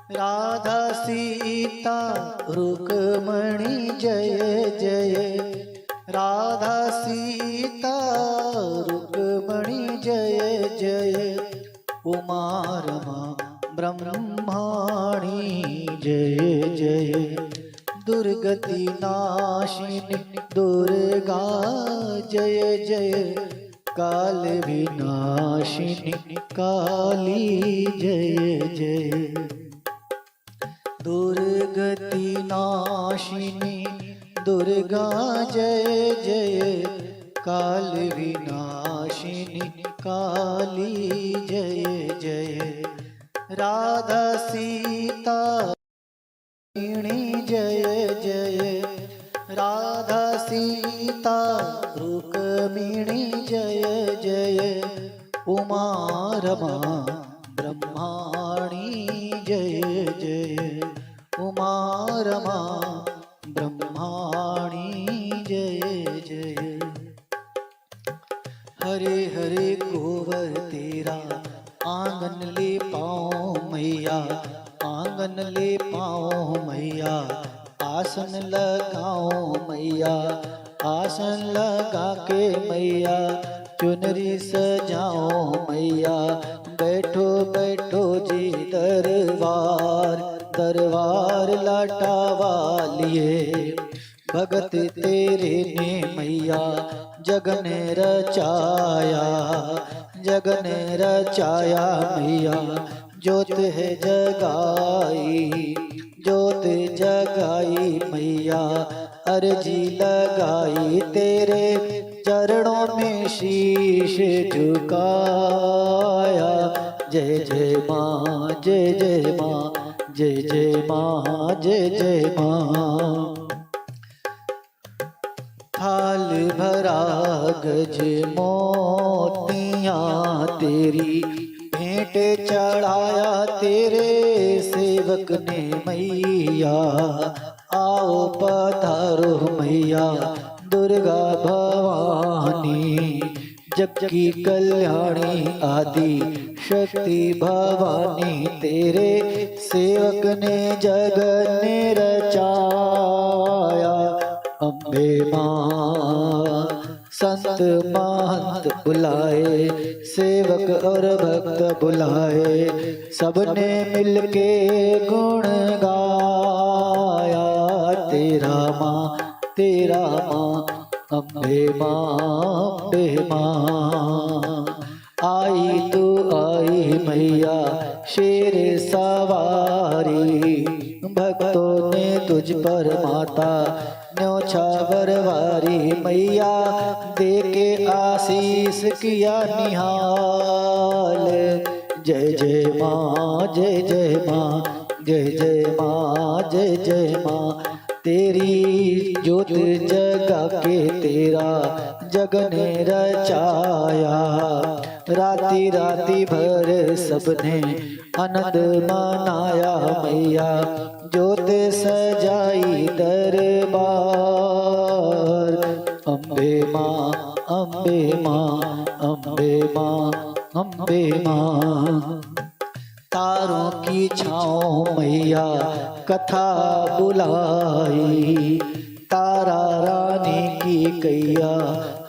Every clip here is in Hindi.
राधा सीता रुक्मणी जय जय, राधा सीता रुक्मणी जय जय, उमा रमा ब्रह्माणी जय जय, दुर्गति नाशिनी दुर्गा जय जय, काल विनाशिनी काली जय जय, दुर्गति नाशिनी दुर्गा जय जय, काल विनाशिनी काली जय जय, राधा सीता जय जय, राधा सीता रुक्मिणी जय जय, उमा रमा ब्रह्माणी जय जय, उमा रमा ब्रह्माणी जय जय। हरे हरे गोवर तेरा आंगन ले पाओ मैया, आंगन ले पाओ मैया, आसन लगाओ मैया, आसन लगा के मैया, चुनरी सजाओ मैया, बैठो बैठो जी दरबार, दरबार लाटा वालिए, भगत तेरे ने मैया जगन रचाया, जगन रचाया मैया, ज्योत है जगाई, ज्योत जगाई मैया, अर्जी लगाई तेरे चरणों में शीश झुकाया, जय जय माँ, जय जय माँ, जय जय माँ, जय जय माँ। थाल भरा गज मोतियाँ तेरी, भेंट चढ़ाया तेरे सेवक ने मैया, आओ पधारो मैया दुर्गा भवानी, जग की कल्याणी आदि शक्ति भवानी, तेरे सेवक ने जगन रचाया, अम्बे माँ संत महंत बुलाए, सेवक और भक्त बुलाए, सबने मिलके गुण गाया, तेरा माँ, तेरा माँ, अम्बे माँ, अम्बे माँ। आई तू आई मैया शेर सवारी, भक्तों ने तुझ पर माता न्योछावर वारी मैया, दे के आशीष किया निहाल, जय जय माँ, जय जय माँ, जय जय माँ, जय जय माँ। तेरी ज्योत जगा के तेरा जगन रचाया, राती राती भर सबने आनंद मनाया मैया, ज्योत सजाई दरबार, अम्बे माँ, अम्बे माँ, अम्बे माँ, अम्बे माँ। तारों की छाँव मैया कथा बुलाई, तारा रानी की कैया,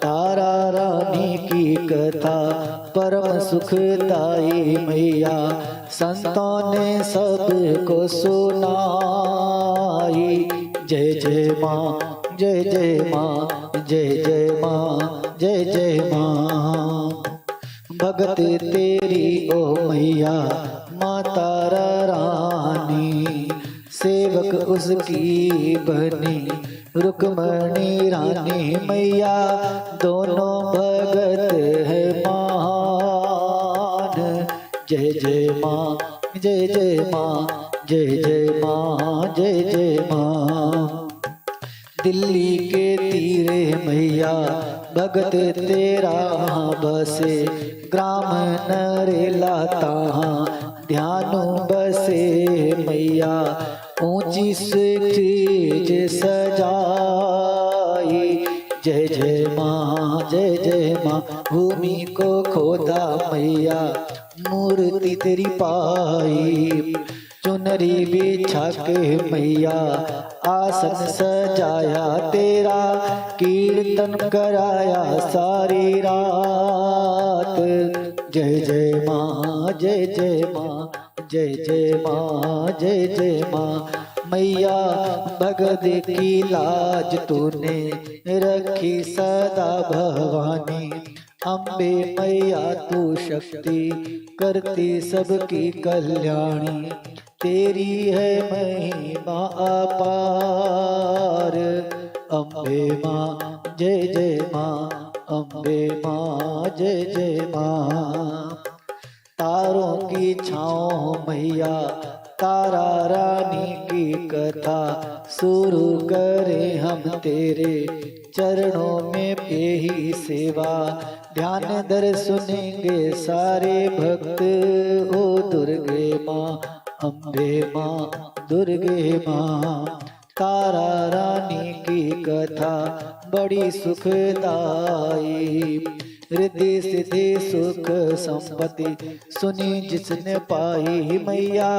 तारा रानी की कथा परम सुखदाई मैया, संतों ने सबको सुनाई, जय जय माँ, जय जय माँ, जय जय माँ, जय जय माँ। भगत तेरी ओ मैया माता रानी, सेवक उसकी बनी रुक्मणी रानी मैया, दोनों भगत है मान, जय जय माँ, जय जय माँ, जय जय माँ, जय जय माँ। दिल्ली के तीरे मैया भगत तेरा बसे, ग्राम नरेला ताहाँ ध्यानु बसे मैया, ऊंची स्टेज सजाई, जय जय माँ, जय जय माँ। भूमि को खोदा मैया मूर्ति तेरी पाई, चुनरी बिछा के मैया आसन सजाया तेरा, कीर्तन कराया सारी रात। जय जय माँ, जय जय माँ, जय जय माँ, जय जय माँ। मैया भगत की लाज तूने रखी सदा भवानी। अम्बे मैया तू शक्ति करती सबकी कल्याणी। तेरी है महिमा अपार। अम्बे माँ जय जय माँ, अम्बे माँ जय जय माँ। तारों की छाँव मैया तारा रानी की कथा शुरू करें हम तेरे चरणों में यही सेवा। ध्यान दर सुनेंगे सारे भक्त। ओ दुर्गे माँ, अम्बे माँ, दुर्गे माँ। तारा रानी की कथा बड़ी सुखदाई। रिद्धि सिद्धि सुख संपत्ति सुनी जिसने पाई। मैया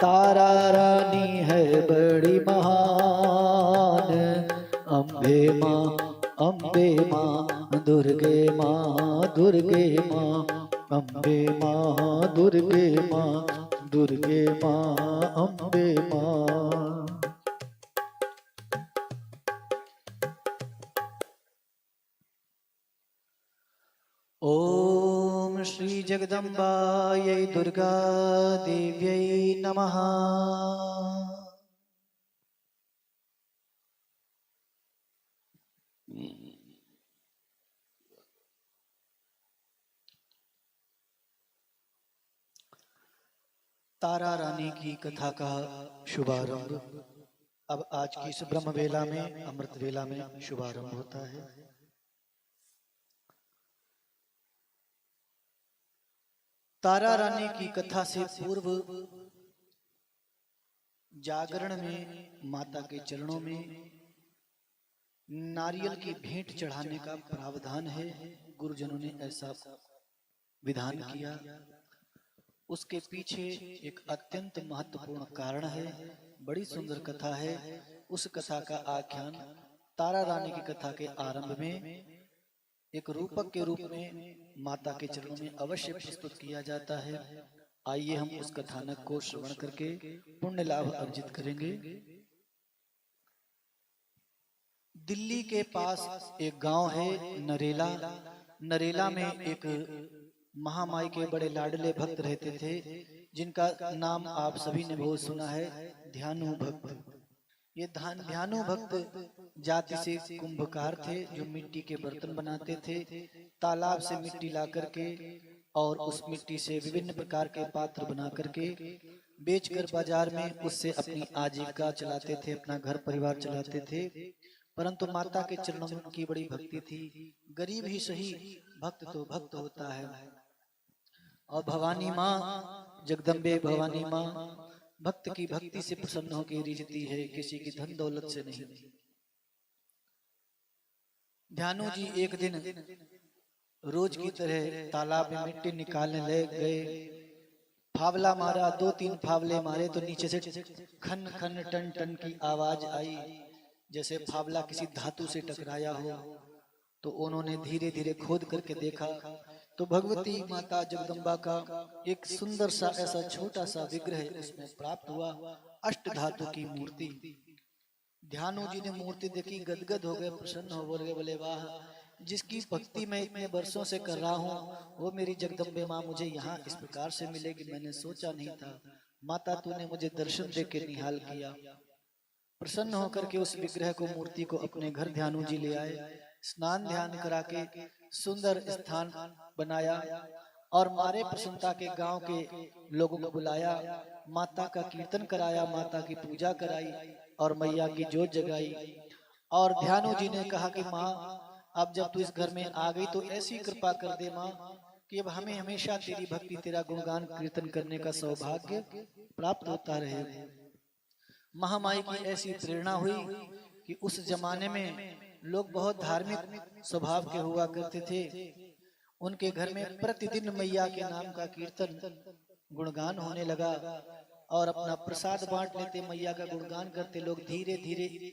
तारा रानी है बड़ी महान। अम्बे माँ, अम्बे माँ, दुर्गे माँ, दुर्गे माँ। अम्बे माँ, दुर्गे माँ, दुर्गे माँ, अम्बे माँ। ओम श्री जगदम्बायै दुर्गा देव्यै नमः। तारा रानी की कथा का शुभारंभ अब आज की इस ब्रह्म वेला में, अमृत वेला में शुभारंभ होता है। तारा रानी की कथा से पूर्व जागरण में माता के चरणों में नारियल की भेंट चढ़ाने का प्रावधान है। गुरुजनों ने ऐसा विधान किया। उसके पीछे एक अत्यंत महत्वपूर्ण कारण है। बड़ी सुंदर कथा है। उस कथा का आख्यान तारा रानी की कथा के आरंभ में एक रूपक के रूप में माता के चरणों में अवश्य प्रस्तुत किया जाता है। आइए हम उस कथानक को श्रवण करके पुण्य लाभ अर्जित करेंगे। दिल्ली के पास एक गांव है नरेला। नरेला में एक महामाई के बड़े लाडले भक्त रहते थे, जिनका नाम आप सभी ने बहुत सुना है, ध्यानु भक्त। ये ध्यानु भक्त जाति से कुंभकार थे, जो मिट्टी के बर्तन बनाते थे। तालाब से मिट्टी ला करके और उस मिट्टी से विभिन्न प्रकार के पात्र बना करके बेचकर बाजार में उससे अपनी आजीविका चलाते थे, अपना घर परिवार चलाते थे। परंतु माता के चरणों में उनकी बड़ी भक्ति थी। गरीब ही सही, भक्त तो भक्त होता है। और भवानी माँ, जगदम्बे भवानी माँ भक्त की भक्ति से प्रसन्न होकर रिझती है, किसी की धन दौलत से नहीं। ध्यानु जी एक दिन रोज की तरह तालाब में मिट्टी निकालने ले गए। फावला मारा, 2-3 फावले मारे तो नीचे से खन खन टन टन की आवाज आई, जैसे फावला किसी धातु से टकराया हो। तो उन्होंने धीरे धीरे खोद करके देखा तो भगवती माता जगदम्बा का एक सुंदर सा ऐसा छोटा सा विग्रह उसमें प्राप्त हुआ, अष्ट धातु की मूर्ति। ध्यानु जी ने मूर्ति देखी, गदगद हो गए, प्रसन्न हो बोले वाह, जिसकी भक्ति मैं इतने वर्षों से कर रहा हूँ वो मेरी जगदम्बे माँ मुझे यहाँ इस प्रकार से मिलेगी, मैंने सोचा नहीं था। माता तूने मुझे दर्शन दे के निहाल किया। प्रसन्न होकर के उस विग्रह को, मूर्ति को अपने घर ध्यानु जी ले आए। स्नान ध्यान करा के सुंदर स्थान बनाया और मारे प्रसन्नता के गांव के लोगों को बुलाया, माता का कीर्तन कराया, माता की पूजा कराई और मैया की जोत जगाई। और ध्यानु जी ने कहा कि माँ, अब जब तू इस घर में आ गई तो ऐसी कृपा कर दे माँ कि अब हमें हमेशा तेरी भक्ति, तेरा गुणगान कीर्तन करने का सौभाग्य प्राप्त होता रहे। महामाई की ऐसी प्रेरणा हुई कि उस जमाने में लोग बहुत धार्मिक स्वभाव के हुआ करते थे। उनके घर में प्रतिदिन मैया के नाम का कीर्तन गुणगान होने लगा। और अपना प्रसाद बांट लेते, मैया का गुणगान करते लोग। धीरे धीरे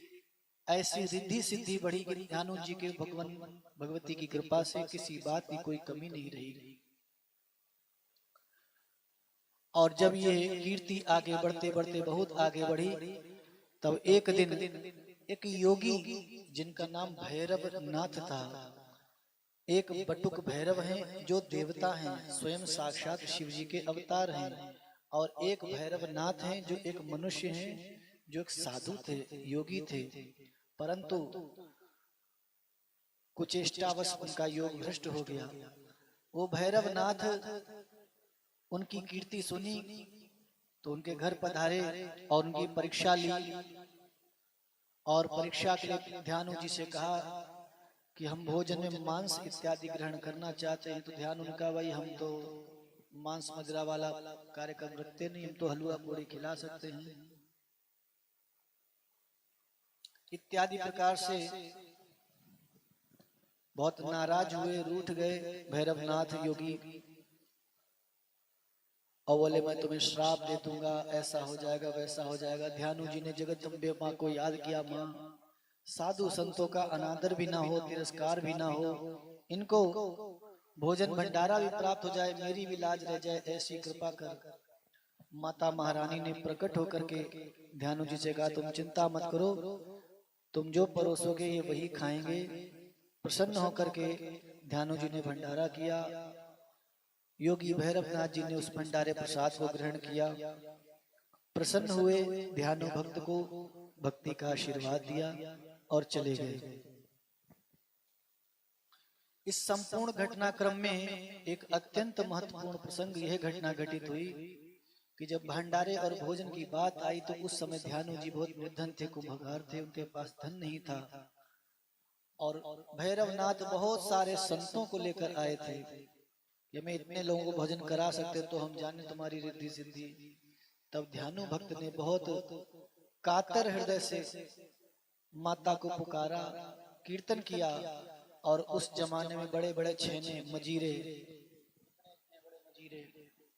ऐसी रिद्धि सिद्धि बढ़ी कि ध्यानु जी के भगवान भगवती की कृपा से किसी बात की कोई कमी नहीं रही। और जब ये कीर्ति आगे बढ़ते बढ़ते बहुत आगे बढ़ी, तब एक दिन एक योगी जिनका नाम भैरव नाथ था, एक बटुक भैरव हैं जो देवता हैं, स्वयं साक्षात शिव जी के अवतार हैं, और एक भैरव नाथ हैं जो एक मनुष्य हैं, जो एक साधु थे, योगी थे, परंतु कुचेष्टावश उनका योग भ्रष्ट हो गया। वो भैरव नाथ उनकी कीर्ति सुनी तो उनके घर पधारे और उनकी परीक्षा ली, और परीक्षा के लिए ध्यानु जी से कहा कि हम भोजन में मांस इत्यादि ग्रहण करना चाहते हैं। तो ध्यानु ने कहा, भाई हम तो मांस मदिरा वाला कार्यक्रम रखते नहीं, हम तो हलवा पूरी खिला सकते हैं इत्यादि प्रकार से बहुत नाराज हुए, रूठ गए भैरवनाथ योगी, और बोले मैं तुम्हें श्राप दे दूंगा, ऐसा हो जाएगा वैसा हो जाएगा। ध्यानु जी ने जगदम्बे माँ को याद किया, माँ साधु संतों का अनादर भी ना हो, तिरस्कार भी ना हो, इनको भोजन भंडारा भी प्राप्त हो जाए, मेरी भी लाज रह जाए, ऐसी कृपा कर। माता महारानी ने प्रकट होकर के ध्यानु जी से कहा, तुम चिंता मत करो, तुम जो परोसोगे ये वही खाएंगे। प्रसन्न होकर के ध्यानु जी ने भंडारा किया। योगी भैरवनाथ जी ने उस भंडारे प्रसाद को ग्रहण किया, प्रसन्न हुए, ध्यानु भक्त को भक्ति का आशीर्वाद दिया और चले गए। इस संपूर्ण घटनाक्रम में एक अत्यंत महत्वपूर्ण प्रसंग यह घटना घटित हुई कि जब भंडारे और भोजन की बात आई तो उस समय ध्यानु जी बहुत निर्धन थे, कुंभकार थे, उनके पास धन नहीं था, और भैरवनाथ बहुत सारे संतों को लेकर आए थे कि मैं इतने लोगों को भोजन करा सकते तो हम जाने तुम्हारी रिद्धि सिद्धि। तब ध्यानु भक्त ने बहुत कातर हृदय से माता को पुकारा, कीर्तन किया, और उस जमाने में बड़े बड़े छेने मजीरे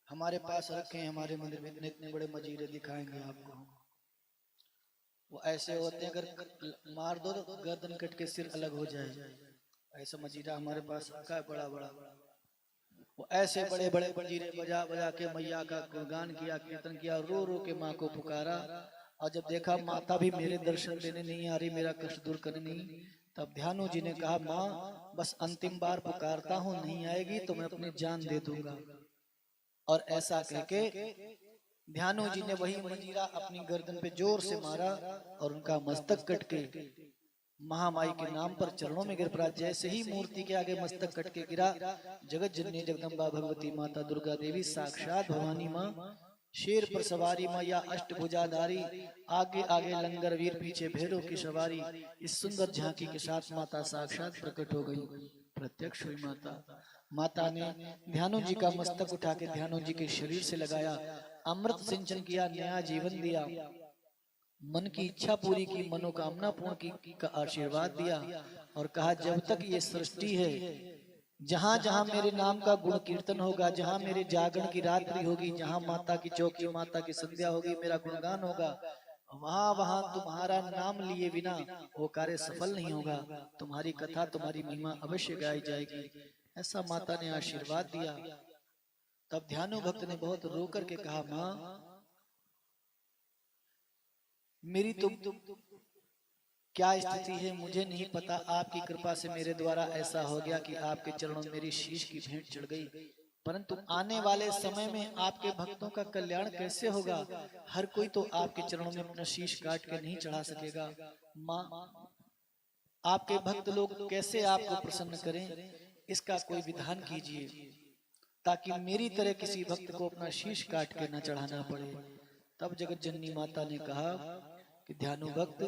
हमारे पास रखे हैं, हमारे मंदिर में इतने बड़े मजीरे दिखाएंगे आपको। वो ऐसे होते हैं, अगर मार दो तो गर्दन कट के सिर अलग हो जाए, ऐसा मजीरा हमारे पास रखा है बड़ा बड़ा। वो ऐसे बड़े बड़े मजीरे बजा बजा के मैया का गुणगान किया, कीर्तन किया, रो रो के माँ को पुकारा। और जब देखा माता भी मेरे दर्शन देने नहीं आ रही, मेरा कष्ट दूर करने नहीं, तब ध्यानु जी ने कहा, माँ बस अंतिम बार पुकारता हूँ, नहीं आएगी तो मैं अपनी जान दे दूंगा। और ऐसा कहके ध्यानु जी ने वही मजीरा अपनी गर्दन पे जोर से मारा और उनका मस्तक कट के महामाई के नाम पर चरणों में गिर पड़ा। जैसे ही मूर्ति के आगे मस्तक कट के गिरा, जगत जननी जगदम्बा भगवती माता दुर्गा देवी साक्षात भवानी माँ, शेर पर सवारी माँ या अष्टभुजाधारी, आगे आगे लंगर वीर, पीछे भैरव की सवारी, इस सुंदर झांकी के साथ माता साक्षात प्रकट हो गई, प्रत्यक्ष हुई माता। माता ने ध्यानु जी का मस्तक उठा के ध्यानु जी के शरीर से लगाया, अमृत सिंचन किया, नया जीवन दिया, मन की इच्छा पूरी की, मनोकामना पूर्ण की का आशीर्वाद दिया, और कहा जब तक ये सृष्टि है, जहां जहां मेरे नाम का गुण कीर्तन होगा, जहां मेरे जागरण की रात्रि होगी, जहां माता की चौकी, माता की संध्या होगी, मेरा गुणगान होगा, वहां वहां तुम्हारा नाम लिए बिना वो कार्य सफल नहीं होगा, तुम्हारी कथा तुम्हारी महिमा अवश्य गाई जाएगी। ऐसा माता ने आशीर्वाद दिया। तब ध्यानु भक्त ने बहुत रो करके कहा, माँ मेरी तो क्या स्थिति है मुझे नहीं पता, आपकी कृपा से मेरे द्वारा ऐसा हो गया कि आपके चरणों में मेरी शीश की भेंट चढ़ गई, परंतु आने वाले समय में आपके भक्तों का कल्याण कैसे होगा? हर कोई तो आपके चरणों में अपना शीश काट के नहीं चढ़ा सकेगा। माँ आपके भक्त लोग कैसे आपको प्रसन्न करें, इसका कोई विधान कीजिए, ताकि मेरी तरह किसी भक्त को अपना शीश काट के न चढ़ाना पड़े। तब जगत जननी माता ने कहा कि ध्यानु भक्त,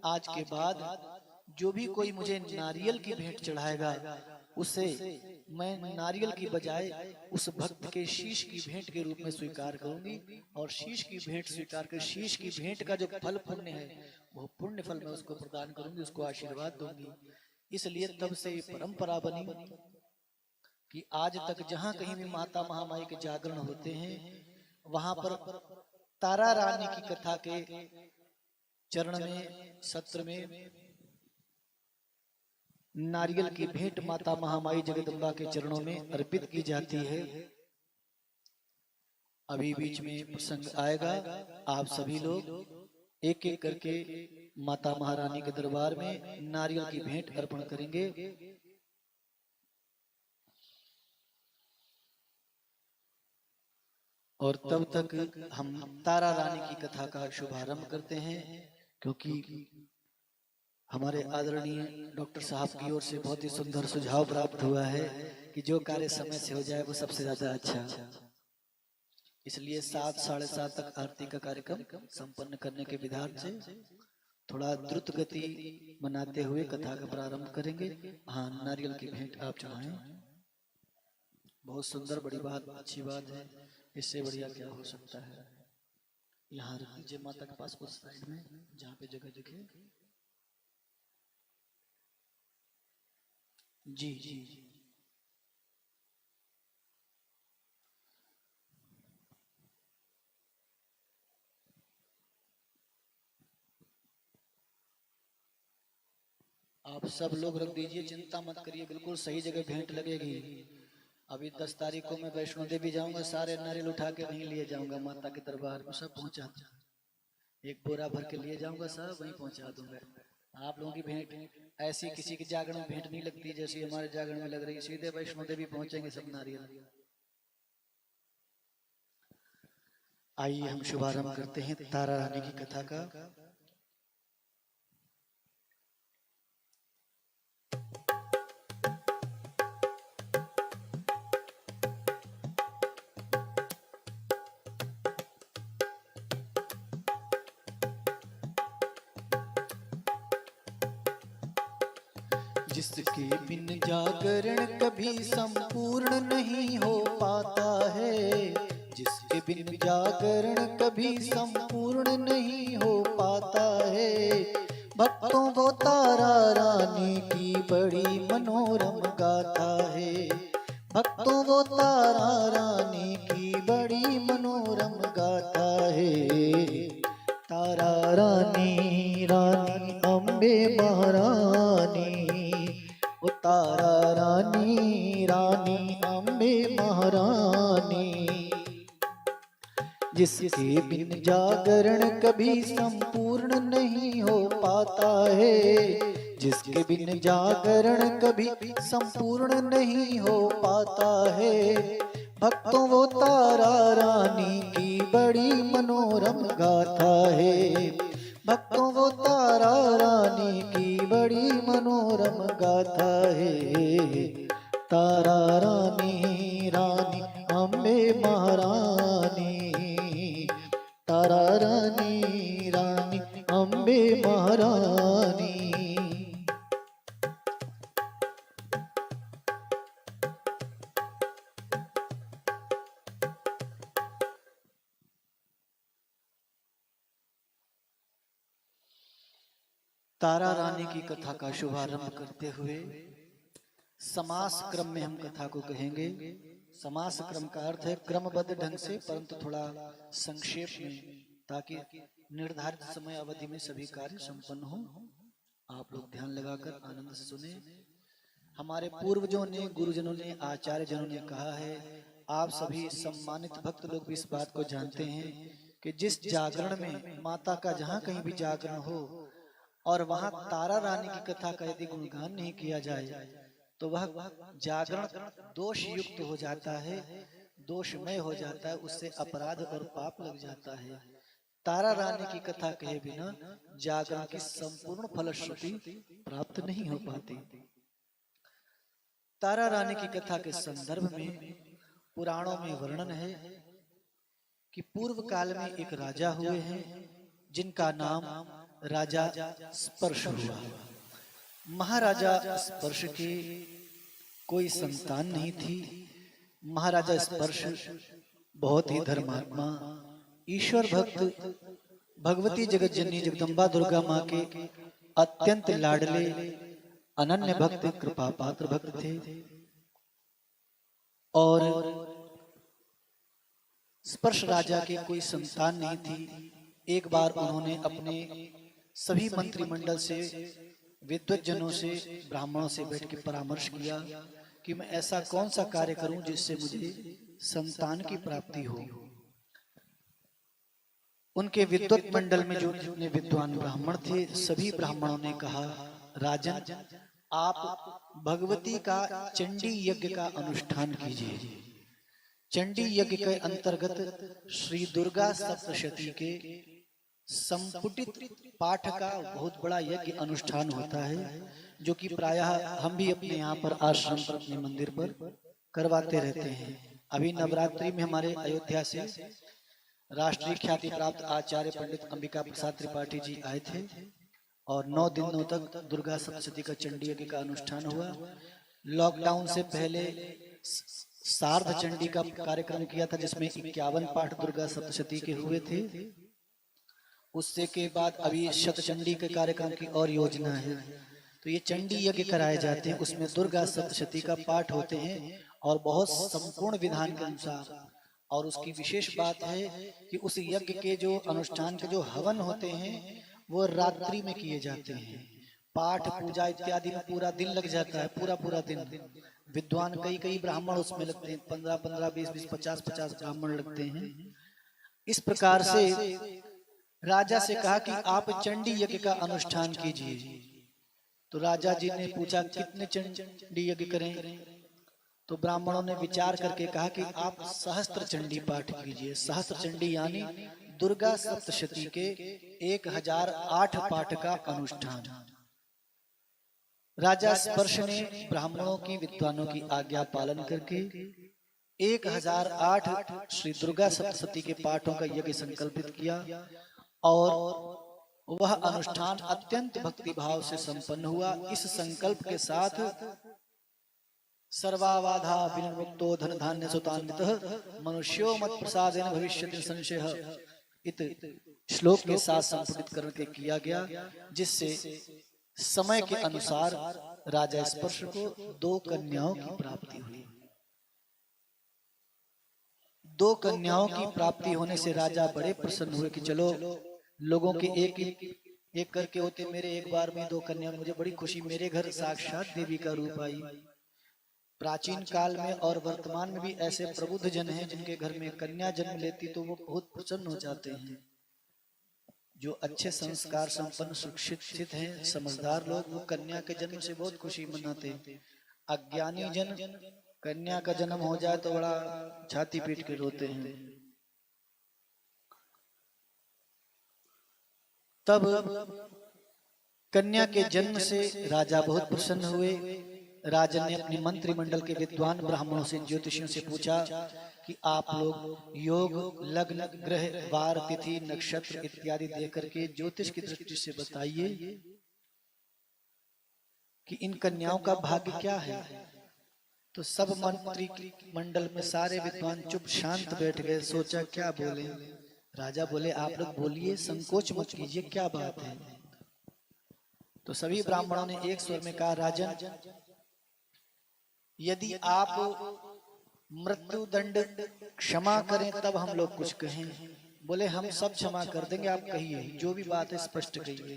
आज के बाद जो भी कोई मुझे नारियल की भेंट चढ़ाएगा, उसे मैं नारियल की बजाय उस भक्त के शीश की भेंट के रूप में स्वीकार करूंगी, और शीश की भेंट स्वीकार कर शीश की भेंट का जो फल पुण्य है, वो पुण्य फल मैं उसको प्रदान करूंगी, उसको आशीर्वाद दूंगी। इसलिए तब से ये परंपरा बनी कि आज तक जहां कहीं भी माता महामाई के जागरण होते हैं, वहां पर तारा रानी की कथा के चरण में, सत्र में नारियल की भेंट माता महामाई जगदम्बा के चरणों में अर्पित की जाती है। अभी बीच में प्रसंग आएगा, आप सभी लोग एक एक करके माता महारानी के दरबार में नारियल की भेंट अर्पण करेंगे। और तब तक हम तारा रानी की कथा का शुभारंभ करते हैं, क्योंकि हमारे आदरणीय डॉक्टर साहब की ओर से बहुत ही सुंदर सुझाव प्राप्त हुआ है कि जो कार्य समय से हो जाए वो सबसे ज्यादा अच्छा। इसलिए 7 साढ़े 7 तक आरती का कार्यक्रम संपन्न करने के विधान से थोड़ा द्रुत गति बनाते हुए कथा का प्रारंभ करेंगे। हाँ, नारियल की भेंट आप चढ़ाएं। बहुत सुंदर, बड़ी बात, अच्छी बात है, इससे बढ़िया क्या हो सकता है। यहाँ रख दीजिए माता के पास, उस साइड में जहाँ पे जगह दिखे। जी जी जी। आप सब लोग रख दीजिए, चिंता मत करिए, बिल्कुल सही जगह भेंट लगेगी। अभी 10 तारीख को मैं वैष्णो देवी जाऊंगा, सारे नारियल उठा के वहीं लिए जाऊंगा माता के दरबार में, सब पहुंचा दूंगा। एक बोरा भर के लिए जाऊंगा, सब वहीं पहुंचा दूंगा। आप लोगों की भेंट ऐसी किसी की जागरण में भेंट नहीं लगती जैसी हमारे जागरण में लग रही, सीधे वैष्णो देवी पहुंचेंगे सब नारियल। आइए हम शुभारंभ करते हैं तारा रानी की कथा का। जिसके बिन जागरण कभी संपूर्ण नहीं हो पाता है, जिसके बिन जागरण कभी संपूर्ण नहीं हो पाता है। भक्तों को तारा रानी की बड़ी मनोरम गाथा है, भक्तों को तारा रानी की बड़ी मनोरम गाथा है। तारा रानी, रानी अम्बे महारानी, ओ तारा रानी, रानी अम्बे महारानी। जिसके बिन जागरण कभी संपूर्ण नहीं हो पाता है, जिसके बिन जागरण कभी संपूर्ण नहीं हो पाता है। भक्तों वो तारा रानी की बड़ी मनोरम गाथा है, भक्तों वो तारा रानी की बड़ी मनोरम गाथा है। तारा रानी, रानी अम्बे महारानी, तारा रानी, रानी अम्बे महारानी। तारा रानी की कथा का शुभारंभ करते हुए समास क्रम में हम कथा को कहेंगे। समास क्रम का अर्थ है क्रमबद्ध ढंग से, परंतु थोड़ा संक्षेप में, ताकि निर्धारित समय अवधि में सभी कार्य संपन्न हो। आप लोग ध्यान लगाकर आनंद से सुने। हमारे पूर्वजों ने, गुरुजनों ने, आचार्य जनों ने कहा है, आप सभी सम्मानित भक्त लोग भी इस बात को जानते हैं कि जिस जागरण में माता का जहाँ कहीं भी जागरण हो और वहां तारा रानी की कथा का यदि गुणगान नहीं किया जाए तो वह जागरण दोष युक्त हो जाता है, दोषमय हो जाता है, उससे अपराध और पाप लग जाता है। तारा रानी की कथा कहे बिना जागरण की संपूर्ण फलश्रुति प्राप्त नहीं हो पाती। तारा रानी की कथा के संदर्भ में पुराणों में वर्णन है कि पूर्व काल में एक राजा हुए हैं जिनका नाम राजा स्पर्श हुआ। महाराजा स्पर्श की कोई संतान नहीं थी। महाराजा स्पर्श बहुत ही धर्मात्मा, ईश्वर भक्त, भगवती जगत जननी जगदम्बा दुर्गा माँ के अत्यंत लाडले, अनन्य भक्त, कृपा पात्र भक्त थे। और स्पर्श राजा के कोई संतान नहीं थी। एक बार उन्होंने अपने सभी मंत्रिमंडल से, विद्वज्जनों से, ब्राह्मणों से बैठ के परामर्श किया कि मैं ऐसा कौन सा कार्य करूं जिससे मुझे संतान की प्राप्ति हो। उनके विद्वत मंडल में जो जितने विद्वान ब्राह्मण थे, सभी ब्राह्मणों ने कहा, राजन, आप भगवती का चंडी यज्ञ का अनुष्ठान कीजिए। चंडी यज्ञ के अंतर्गत श्री दुर्गा सप्तशती के संपुटित पाठ का बहुत बड़ा यज्ञ अनुष्ठान होता है, जो कि प्रायः हम भी अपने यहाँ पर आश्रम पर, अपने मंदिर पर करवाते रहते हैं। अभी नवरात्रि में हमारे अयोध्या से राष्ट्रीय ख्याति प्राप्त आचार्य पंडित अंबिका प्रसाद त्रिपाठी जी आए थे और 9 दिनों तक दुर्गा सप्तशती का चंडी यज्ञ का अनुष्ठान हुआ। लॉकडाउन से पहले सार्ध चंडी का कार्यक्रम किया था, जिसमें 51 पाठ दुर्गा सप्तशती के हुए थे। उससे के बाद अभी शतचंडी के कार्यक्रम की और योजना है। तो ये चंडी यज्ञ कराए जाते हैं, उसमें दुर्गा सप्तशती का पाठ होते हैं और बहुत संपूर्ण विधान के अनुसार। और उसकी विशेष बात है कि उस यज्ञ के जो अनुष्ठान के जो हवन होते हैं वो रात्रि में किए जाते हैं। पाठ पूजा इत्यादि में पूरा दिन लग जाता है, पूरा दिन। विद्वान कई ब्राह्मण उसमें लगते हैं, 15 20 50 ब्राह्मण लगते हैं। इस प्रकार से राजा से कहा कि आप चंडी यज्ञ का अनुष्ठान कीजिए। तो राजा जी ने पूछा, कितने चंडी यज्ञ करें? तो ब्राह्मणों ने विचार करके कहा कि आप सहस्त्र चंडी पाठ कीजिए। सहस्त्र चंडी यानी दुर्गा सप्तशती के 1008 पाठ का अनुष्ठान। राजा स्पर्श ने ब्राह्मणों की, विद्वानों की आज्ञा पालन करके 1008 श्री दुर्गा सप्तशती के पाठों का यज्ञ संकल्पित किया और वह अनुष्ठान अत्यंत भक्ति भाव से संपन्न हुआ। इस संकल्प के साथ सर्वाबाधा विनिर्मुक्तो धन धान्य सुतान्वितः मनुष्यो मत प्रसादेन भविष्यति संशयः इत श्लोक के साथ संपुटित करके किया गया, जिससे समय के अनुसार राजा स्पर्श को 2 कन्याओं की प्राप्ति हुई। 2 कन्याओं की प्राप्ति होने से राजा बड़े प्रसन्न हुए कि चलो, लोगों के एक करके होते, मेरे एक बार में 2 कन्या, मुझे बड़ी खुशी, मेरे घर साक्षात देवी का रूप आई। प्राचीन काल में और वर्तमान में भी ऐसे प्रबुद्ध जन हैं जिनके घर में कन्या जन्म लेती तो वो बहुत प्रसन्न हो जाते हैं। जो अच्छे संस्कार संपन्न सुशिक्षित हैं, समझदार लोग, वो कन्या के जन्म से बहुत खुशी मनाते हैं। अज्ञानी जन कन्या का जन्म हो जाए तो बड़ा छाती पीट के रोते हैं। तब कन्या के जन्म से राजा बहुत प्रसन्न हुए। राजन ने अपने मंत्रिमंडल के विद्वान ब्राह्मणों से, ज्योतिषियों से पूछा कि आप लोग योग, लग्न, ग्रह, वार, तिथि, नक्षत्र इत्यादि देकर के ज्योतिष की दृष्टि से बताइए कि इन कन्याओं का भाग्य क्या है। तो सब मंत्री मंडल में सारे विद्वान चुप शांत बैठ गए। सोचा क्या बोले। राजा बोले, आप लोग बोलिए, संकोच मत कीजिए, क्या बात है। तो सभी ब्राह्मणों ने एक स्वर में कहा, राजन, यदि आप मृत्यु दंड क्षमा करें तब हम लोग कुछ कहें। बोले, हम सब क्षमा कर देंगे, आप कहिए, जो भी बात है स्पष्ट कहिए।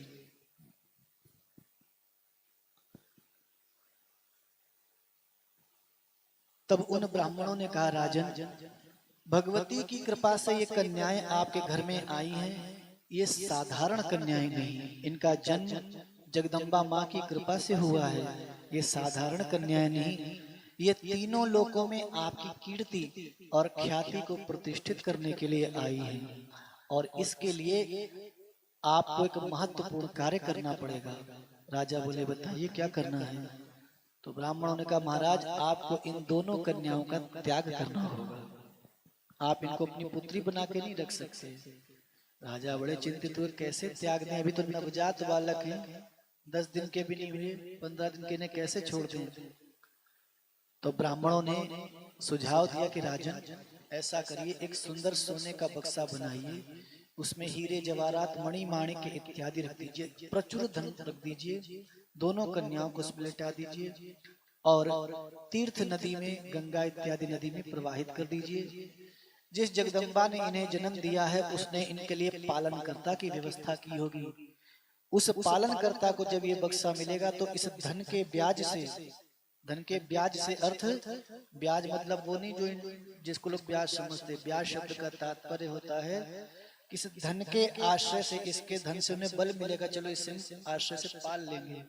तब उन ब्राह्मणों ने कहा, राजन, भगवती की कृपा से ये कन्याएं आपके घर में आई हैं, ये साधारण कन्याएं नहीं, इनका जन्म जगदम्बा माँ की कृपा से हुआ है। ये साधारण कन्याएं नहीं, ये तीनों लोकों में आपकी कीर्ति और ख्याति को प्रतिष्ठित करने के लिए आई है और इसके लिए आपको एक महत्वपूर्ण कार्य करना पड़ेगा। राजा बोले, बताइए क्या करना है। तो ब्राह्मणों ने कहा, महाराज, आपको इन दोनों कन्याओं का त्याग करना होगा। आप इनको अपनी पुत्री बना के नहीं रख सकते। राजा बड़े चिंतित हुए, कैसे त्याग दें, अभी तो नवजात बालक हैं, 10 दिन के भी नहीं हुए, 15 दिन के, इन्हें कैसे छोड़ दें। तो ब्राह्मणों ने सुझाव दिया कि राजन, ऐसा करिए, एक सुंदर सोने का बक्सा बनाइए, उसमें हीरे जवाहरात मणि माणिक इत्यादि रख दीजिए, प्रचुर धन रख दीजिए, दोनों कन्याओं को उसमें लेटा दीजिए और तीर्थ नदी में, गंगा इत्यादि नदी में प्रवाहित कर दीजिए। जिस जगदम्बा ने इन्हें जन्म दिया है उसने इनके लिए पालनकर्ता की व्यवस्था की होगी। उस पालनकर्ता को जब ये बक्सा मिलेगा तो इस धन के ब्याज से अर्थ, ब्याज मतलब वो नहीं जो जिसको लोग ब्याज समझते, ब्याज शब्द का तात्पर्य होता है किस धन के आश्रय से, इसके धन से उन्हें बल मिलेगा, चलो इससे आश्रय से पाल लेंगे।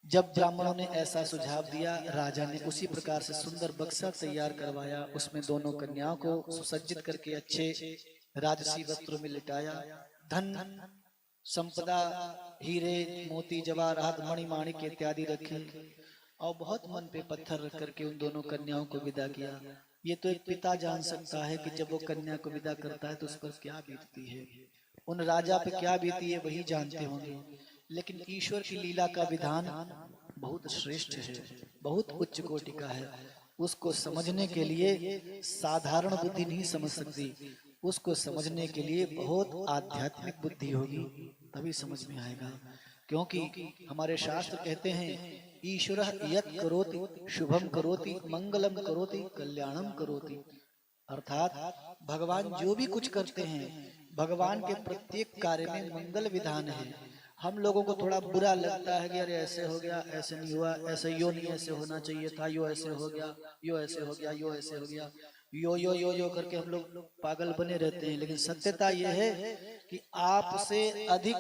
जब ब्राह्मणों ने ऐसा सुझाव दिया, राजा ने उसी प्रकार से सुंदर बक्सा तैयार करवाया। उसमें दोनों कन्याओं को सुसज्जित करके अच्छे राजसी वस्त्रों में लिटाया। धन संपदा, हीरे मोती जवाहरात मणि माणिक इत्यादि रखे और बहुत मन पे पत्थर रख करके उन दोनों कन्याओं को विदा किया। ये तो एक पिता जान सकता है कि जब वो कन्या को विदा करता है तो उस पर क्या बीतती है, उन राजा पे क्या बीती है वही जानते होंगे। लेकिन ईश्वर की लीला का विधान बहुत श्रेष्ठ है, बहुत उच्च कोटि का है। उसको समझने के लिए साधारण बुद्धि नहीं समझ सकती, उसको समझने के लिए बहुत आध्यात्मिक बुद्धि होगी तभी समझ में आएगा। क्योंकि हमारे शास्त्र कहते हैं ईश्वरः यत् करोति शुभम करोति मंगलम करोति कल्याणम करोति। अर्थात भगवान जो भी कुछ करते हैं, भगवान के प्रत्येक कार्य में मंगल विधान है। हम लोगों को थोड़ा बुरा लगता है कि अरे ऐसे हो गया, ऐसे नहीं हुआ, ऐसे यो नहीं ऐसे होना चाहिए था, यो ऐसे हो गया, यो ऐसे हो गया, यो ऐसे हो गया, यो करके हम लोग पागल बने रहते हैं। लेकिन सत्यता यह है कि आपसे अधिक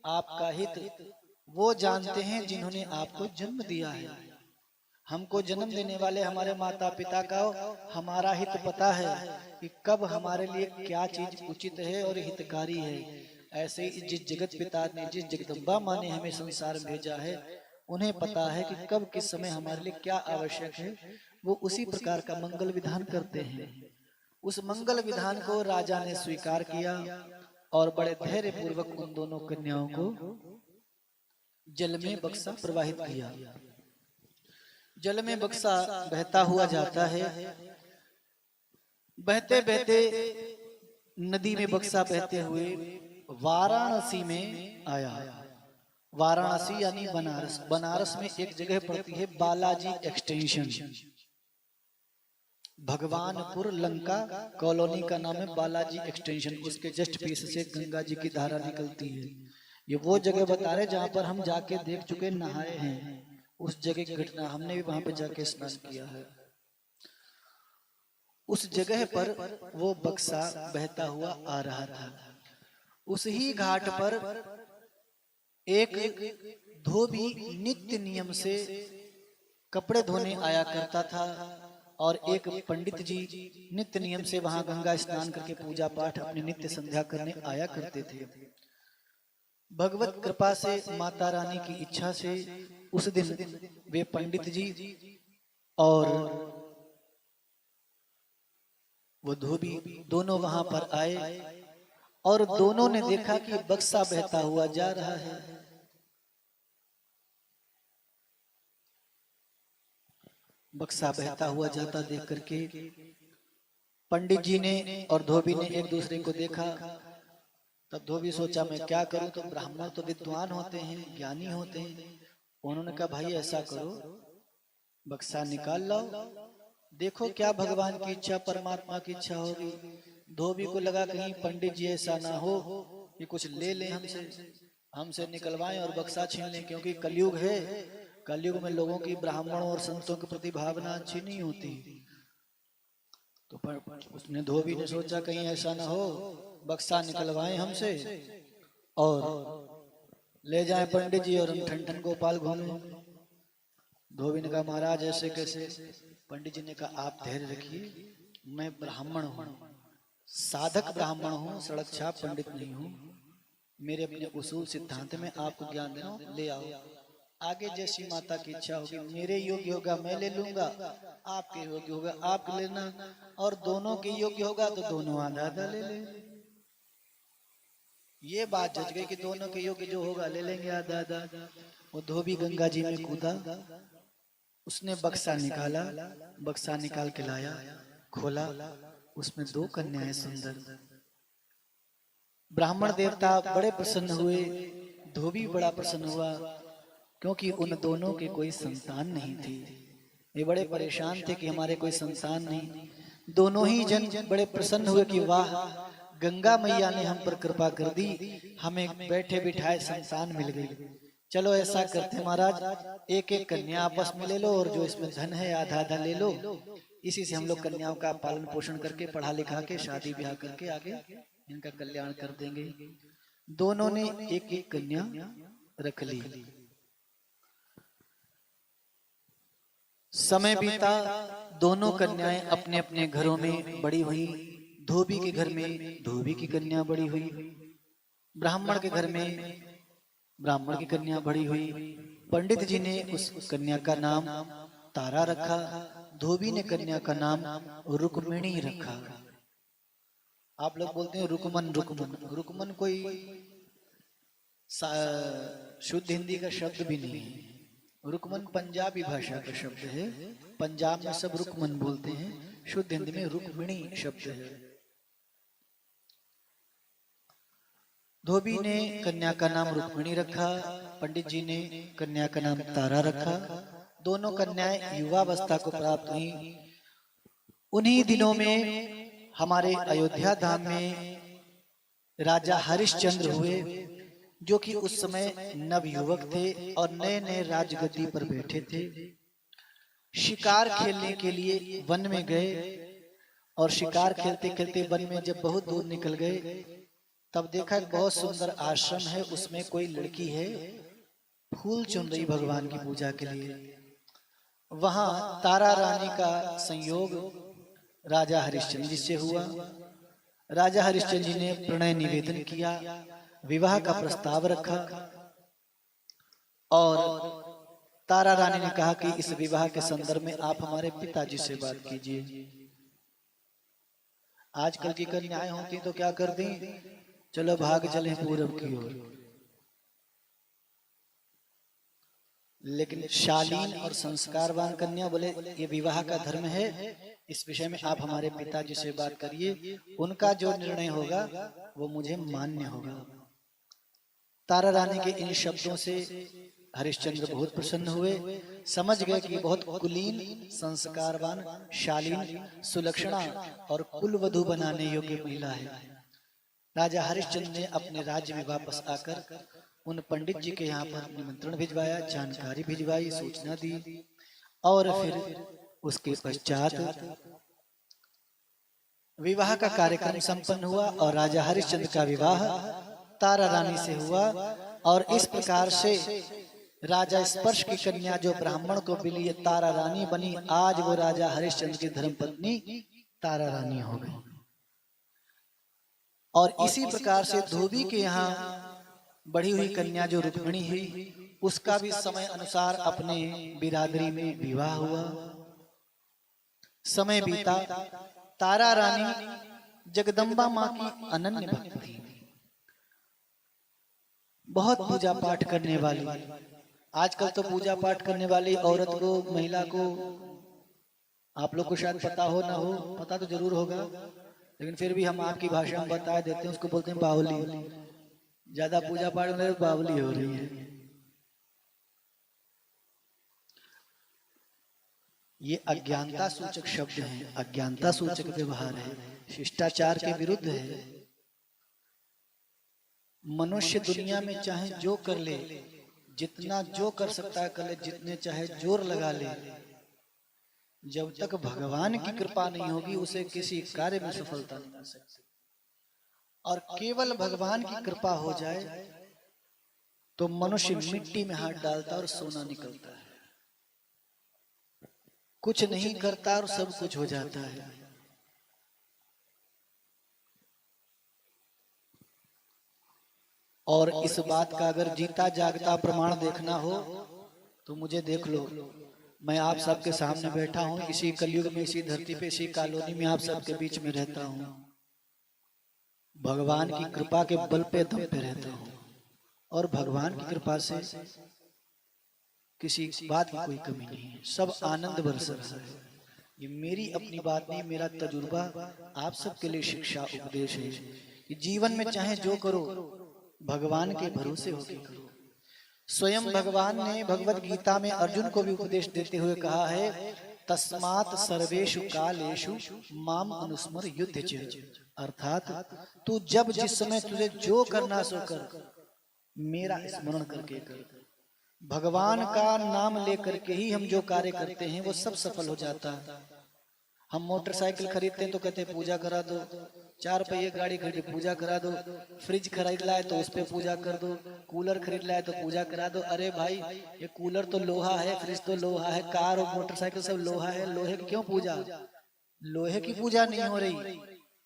आपका हित वो जानते हैं जिन्होंने आपको जन्म दिया है। हमको जन्म देने वाले हमारे माता पिता का हमारा हित पता है कि कब हमारे लिए क्या चीज उचित है और हितकारी है। ऐसे ही जिस जगत पिता ने, जिस जगदम्बा माँ ने हमें संसार में भेजा है, उन्हें पता है कि कब किस समय हमारे लिए क्या आवश्यक है। वो उसी प्रकार का मंगल विधान करते हैं। उस मंगल विधान को राजा ने स्वीकार किया और बड़े धैर्य पूर्वक उन दोनों कन्याओं को जल में बक्सा प्रवाहित किया। जल में बक्सा बहता हुआ जाता है। बहते बहते नदी में बक्सा बहते हुए वाराणसी में आया। वाराणसी यानी बनारस। बनारस में एक जगह पड़ती है बालाजी एक्सटेंशन, भगवानपुर लंका कॉलोनी का नाम है बालाजी एक्सटेंशन। उसके जस्ट पीछे से गंगा जी की धारा निकलती है। ये वो जगह बता रहे जहां पर हम जाके देख चुके, नहाए हैं। उस जगह की घटना, हमने भी वहां पे जाके स्नान किया है। उस जगह पर वो बक्सा बहता हुआ आ रहा था। उस ही घाट पर एक धोबी नित्य नियम से कपड़े धोने आया करता था और एक पंडित जी नित्य नियम से वहां गंगा स्नान करके पूजा पाठ अपनी नित्य संध्या करने आया करते थे। भगवत कृपा से, माता रानी की इच्छा से उस दिन वे पंडित जी और वो धोबी दोनों वहां पर आए और दोनों ने देखा कि बक्सा बहता हुआ जा रहा है। बक्सा बहता हुआ जाता देख करके पंडित जी ने और धोबी ने एक दूसरे को देखा। तब धोबी सोचा मैं क्या करूं, तो ब्राह्मण तो विद्वान होते हैं, ज्ञानी होते हैं। उन्होंने कहा भाई ऐसा करो, बक्सा निकाल लाओ, देखो क्या भगवान की इच्छा, परमात्मा की इच्छा होगी। धोबी को लगा कहीं पंडित जी ऐसा ना हो कि कुछ ले लें हमसे निकलवाएं और बक्सा छीन लें, क्योंकि कलयुग है। कलयुग में लोगों की ब्राह्मणों और संतों के प्रति भावना अच्छी नहीं होती। तो उसने, धोबी ने सोचा कहीं ऐसा ना हो, बक्सा निकलवाएं हमसे और ले जाएं पंडित जी और हम ठन ठन गोपाल घूमें। धोबी ने कहा महाराज ऐसे कैसे। पंडित जी ने कहा आप धैर्य रखिए, मैं ब्राह्मण हूँ, साधक ब्राह्मण हूँ, सड़क छाप पंडित नहीं हूँ। मेरे अपने उसूल सिद्धांत में आपको ज्ञान देना, ले आओ। आगे जैसी माता की इच्छा होगी, मेरे योग्य होगा मैं ले लूंगा, आपके योग्य होगा आप लेना, और दोनों के योग्य होगा तो दोनों आधा आधा ले ले। ये बात जज गई कि दोनों के योग्य जो होगा ले लेंगे आधा आधा। वो धोबी गंगा जी में कूदा, उसने बक्सा निकाला, बक्सा निकाल के लाया, खोला, उसमें दो कन्याएं सुंदर। ब्राह्मण देवता बड़े प्रसन्न हुए, धोबी बड़ा प्रसन्न हुआ, क्योंकि उन दोनों के कोई संतान नहीं थी। ये बड़े परेशान थे कि हमारे कोई संतान नहीं। दोनों ही जन बड़े प्रसन्न हुए कि वाह, गंगा मैया ने हम पर कृपा कर दी, हमें बैठे बिठाए संतान मिल गई। चलो ऐसा करते महाराज, एक एक कन्या आपस में ले लो और जो इसमें धन है आधा आधा ले लो, इसी से हम लोग कन्याओं का पालन पोषण करके पढ़ा लिखा के शादी ब्याह करके आगे इनका कल्याण कर देंगे। दोनों ने एक एक कन्या रख ली। समय बीता, दोनों कन्याएं अपने अपने घरों में बड़ी हुई। धोबी के घर में धोबी की कन्या बड़ी हुई, ब्राह्मण के घर में ब्राह्मण की कन्या बड़ी हुई। पंडित जी ने उस कन्या का नाम तारा रखा, धोबी ने कन्या का नाम रुक्मिणी रखा। आप लोग बोलते हैं रुकमन रुकमन, रुकमन कोई शुद्ध हिंदी का शब्द भी नहीं है। रुकमन पंजाबी भाषा का शब्द है, पंजाब में सब रुकमन बोलते हैं, शुद्ध हिंदी में रुक्मिणी शब्द है। धोबी ने कन्या का नाम रुक्मिणी रखा, पंडित जी ने कन्या का नाम तारा रखा। दोनों कन्याएं युवावस्था को प्राप्त हुई। उन्हीं दिनों में हमारे अयोध्या धाम में राजा हरिश्चंद्र हुए, जो कि उस समय नवयुवक थे और नए नए राजगद्दी पर बैठे थे। शिकार खेलने के लिए वन में गए और शिकार खेलते खेलते वन में जब बहुत दूर निकल गए, तब देखा एक बहुत सुंदर आश्रम है, उसमें कोई लड़की है, फूल चुन रही भगवान की पूजा के लिए। वहां तारा रानी का संयोग राजा हरिश्चंद्र जी से हुआ। राजा हरिश्चंद्र जी ने प्रणय निवेदन किया, विवाह का प्रस्ताव रखा और तारा रानी ने कहा कि इस विवाह के संदर्भ में आप हमारे पिताजी से बात कीजिए। आजकल की कन्याएं होती तो क्या कर दी, चलो भाग चले पूरब की ओर। लेकिन शालीन और संस्कारवान कन्या बोले ये विवाह का धर्म है, इस विषय में आप हमारे पिताजी से बात करिए, उनका जो निर्णय होगा वो मुझे मान्य होगा। तारा रानी के इन शब्दों से हरिश्चंद्र बहुत प्रसन्न हुए, समझ गए कि बहुत कुलीन, संस्कारवान, शालीन, सुलक्षणा और कुलवधू बनाने योग्य महिला है। राजा हरिश्चंद्र ने अपने राज्य में वापस आकर उन पंडित जी के यहाँ पर निमंत्रण भिजवाया, जानकारी भिजवाई, सूचना दी और फिर उसके पश्चात विवाह का कार्यक्रम संपन्न हुआ और राजा हरिश्चंद्र का विवाह तारा रानी से हुआ। और इस प्रकार से राजा स्पर्श की कन्या जो ब्राह्मण को मिली तारा रानी बनी, आज वो राजा हरिश्चंद्र की धर्मपत्नी तारा रानी हो गई। और इसी प्रकार से धोबी के यहाँ बढ़ी हुई कन्या जो रुक्मिणी हुई, उसका भी समय अनुसार अपने बिरादरी में विवाह हुआ। समय बीता, तारा रानी जगदम्बा माँ की अनन्य भक्त थी, बहुत पूजा पाठ करने वाली। आजकल तो पूजा पाठ करने वाली औरत को, महिला को, आप लोग को शायद पता हो ना हो, पता तो जरूर होगा, लेकिन फिर भी हम आपकी भाषा में बता देते हैं, उसको बोलते हैं बावली। ज्यादा पूजा पाठ में बावली हो रही है। ये अज्ञानता सूचक शब्द है, अज्ञानता सूचक व्यवहार है, शिष्टाचार के विरुद्ध है। मनुष्य दुनिया में चाहे जो कर ले, जितना जो कर सकता है कर ले, जितने चाहे जोर लगा ले, जब तक भगवान की कृपा नहीं होगी उसे किसी कार्य में सफलता नहीं मिल सकती। और केवल भगवान की कृपा हो जाए तो मनुष्य मिट्टी में हाथ डालता और सोना निकलता है, कुछ नहीं करता और सब कुछ हो जाता है। और इस बात का अगर जीता जागता प्रमाण देखना हो तो मुझे देख लो, मैं आप सबके सामने बैठा हूं, इसी कलयुग में, इसी धरती पे, इसी कॉलोनी में आप सबके बीच में रहता हूं। भगवान की कृपा के बल पे दम पे रहता हूं और भगवान की कृपा से किसी बात की कोई कमी नहीं है, सब आनंद बरस रहा है। ये मेरी अपनी बात नहीं, मेरा तजुर्बा आप सबके लिए शिक्षा उपदेश है कि जीवन में चाहे जो करो भगवान के भरोसे होकर करो। स्वयं भगवान ने भगवत गीता में अर्जुन को भी उपदेश देते हुए कहा है, तस्मात् सर्वेषु कालेषु माम अनुस्मर युद्ध च। अर्थात तू जब जिस समय तुझे जो करना सो कर, मेरा स्मरण करके कर। भगवान का नाम लेकर के ही हम जो कार्य करते हैं वो सब सफल हो जाता है। हम मोटरसाइकिल खरीदते हैं तो कहते हैं पूजा करा दो, 4 पहिए गाड़ी खरीदे पूजा करा दो, फ्रिज खरीद लाए तो उस पे पूजा कर दो, कूलर खरीद लाए तो पूजा करा दो। अरे भाई, ये कूलर तो लोहा है, फ्रिज तो लोहा है, कार और मोटरसाइकिल सब लोहा है, लोहे की क्यों पूजा? लोहे की पूजा नहीं हो रही,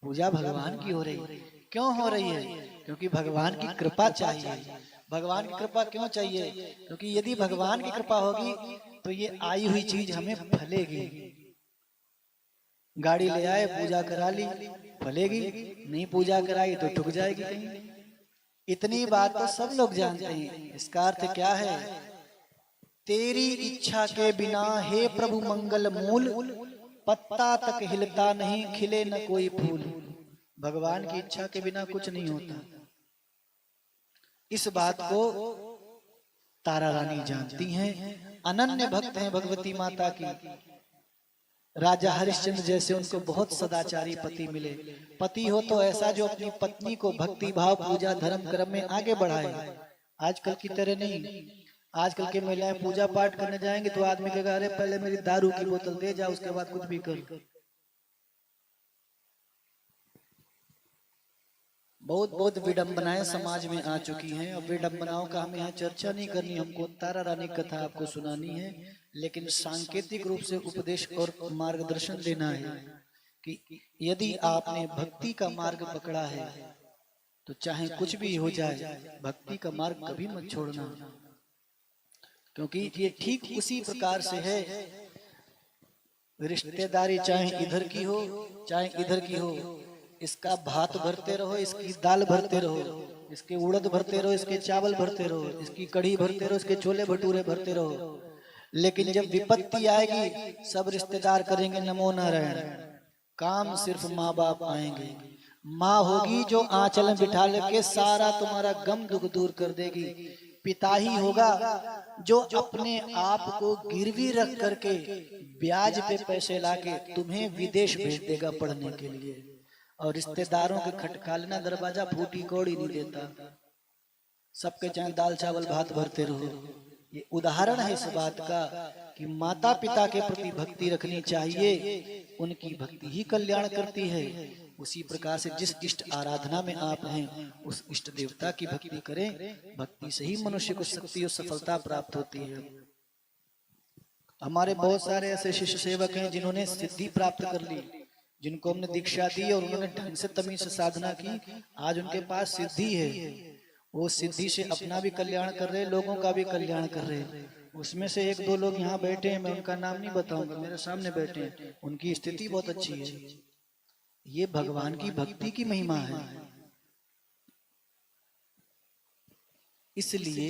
पूजा भगवान की हो रही। क्यों हो रही है? क्योंकि भगवान की कृपा चाहिए। भगवान की कृपा क्यों चाहिए? क्योंकि यदि भगवान की कृपा होगी तो ये आई हुई चीज हमें फलेगी। गाड़ी ले आए, पूजा करा ली, फलेगी, नहीं पूजा कराई तो ठुक जाएगी कहीं। इतनी बात तो सब लोग जानते हैं। इसका अर्थ क्या है? तेरी इच्छा के बिना हे प्रभु मंगल मूल, पत्ता तक हिलता नहीं, खिले न कोई फूल। भगवान की इच्छा के बिना कुछ नहीं होता। इस बात को तारा रानी जानती हैं, अनन्य भक्त हैं भगवती माता की। राजा हरिश्चंद्र जैसे उनको बहुत सदाचारी पति मिले। पति हो तो ऐसा जो अपनी पत्नी को भक्ति भाव, पूजा, धर्म कर्म में आगे बढ़ाए। आजकल की तरह नहीं। आजकल के महिलाएं पूजा पाठ करने जाएंगे तो आदमी कहेगा, अरे पहले मेरी दारू की बोतल दे जा, उसके बाद कुछ भी कर। बहुत बहुत विडंबनाएं समाज में आ चुकी हैं। और विडंबनाओं का हमें यहाँ चर्चा नहीं करनी, हमको तारा रानी कथा आपको सुनानी है, लेकिन सांकेतिक रूप से उपदेश और मार्गदर्शन देना है कि यदि आपने भक्ति का मार्ग पकड़ा है तो चाहे कुछ भी हो जाए, भक्ति का मार्ग कभी मत छोड़ना। क्योंकि ये ठीक उसी प्रकार से है, रिश्तेदारी चाहे इधर की हो चाहे इधर की हो, इसका भात भरते रहो, इसकी दाल भरते रहो, इसके उड़द भरते रहो, इसके चावल भरते रहो, इसकी कढ़ी भरते रहो, इसके छोले भटूरे भरते रहो। लेकिन जब विपत्ति आएगी सब रिश्तेदार करेंगे नमो नारायण, काम सिर्फ माँ बाप आएंगे। माँ होगी जो आंचल में बिठा लेके सारा तुम्हारा गम दुख दूर कर देगी। पिता ही होगा जो अपने आप को गिरवी रख करके ब्याज पे पैसे लाके तुम्हें विदेश भेज देगा पढ़ने के लिए। और रिश्तेदारों के खटकालना दरवाजा फूटी कौड़ी नहीं देता, सबके चाहे दाल चावल भात भरते रहो। ये उदाहरण है इस बात का कि माता पिता के प्रति भक्ति रखनी चाहिए, उनकी भक्ति ही कल्याण करती है। उसी प्रकार से जिस इष्ट आराधना में आप हैं उस इष्ट देवता की भक्ति करें, भक्ति से ही मनुष्य को शक्ति और सफलता प्राप्त होती है। हमारे बहुत सारे ऐसे शिष्य सेवक हैं जिन्होंने सिद्धि प्राप्त कर ली, जिनको हमने दीक्षा दी और उन्होंने ढंग से तमीज से साधना की, आज उनके पास सिद्धि है। वो सिद्धि से अपना भी कल्याण कर रहे, लोगों का भी कल्याण कर रहे। उसमें से 1-2 लोग यहाँ बैठे हैं, मैं उनका नाम नहीं बताऊंगा, मेरे सामने बैठे हैं, उनकी स्थिति बहुत अच्छी है। ये भगवान की भक्ति की महिमा है। इसलिए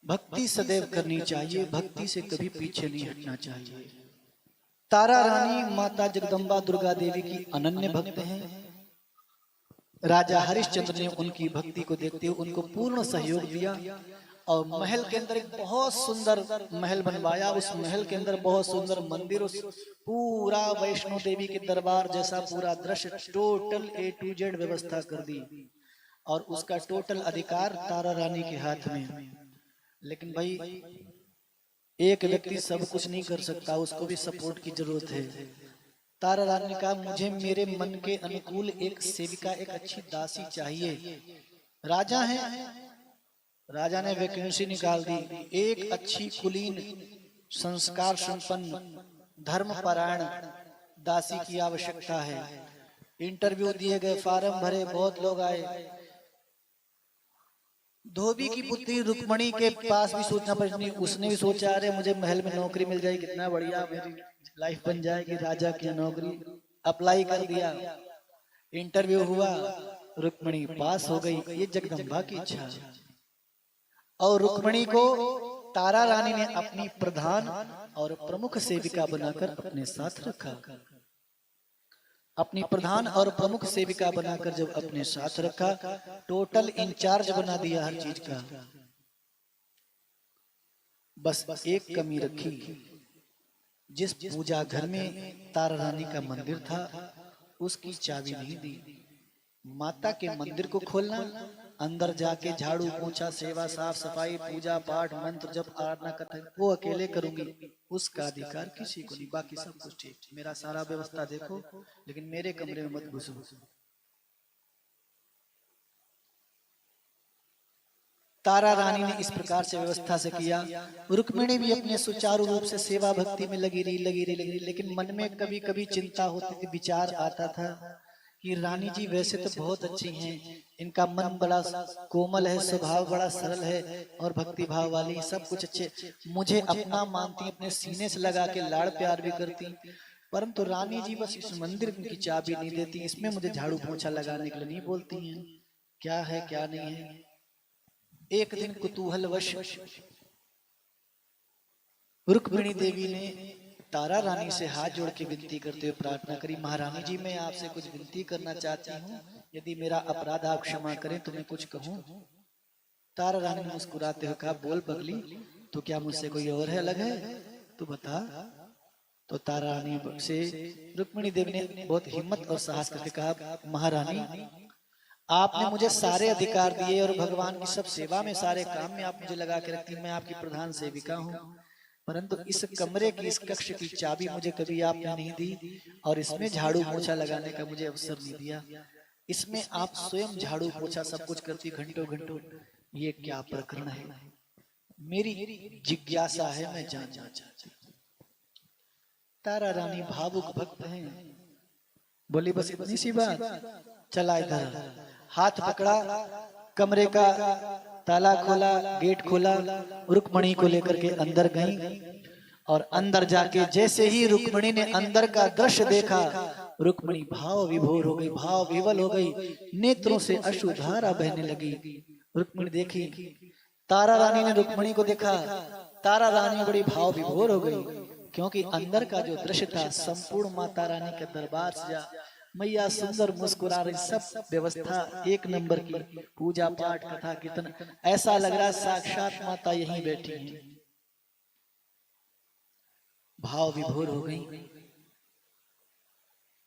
भक्ति सदैव करनी चाहिए, भक्ति से कभी पीछे नहीं हटना चाहिए। तारा रानी माता जगदम्बा दुर्गा देवी की अनन्य भक्त हैं। राजा हरिश्चंद्र ने उनकी भक्ति को देखते हुए उनको पूर्ण सहयोग दिया और महल के अंदर एक बहुत सुंदर महल बनवाया। उस महल के अंदर बहुत सुंदर मंदिर, उस पूरा वैष्णो देवी के दरबार जैसा पूरा दृश्य, टोटल A to Z व्यवस्था कर दी और उसका टोटल अधिकार तारा रानी के हाथ में। लेकिन भाई एक व्यक्ति सब कुछ नहीं कर सकता, उसको भी सपोर्ट की जरूरत है। तारा रानी ने कहा, मुझे मेरे मन के अनुकूल एक सेविका, एक अच्छी दासी चाहिए। राजा है, राजा ने वैकेंसी निकाल दी। एक अच्छी कुलीन, संस्कार संपन्न, धर्मपरायण दासी की आवश्यकता है। इंटरव्यू दिए गए, फॉर्म भरे, बहुत लोग आए। धोबी की पुत्री रुक्मणी के पास भी सोचना पड़ी, उसने भी सोचा अरे मुझे महल में नौकरी मिल जाएगी, कितना बढ़िया, मेरी लाइफ बन जाएगी, राजा की नौकरी। अप्लाई कर दिया, इंटरव्यू हुआ, रुक्मणी पास हो गई। ये जगदम्बा की इच्छा है। और रुक्मणी को तारा रानी ने अपनी प्रधान और प्रमुख सेविका बनाकर अपने साथ रखा। अपनी प्रधान और प्रमुख सेविका बनाकर जब अपने साथ रखा, टोटल इंचार्ज बना दिया हर चीज का। बस एक कमी रखी, जिस पूजा घर में तारा रानी का मंदिर था उसकी चाबी नहीं दी। माता के मंदिर को खोलना, अंदर जाके झाड़ू पोछा सेवा साफ सफाई पूजा पाठ मंत्र जप आराधना कथा वो अकेले करूंगी, उसका अधिकार किसी को नहीं। बाकी सब कुछ ठीक, मेरा सारा व्यवस्था देखो लेकिन मेरे कमरे में मत घुसो। तारा रानी ने इस प्रकार से व्यवस्था से किया। रुक्मिणी भी अपने सुचारू रूप से सेवा भक्ति में लगी रही, लेकिन मन में कभी कभी चिंता होती थी, विचार आता था कि रानी जी वैसे तो बहुत अच्छी हैं, इनका मन बड़ा कोमल है, स्वभाव बड़ा सरल है और भक्ति भाव वाली, सब कुछ अच्छे, मुझे अपना मानती, अपने सीने से लगा के लाड़ प्यार भी करती, परंतु रानी जी बस इस मंदिर की चाबी नहीं देती, इसमें मुझे झाड़ू पोछा लगाने के लिए नहीं बोलती हैं, क्या है क्या नहीं है। एक दिन कुतूहलवश रुक्मिणी देवी ने तारा रानी से हाथ जोड़ के विनती करते हुए प्रार्थना करी, महारानी जी मैं आपसे कुछ विनती करना चाहती हूँ, यदि मेरा अपराध आप क्षमा करें तो मैं कुछ कहूँ। तारा रानी ने मुस्कुराते हुए कहा, बोल पगली, तो क्या मुझसे कोई और है अलग है, तू बता। तो तारा रानी से रुक्मिणी देवी ने बहुत हिम्मत और साहस करके कहा, महारानी आपने मुझे सारे अधिकार दिए और भगवान की सब सेवा में सारे काम में आप मुझे लगा के रखती, मैं आपकी प्रधान सेविका हूँ, परंतु इस कमरे की इस कक्ष की चाबी मुझे कभी आपने नहीं दी और इसमें झाड़ू पोछा लगाने का मुझे अवसर नहीं दिया, इसमें आप स्वयं झाड़ू पोछा सब कुछ करती घंटों घंटों, ये क्या प्रकरण है, मेरी जिज्ञासा है, मैं जानना चाहती। तारा रानी भावुक भक्त हैं, बोली बस इतनी सी बात, चला इधर, हाथ पकड़ा, कमरे का ताला खोला, गेट खोला, रुक्मिणी को लेकर के अंदर गई और अंदर जाके जैसे ही रुक्मिणी ने अंदर का दृश्य देखा, रुक्मिणी भाव विभोर हो गई, भाव विवल हो गई, नेत्रों से अश्रुधारा बहने लगी। रुक्मिणी देखी, तारा रानी ने रुक्मिणी को देखा, तारा रानी बड़ी भाव विभोर हो गई, क्योंकि अंदर का जो दृश्य था संपूर्ण माता रानी के दरबार से मैया सुंदर मुस्कुरा रही, सब व्यवस्था एक नंबर की, पूजा पाठ कथा कीर्तन, ऐसा लग रहा साक्षात माता यहीं बैठी हैं। भाव विभोर हो गई।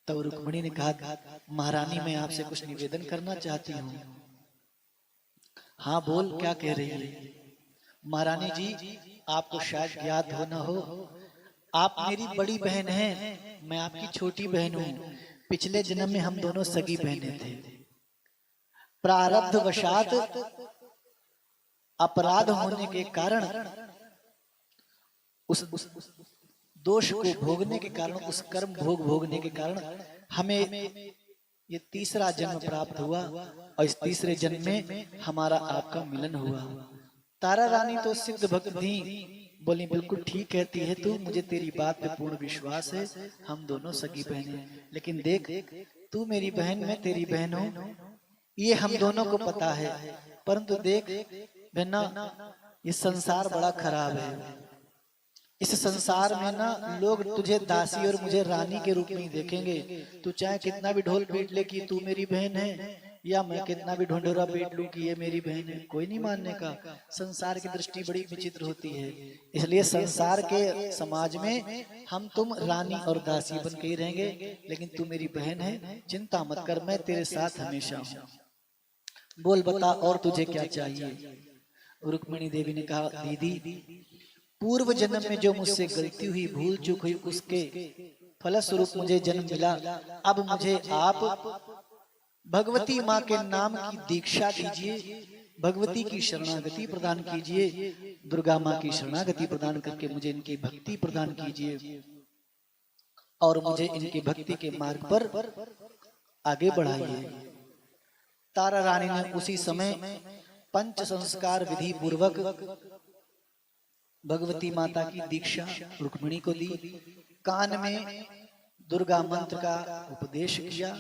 तब रुक्मिणी ने कहा, महारानी मैं आपसे कुछ निवेदन करना चाहती हूँ। हाँ बोल, क्या कह रही है। महारानी जी आपको शायद ज्ञात हो न हो, आप मेरी बड़ी बहन हैं, मैं आपकी छोटी बहन हूँ, पिछले जन्म में हम दोनों सगी बहनें थे, प्रारब्ध वशात अपराध होने के कारण, उस दोष को भोगने के कारण, उस कर्म भोग भोगने के कारण हमें ये तीसरा जन्म प्राप्त हुआ और इस तीसरे जन्म में हमारा आपका मिलन हुआ। तारा रानी तो सिद्ध भक्त थी, बोली बिल्कुल ठीक कहती है तू, मुझे तेरी बात पे पूर्ण विश्वास है, हम दोनों सगी बहनें हैं, लेकिन देख तू मेरी बहन, मैं तेरी बहन हूँ, ये हम दोनों को पता है, परंतु देख बहना ये संसार बड़ा खराब है, इस संसार में ना लोग तुझे दासी और मुझे रानी के रूप में ही देखेंगे, तू चाहे कितना भी ढोल पीट ले कि तू मेरी बहन है, या मैं कितना भी ढोंढोरा पीट लूं कि ये मेरी बहन है, कोई नहीं मानने का। संसार की दृष्टि बड़ी विचित्र होती है, इसलिए संसार के समाज में हम तुम रानी और दासी बन के ही रहेंगे, लेकिन तू मेरी बहन है, चिंता मत कर, मैं तेरे साथ हमेशा हूँ। बोल बता और तुझे क्या चाहिए। रुक्मिणी देवी ने कहा, दीदी पूर्व जन्म में जो मुझसे गलती हुई, भूल चूक हुई, उसके फलस्वरूप मुझे जन्म मिला, अब मुझे आप भगवती माँ के नाम की दीक्षा दीजिए, भगवती की शरणागति प्रदान कीजिए, दुर्गा माँ की शरणागति प्रदान करके मुझे इनकी भक्ति प्रदान कीजिए और मुझे इनकी भक्ति के मार्ग पर आगे बढ़ाइए। तारा रानी ने उसी समय पंच संस्कार विधि पूर्वक भगवती माता की दीक्षा रुक्मिणी को दी, कान में दुर्गा मंत्र का उपदेश किया,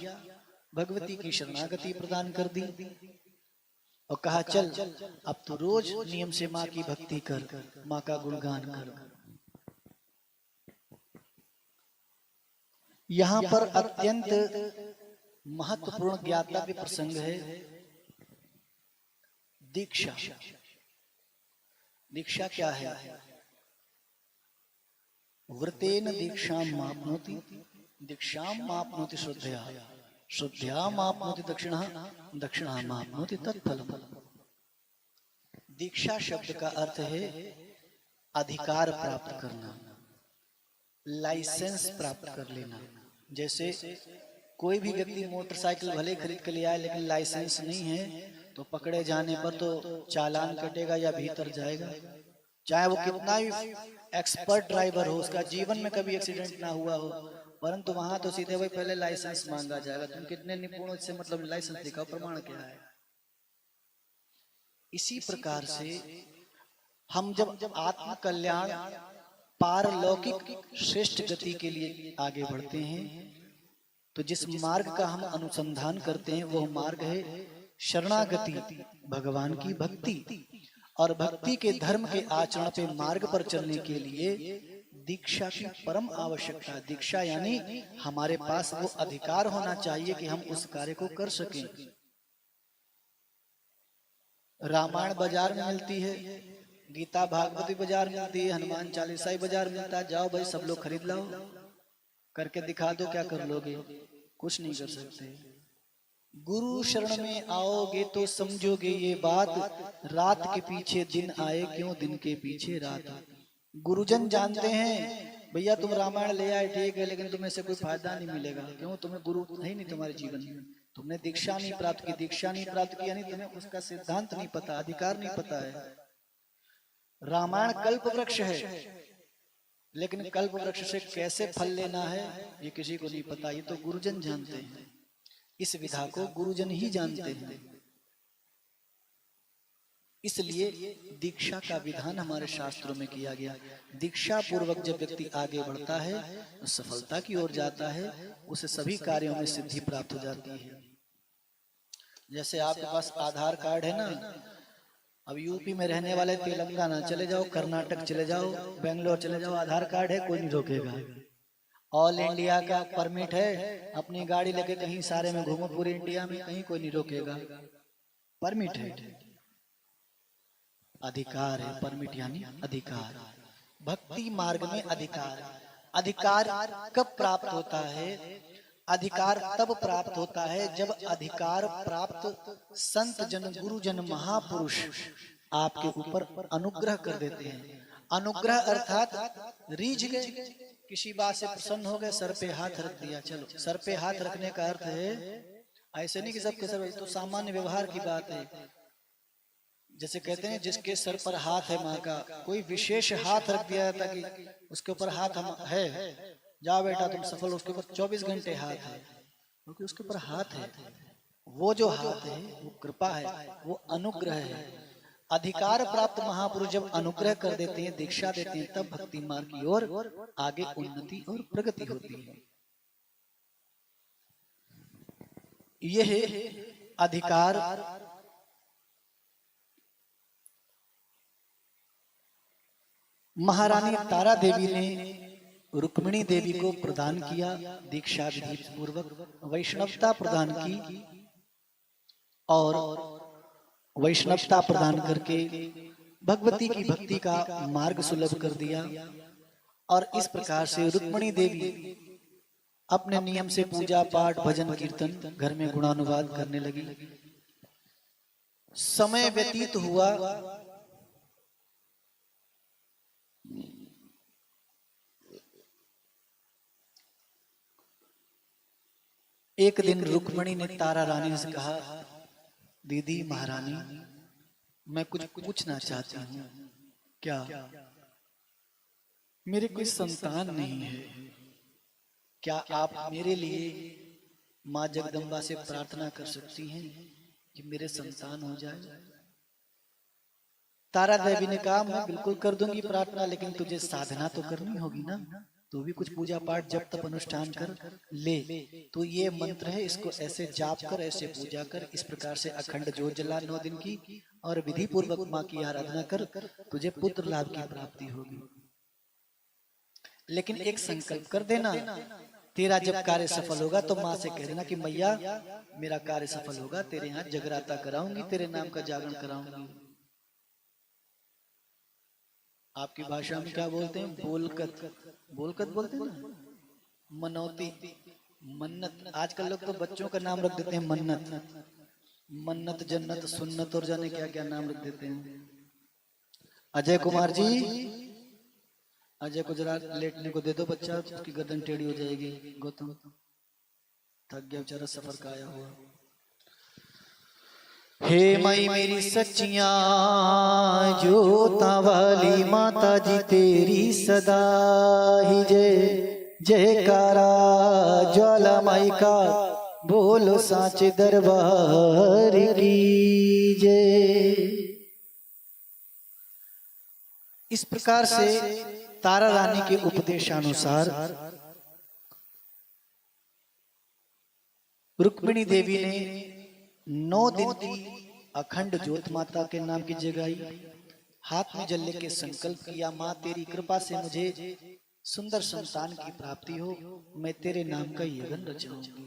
भगवती की शरणागति प्रदान कर दी और कहा चल अब तो रोज नियम से माँ की भक्ति कर, माँ का गुणगान कर। यहाँ पर अत्यंत महत्वपूर्ण ज्ञातव्य प्रसंग है दीक्षा। दीक्षा क्या है? व्रतेन दीक्षां माप्नोति, दीक्षां माप्नोति श्रद्धया, श्रद्धया माप्नोति दक्षिणः, दक्षिणः माप्नोति तत्फलम्। दीक्षा शब्द का अर्थ है अधिकार प्राप्त करना, लाइसेंस प्राप्त कर लेना। जैसे कोई भी व्यक्ति मोटरसाइकिल भले खरीद के ले आए लेकिन लाइसेंस नहीं है तो पकड़े जाने पर तो चालान कटेगा या भीतर जाएगा। चाहे वो कितना ही एक्सपर्ट ड्राइवर हो, उसका जीवन में कभी एक्सीडेंट ना हुआ हो, परंतु वहां तो सीधे वही पहले लाइसेंस मांगा जाएगा। तुम कितने निपुण हो, इससे मतलब लाइसेंस दिखाओ, प्रमाण क्या है। इसी प्रकार से हम जब आत्म कल्याण पारलौकिक श्रेष्ठ गति के लिए आगे बढ़ते हैं तो जिस मार्ग का हम अनुसंधान करते हैं वह मार्ग है शरणागति, भगवान की भक्ति। और भक्ति के धर्म के आचरण पे मार्ग पर चलने के लिए दीक्षा की परम आवश्यकता। दीक्षा यानी हमारे पास वो अधिकार होना चाहिए कि हम उस कार्य को कर सकें। रामायण बाजार में मिलती है, गीता भागवती बाजार में मिलती है, हनुमान चालीसा ही बाजार में मिलता है। जाओ भाई सब लोग खरीद लाओ, करके दिखा दो, क्या कर लोगे? कुछ नहीं कर सकते। गुरु शरण में आओगे तो समझोगे ये बात, रात के पीछे दिन आए क्यों दिन के पीछे रात। गुरुजन जानते हैं भैया तुम रामायण ले आए ठीक है, लेकिन तुम्हें से कोई फायदा नहीं मिलेगा। क्यों? तुम्हें गुरु है नहीं तुम्हारे जीवन में, तुमने दीक्षा नहीं प्राप्त की। दीक्षा नहीं प्राप्त की यानी तुम्हें उसका सिद्धांत नहीं पता, अधिकार नहीं पता है। रामायण कल्प वृक्ष है, लेकिन कल्प वृक्ष से कैसे फल लेना है ये किसी को नहीं पता। ये तो गुरुजन जानते हैं, इस विधा को गुरुजन ही जानते हैं। इसलिए दीक्षा का विधान हमारे शास्त्रों में किया गया। दीक्षा पूर्वक जब व्यक्ति आगे बढ़ता है तो सफलता की ओर जाता है, उसे सभी कार्यों में सिद्धि प्राप्त हो जाती है। जैसे आपके पास आधार कार्ड है ना, अब यूपी में रहने वाले तेलंगाना चले जाओ, कर्नाटक चले जाओ, बेंगलोर चले जाओ, आधार कार्ड है, कोई नहीं रोकेगा। ऑल इंडिया का परमिट है, अपनी गाड़ी लेके कहीं सारे में घूमो पूरे इंडिया में, कहीं कोई नहीं रोकेगा। परमिट है, अधिकार है। परमिट यानी अधिकार। भक्ति मार्ग में अधिकार, अधिकार कब प्राप्त होता है? अधिकार तब प्राप्त होता है जब अधिकार प्राप्त संत जन, गुरुजन, महापुरुष आपके ऊपर अनुग्रह कर देते हैं। अनुग्रह अर्थात रीझ गए, किसी बात से प्रसन्न हो गए, सर पे हाथ रख दिया। चलो, सर पे हाथ रखने का अर्थ है ऐसे नहीं कि सबके सर, तो सामान्य व्यवहार की बात है। जैसे कहते हैं जिसके सर पर हाथ है माँ का, कोई विशेष हाथ रख दिया जाता कि उसके ऊपर हाथ हम है, जाओ बेटा तुम सफल। उसके ऊपर 24 घंटे हाथ है, क्योंकि उसके ऊपर हाथ है। वो जो हाथ है वो कृपा है, वो अनुग्रह है। अधिकार प्राप्त महापुरुष जब अनुग्रह कर देते हैं, दीक्षा देते हैं, तब भक्ति मार्ग की ओर आगे उन्नति और प्रगति होती है। यह अधिकार महारानी तारा देवी ने रुक्मिणी देवी को प्रदान किया। दीक्षा विधि पूर्वक वैष्णवता प्रदान की और वैष्णवता प्रदान करके भगवती की भक्ति का मार्ग सुलभ कर दिया। और इस प्रकार से रुक्मिणी देवी अपने नियम से पूजा पाठ, भजन, कीर्तन, घर में गुणानुवाद करने लगी। समय व्यतीत हुआ, एक दिन रुक्मिणी ने तारा रानी से कहा, दीदी महारानी मैं कुछ पूछना चाहती हूँ। क्या? मेरे कोई संतान नहीं है, क्या आप मेरे लिए माँ जगदम्बा से प्रार्थना कर सकती हैं कि मेरे संतान हो जाए? तारा देवी ने कहा मैं बिल्कुल कर दूंगी प्रार्थना, लेकिन तुझे साधना तो करनी होगी ना, तू भी कुछ पूजा पाठ जब तक अनुष्ठान कर ले। तो ये मंत्र है, इसको ऐसे जाप कर, ऐसे पूजा कर, इस प्रकार से अखंड ज्योत जला 9 दिन की और विधि पूर्वक माँ की आराधना कर, तुझे पुत्र लाभ की प्राप्ति होगी। लेकिन एक संकल्प कर देना, तेरा जब कार्य सफल होगा तो माँ से कह देना कि मैया मेरा कार्य सफल होगा, तेरे यहाँ जगराता कराऊंगी, तेरे नाम का जागरण कराऊंगी। आपकी भाषा में क्या बोलते हैं? बोलकत, बोलकत बोलते हैं ना। मनौती, मन्नत। आजकल लोग तो बच्चों का नाम रख देते हैं मन्नत, मन्नत, जन्नत, सुन्नत और जाने क्या क्या नाम रख देते हैं। अजय कुमार जी, अजय को जरा लेटने को दे दो, बच्चा उसकी गर्दन टेढ़ी हो जाएगी। गौतम थक गया बेचारा सफर का आया हुआ। हे मई मेरी सच्चियां जोता वाली माता जी तेरी सदा ही जय जयकारा। ज्वाला माई का बोलो साचे दरबार की जय। इस प्रकार से तारा रानी के उपदेशानुसार रुक्मिणी देवी ने 9 दिन की अखंड ज्योत माता के नाम की जगाई। हाथ में जल लेके संकल्प किया, माँ तेरी कृपा से मुझे सुंदर संतान की प्राप्ति हो, मैं तेरे नाम का यज्ञ रचाऊंगी।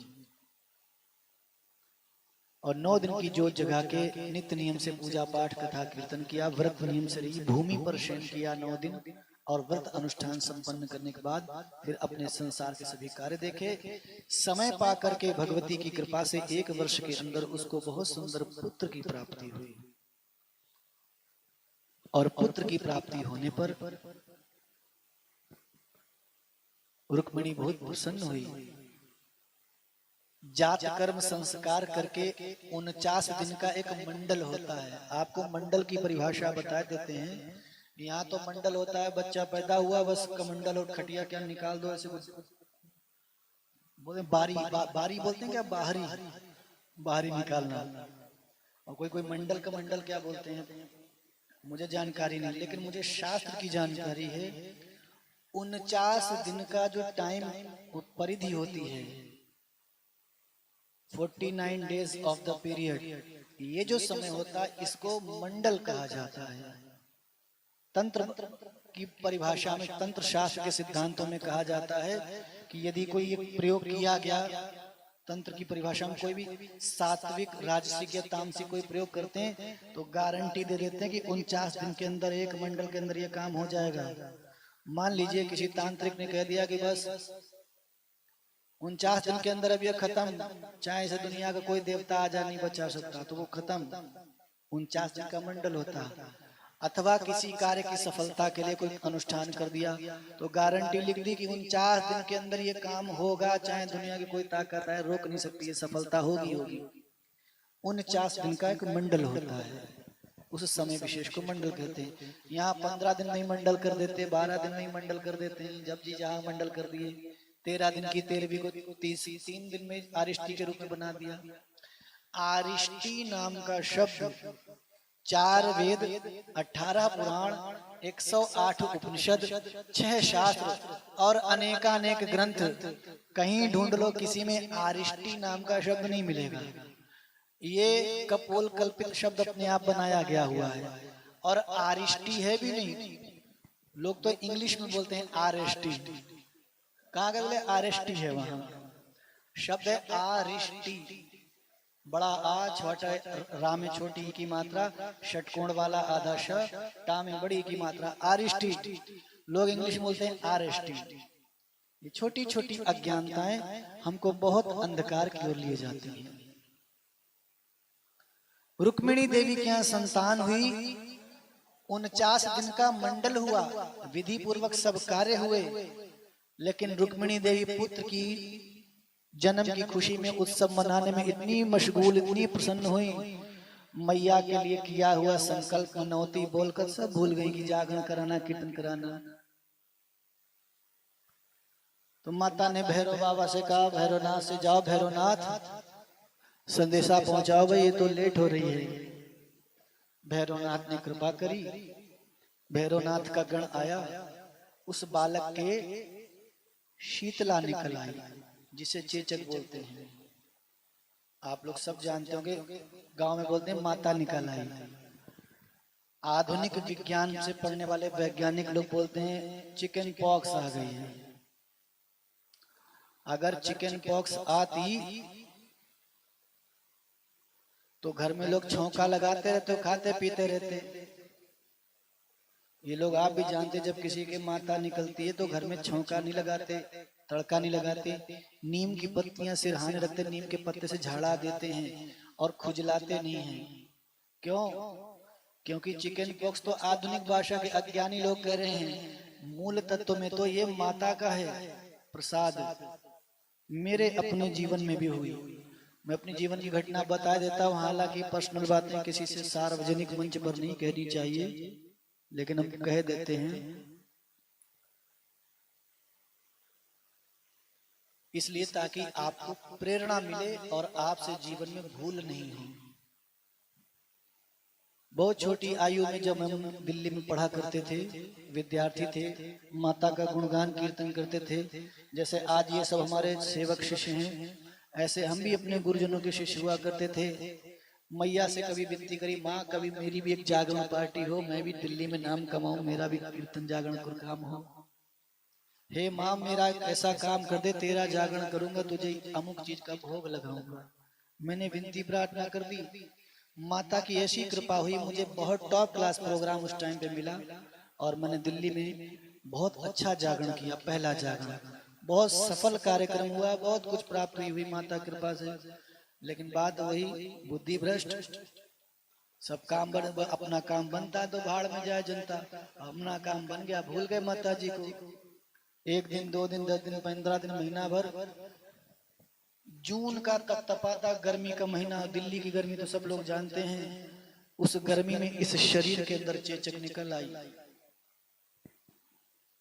और 9 दिन की ज्योत जगा के नित्य नियम से पूजा पाठ कथा कीर्तन किया, व्रत नियम से रही, भूमि पर शयन किया 9 दिन। और व्रत अनुष्ठान संपन्न करने के बाद फिर अपने संसार के सभी कार्य देखे। समय पा करके भगवती की कृपा से 1 वर्ष के अंदर उसको बहुत सुंदर पुत्र की प्राप्ति हुई। और पुत्र की प्राप्ति होने पर रुक्मिणी बहुत प्रसन्न हुई। जात कर्म संस्कार करके 49 दिन का एक मंडल होता है। आपको मंडल की परिभाषा बता देते हैं। यहाँ तो मंडल होता है, बच्चा पैदा हुआ बस कमंडल और खटिया क्या निकाल दो, ऐसे कुछ बोलते बारी बारी बोलते हैं क्या, बाहरी बाहरी निकालना। और कोई कोई मंडल का मंडल क्या बोलते हैं मुझे जानकारी नहीं, लेकिन मुझे शास्त्र की जानकारी है। 49 दिन का जो टाइम परिधि होती है, 49 डेज ऑफ द पीरियड, ये जो समय होता है इसको मंडल कहा जाता है। तंत्र की परिभाषा में, तंत्र शास्त्र के सिद्धांतों में कहा जाता है कि यदि कोई एक प्रयोग किया गया, तंत्र की परिभाषा में कोई भी सात्विक राजसिक या तामसिक कोई प्रयोग करते हैं तो गारंटी दे देते हैं कि 49 दिन के अंदर 1 मंडल के अंदर ये काम हो जाएगा। मान लीजिए किसी तांत्रिक ने कह दिया कि बस 49 दिन के अंदर अब ये खत्म, चाहे इसे दुनिया का कोई देवता आ जाए नहीं बचा सकता, तो वो खत्म। 49 दिन का मंडल होता। अथवा किसी कार्य की सफलता के लिए कोई अनुष्ठान कर दिया तो गारंटी लिख दी कि 49 दिन के अंदर ये काम होगा, चाहे दुनिया की कोई ताकत आए रोक नहीं सकती, ये सफलता होगी होगी। 49 दिन का एक मंडल होता है, उस समय विशेष को मंडल कहते हैं। यहाँ 15 दिन में ही मंडल कर देते, 12 दिन में ही मंडल कर देते हैं, जब जी जहाँ मंडल कर दिए। 13 दिन की 13वीं को 3 दिन में आरिष्टि के रूप में बना दिया। आरिष्टि नाम का शब्द 4 वेद, 18 पुराण, 108 उपनिषद, 6 शास्त्र और अनेकानेक ग्रंथ, कहीं ढूंढ लो किसी में आरिष्टि नाम का शब्द नहीं मिलेगा। ये कपोल कल्पित शब्द अपने आप बनाया गया हुआ है। और आरिष्टि है भी नहीं, लोग तो इंग्लिश में बोलते हैं आरएसटी। कहाँ गए बोले आरएसटी है, वहां शब्द है आरिष्टि। बड़ा आ, छोटा रा में छोटी की मात्रा, षटकोण वाला आधा श, टा में बड़ी की मात्रा, आरिष्टि। लोग इंग्लिश में बोलते हैं आरएसटी। ये छोटी छोटी अज्ञानताएं हमको बहुत अंधकार की ओर लिए जाती हैं। रुक्मिणी देवी के यहाँ संतान हुई, 49 दिन का मंडल हुआ, विधि पूर्वक सब कार्य हुए। लेकिन रुक्मिणी देवी पुत्र की जन्म की खुशी में उत्सव मनाने में इतनी मशगूल, इतनी प्रसन्न हुई, मैया के लिए किया हुआ संकल्प मनौती बोलकर सब भूल गई कि जागरण कराना, कीर्तन कराना। तो माता ने भैरव बाबा से कहा, भैरवनाथ से जाओ, भैरवनाथ संदेशा पहुंचाओ भाई, ये तो लेट हो रही है। भैरवनाथ ने कृपा करी, भैरवनाथ का गण आया, उस बालक के शीतला निकल आई, जिसे चेचक बोलते हैं। आप लोग सब जानते होंगे, गांव में बोलते हैं माता निकल आई। आधुनिक विज्ञान से पढ़ने वाले वैज्ञानिक लोग बोलते हैं चिकन पॉक्स आ गई है। अगर चिकन पॉक्स आती तो घर में लोग छौंका लगाते रहते, खाते पीते रहते। ये लोग आप भी जानते, जब किसी के माता निकलती है तो घर में छौंका नहीं लगाते, तड़का नहीं लगाते, नीम की पत्तियां सिरहाने रखते, नीम के पत्ते से झाड़ा देते हैं और खुजलाते नहीं हैं। क्यों? क्योंकि चिकन पॉक्स तो आधुनिक भाषा के अज्ञानी लोग कह रहे हैं, मूल तत्व में तो ये माता का है प्रसाद। मेरे अपने जीवन में भी हुई, मैं अपनी जीवन की घटना बता देता हूँ। हालांकि पर्सनल बातें किसी से सार्वजनिक मंच पर नहीं कहनी चाहिए, लेकिन हम कह देते हैं इसलिए ताकि आपको प्रेरणा मिले और आपसे जीवन में भूल नहीं हो। बहुत छोटी आयु में जब हम दिल्ली में पढ़ा करते थे, विद्यार्थी थे, माता का गुणगान कीर्तन करते थे। जैसे आज ये सब हमारे सेवक शिष्य हैं, ऐसे हम भी अपने गुरुजनों के शिष्य हुआ करते थे। मैया से कभी विनती करी, माँ कभी मेरी भी एक जागरण पार्टी हो, मैं भी दिल्ली में नाम कमाऊं, मेरा भी कीर्तन जागरण का काम हो। हे माँ, मेरा ऐसा काम कर दे, तेरा जागरण करूंगा, तुझे अमुक चीज का भोग लगाऊंगा। मैंने विनती प्रार्थना कर दी, माता की ऐसी कृपा हुई, मुझे बहुत टॉप क्लास प्रोग्राम उस टाइम पे मिला और मैंने दिल्ली में बहुत अच्छा जागरण किया, पहला जागरण, बहुत सफल कार्यक्रम हुआ, बहुत कुछ प्राप्त हुई माता कृपा से। लेकिन बात वही, बुद्धि भ्रष्ट, सब काम अपना काम बनता तो भाड़ में जाए जनता, अपना काम बन गया, भूल गए माता जी को। एक दिन, 2 दिन, 10 दिन, 15 दिन, महीना भर, जून का तपतपा गर्मी का महीना, दिल्ली की गर्मी तो सब लोग जानते हैं। उस गर्मी में इस शरीर के अंदर चेचक निकल आई,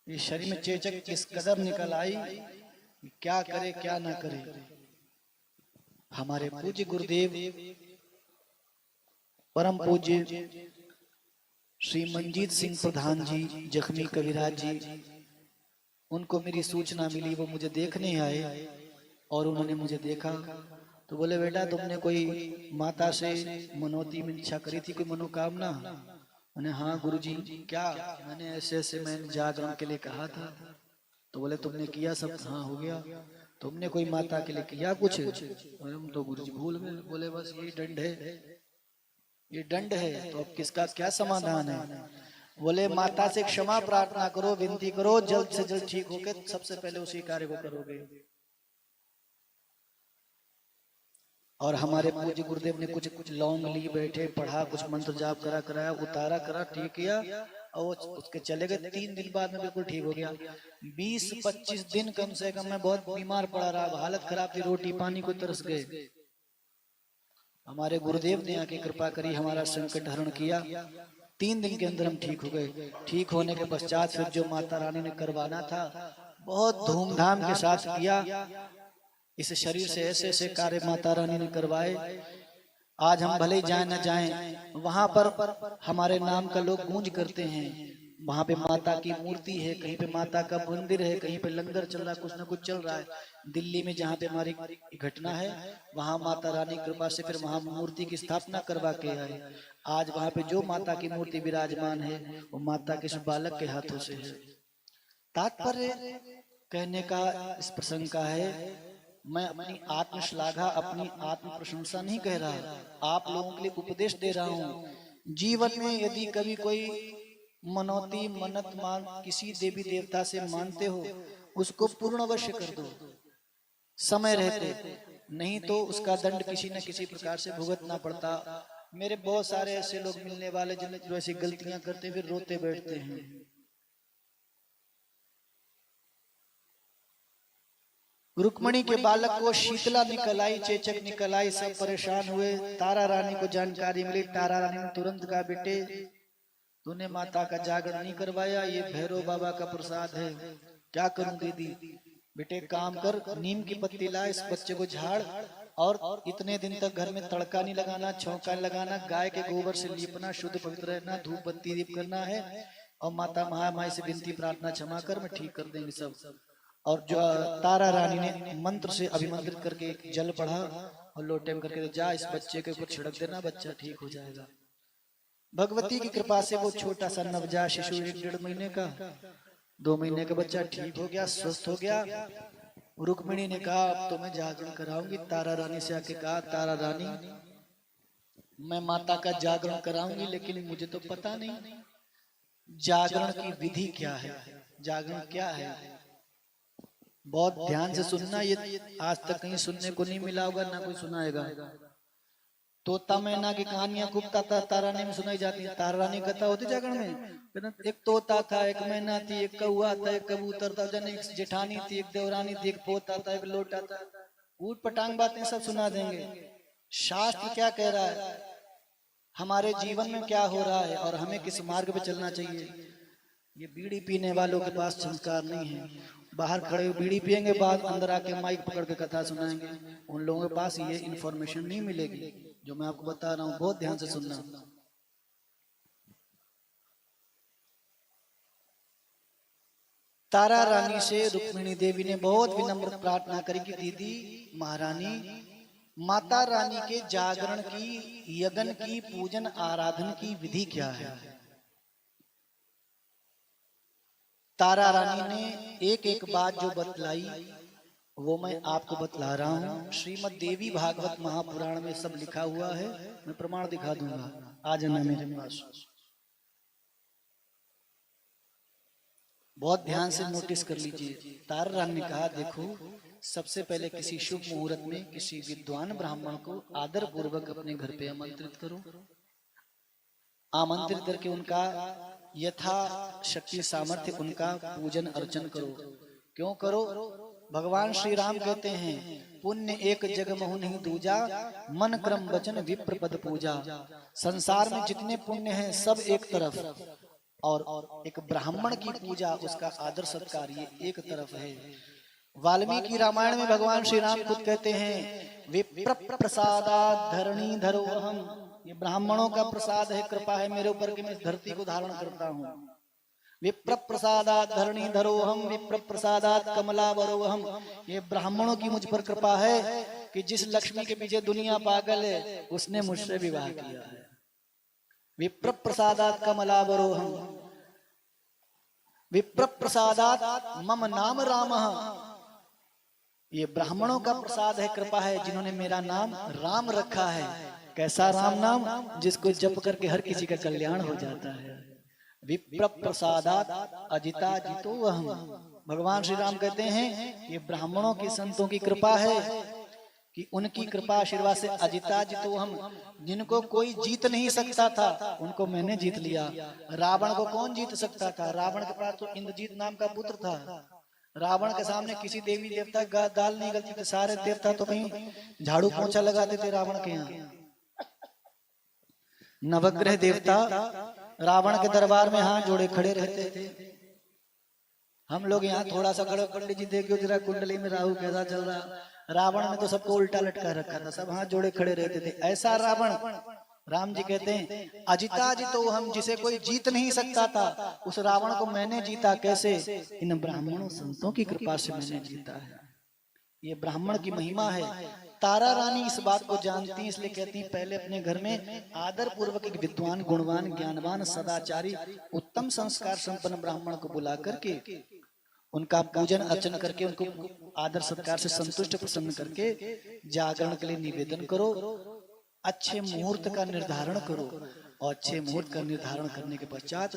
इस शरीर में चेचक इस कदर निकल आई, क्या करे क्या ना करे। हमारे पूज्य गुरुदेव परम पूज्य श्री मंजीत सिंह प्रधान जी, जख्मी कविराज जी, उनको मेरी सूचना मिली, वो मुझे देखने आए और उन्होंने मुझे देखा तो बोले, बेटा तुमने कोई माता से मनोती में इच्छा करी थी, कोई मनोकामना? मैंने हाँ गुरुजी। क्या? मैंने ऐसे ऐसे मैंने जागरण के लिए कहा था। तो बोले तुमने किया सब? हाँ हो गया। तुमने कोई माता के लिए किया कुछ? हम तो गुरुजी भूल गए। बोले बस यही दंड है, ये दंड है, तो अब किसका क्या समाधान है? बोले माता से क्षमा प्रार्थना करो, विनती करो, जल्द से जल्द ठीक होके सबसे पहले उसी कार्य को करोगे। और हमारे पूज्य गुरुदेव ने कुछ लौंग ली, बैठे पढ़ा, कुछ मंत्र जाप कराया, उतारा करा, ठीक किया और उसके चले गए। 3 दिन बाद में बिल्कुल ठीक हो गया। 20-25 दिन कम से कम मैं बहुत बीमार पड़ा रहा, हालत खराब थी, रोटी पानी को तरस गए। हमारे गुरुदेव ने आके कृपा करी, हमारा संकट हरण किया। 3 दिन के अंदर हम ठीक हो गए। ठीक होने के पश्चात फिर जो माता रानी ने करवाना था बहुत धूमधाम के साथ किया। इस शरीर से ऐसे ऐसे कार्य माता रानी ने करवाए। आज हम भले जाए न जाएं, वहां पर हमारे नाम का लोग गूंज करते हैं। वहां पे माता की मूर्ति है, कहीं पे माता का मंदिर है, कहीं पे लंगर चल रहा है, कुछ न कुछ चल रहा है। दिल्ली में जहाँ पे हमारी घटना है, वहां माता रानी कृपा से फिर वहां मूर्ति की स्थापना करवा के आए। आज वहां पे जो माता की मूर्ति विराजमान है, वो माता के बालक के हाथों से है। तात्पर्य कहने का इस प्रसंग का है, मैं अपनी आत्मश्लाघा, अपनी आत्म प्रशंसा नहीं कह रहा, आप लोगों के लिए उपदेश दे रहा हूँ। जीवन में यदि कभी कोई मनौती मन्नत मान किसी देवी देवता से मानते हो, उसको पूर्ण अवश्य कर दो समय रहते, नहीं तो उसका दंड किसी न किसी प्रकार से भुगतना पड़ता। मेरे बहुत सारे ऐसे लोग मिलने वाले जो ऐसी गलतियां करते फिर रोते बैठते हैं। रुक्मणी के बालक को शीतला निकल आई, चेचक निकल आई, सब परेशान हुए। तारा रानी को जानकारी मिली, तारा रानी ने तुरंत कहा, बेटे तूने माता का जागरण नहीं करवाया, ये भैरव बाबा का प्रसाद है, क्या करूं दीदी? बेटे काम कर, नीम की पत्ती ला, इस बच्चे को झाड़ और इतने दिन तक घर में तड़का नहीं लगाना, छौंका नहीं लगाना, गाय के गोबर से लीपना, शुद्ध पवित्र रहना, धूप बत्ती दीप करना है और माता महामाई से विनती प्रार्थना क्षमा कर, मैं ठीक कर देंगे सब। और जो तारा रानी ने मंत्र से अभिमंत्रित करके एक जल पढ़ा और लोटे में करके, जा इस बच्चे के ऊपर छिड़क देना, बच्चा ठीक हो जाएगा। भगवती की कृपा से वो छोटा सा नवजात शिशु 1-1.5 महीने का, 2 महीने का बच्चा ठीक हो गया, स्वस्थ हो गया। रुक्मिणी ने कहा, अब तो मैं जागरण कराऊंगी। तारा रानी से आके कहा, तारा रानी मैं माता का जागरण कराऊंगी, लेकिन मुझे तो पता नहीं जागरण की विधि क्या है, जागरण क्या है। बहुत ध्यान से सुनना, ये आज तक कहीं सुनने को नहीं मिला होगा, ना कोई सुनाएगा। तोता मैना की कहानियां खूब तारा रानी में सुनाई जाती है। तारा रानी कथा होती जागरण में। एक तोता था, एक मैना थी, एक कौआ था, एक कबूतर था, एक जेठानी थी, एक देवरानी थी, एक पोता था, एक लोटा था। ऊट पटांग बातें सब सुना देंगे। शास्त्र क्या कह रहा है, हमारे जीवन में क्या हो रहा है और हमें किस मार्ग पे चलना चाहिए। ये बीड़ी पीने वालों के पास संस्कार नहीं है। बाहर खड़े बीड़ी पियेंगे, बाद अंदर आके माइक पकड़ के कथा सुनाएंगे। उन लोगों के पास ये इन्फॉर्मेशन नहीं मिलेगी जो मैं आपको बता रहा हूँ। बहुत ध्यान से सुनना। तारा रानी से रुक्मिणी देवी ने बहुत विनम्र प्रार्थना करी कि दीदी महारानी, माता रानी के जागरण की, यज्ञ की, पूजन आराधन की विधि क्या है। तारा रानी ने एक एक बात जो बतलाई वो मैं आपको बतला रहा हूँ। श्रीमद् देवी भागवत महापुराण में सब लिखा हुआ है, मैं प्रमाण दिखा दूंगा। आ जाना मेरे पास। बहुत ध्यान से नोटिस कर लीजिए। तारा रानी ने कहा, देखो सबसे पहले किसी शुभ मुहूर्त में किसी विद्वान ब्राह्मण को आदर पूर्वक अपने घर पे आमंत्रित करो। आमंत्रित करके उनका यथा शक्ति सामर्थ्य उनका पूजन अर्चन करो। क्यों करो? भगवान श्री राम कहते हैं, पुण्य एक जग महु नहीं दूजा, मन क्रम वचन विप्र पद पूजा। संसार में जितने पुण्य हैं सब एक तरफ, और एक ब्राह्मण की पूजा, उसका आदर सत्कार ये एक तरफ है। वाल्मीकि रामायण में भगवान श्री राम खुद कहते हैं, विप्र प्रसादात् धरणी धरो अहम्। ये ब्राह्मणों का प्रसाद है, कृपा है मेरे ऊपर कि मैं इस धरती को धारण करता हूँ। विप्र प्रसादात् धरणी धरो अहम्, विप्र प्रसादात् कमलावरो अहम्। ये ब्राह्मणों की मुझ पर कृपा है कि जिस लक्ष्मी के पीछे दुनिया पागल है उसने मुझसे विवाह किया है। विप्र प्रसादात् कमलावरो अहम्, विप्र प्रसादात् मम नाम रामः। ये ब्राह्मणों का प्रसाद है, कृपा है, जिन्होंने मेरा नाम राम रखा है। कैसा राम नाम? जिसको जप करके हर किसी का कल्याण हो जाता है। विप्र प्रसादात् अजिता जितो अहम्। भगवान श्री राम कहते हैं, ये ब्राह्मणों के संतों की कृपा है कि उनकी कृपा आशीर्वाद से अजिता जितो हम, जिनको कोई जीत नहीं सकता था उनको मैंने जीत लिया। रावण को कौन जीत सकता था? रावण के पास तो इंद्रजीत नाम का पुत्र था। रावण के सामने किसी देवी देवता का दाल नहीं गलती थे। सारे देवता तो कहीं झाड़ू पोछा लगाते थे रावण के यहाँ। नवग्रह देवता रावण के दरबार में हाथ जोड़े खड़े रहते थे। हम लोग यहाँ थोड़ा सा खड़े, पंडित जी देखियो जरा कुंडली में राहु कैसा चल रहा। रावण ने तो सबको उल्टा लटका रखा था, सब हाथ जोड़े खड़े रहते थे। ऐसा रावण, राम जी कहते हैं अजिता जितो हम, जिसे कोई जीत नहीं सकता था, उस रावण को मैंने जीता। कैसे? इन ब्राह्मणों संतों की कृपा से मैंने जीता है। ये ब्राह्मण की महिमा है। तारा रानी इस बात को जानती है, इसलिए कहती है पहले अपने घर में आदर पूर्वक एक विद्वान, गुणवान, ज्ञानवान, सदाचारी, उत्तम संस्कार संपन्न ब्राह्मण को बुला करके उनका पूजन अर्चन करके उनको आदर सत्कार से संतुष्ट प्रसन्न करके जागरण के लिए निवेदन करो। अच्छे मुहूर्त का निर्धारण करो और अच्छे मुहूर्त का निर्धारण करने के पश्चात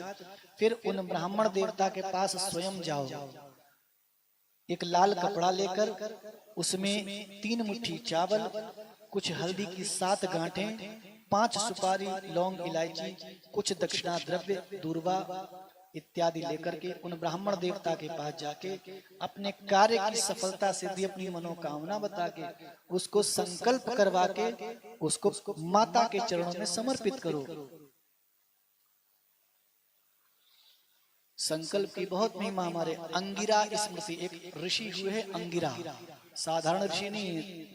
फिर उन ब्राह्मण देवता के पास स्वयं जाओ। एक लाल कपड़ा लेकर उसमें 3 मुट्ठी चावल, कुछ हल्दी की 7 गांठें, 5 सुपारी, लौंग, इलायची, कुछ दक्षिणा द्रव्य, दूर्वा इत्यादि लेकर के उन ब्राह्मण देवता के पास जाके अपने कार्य की सफलता सिद्धि, अपनी मनोकामना बता के उसको संकल्प करवा के उसको माता के चरणों में समर्पित करो। संकल्प की बहुत महिमा हमारे अंगिरा स्मृति, एक ऋषि हुए हैं अंगिरा, साधारण ऋषि नहीं,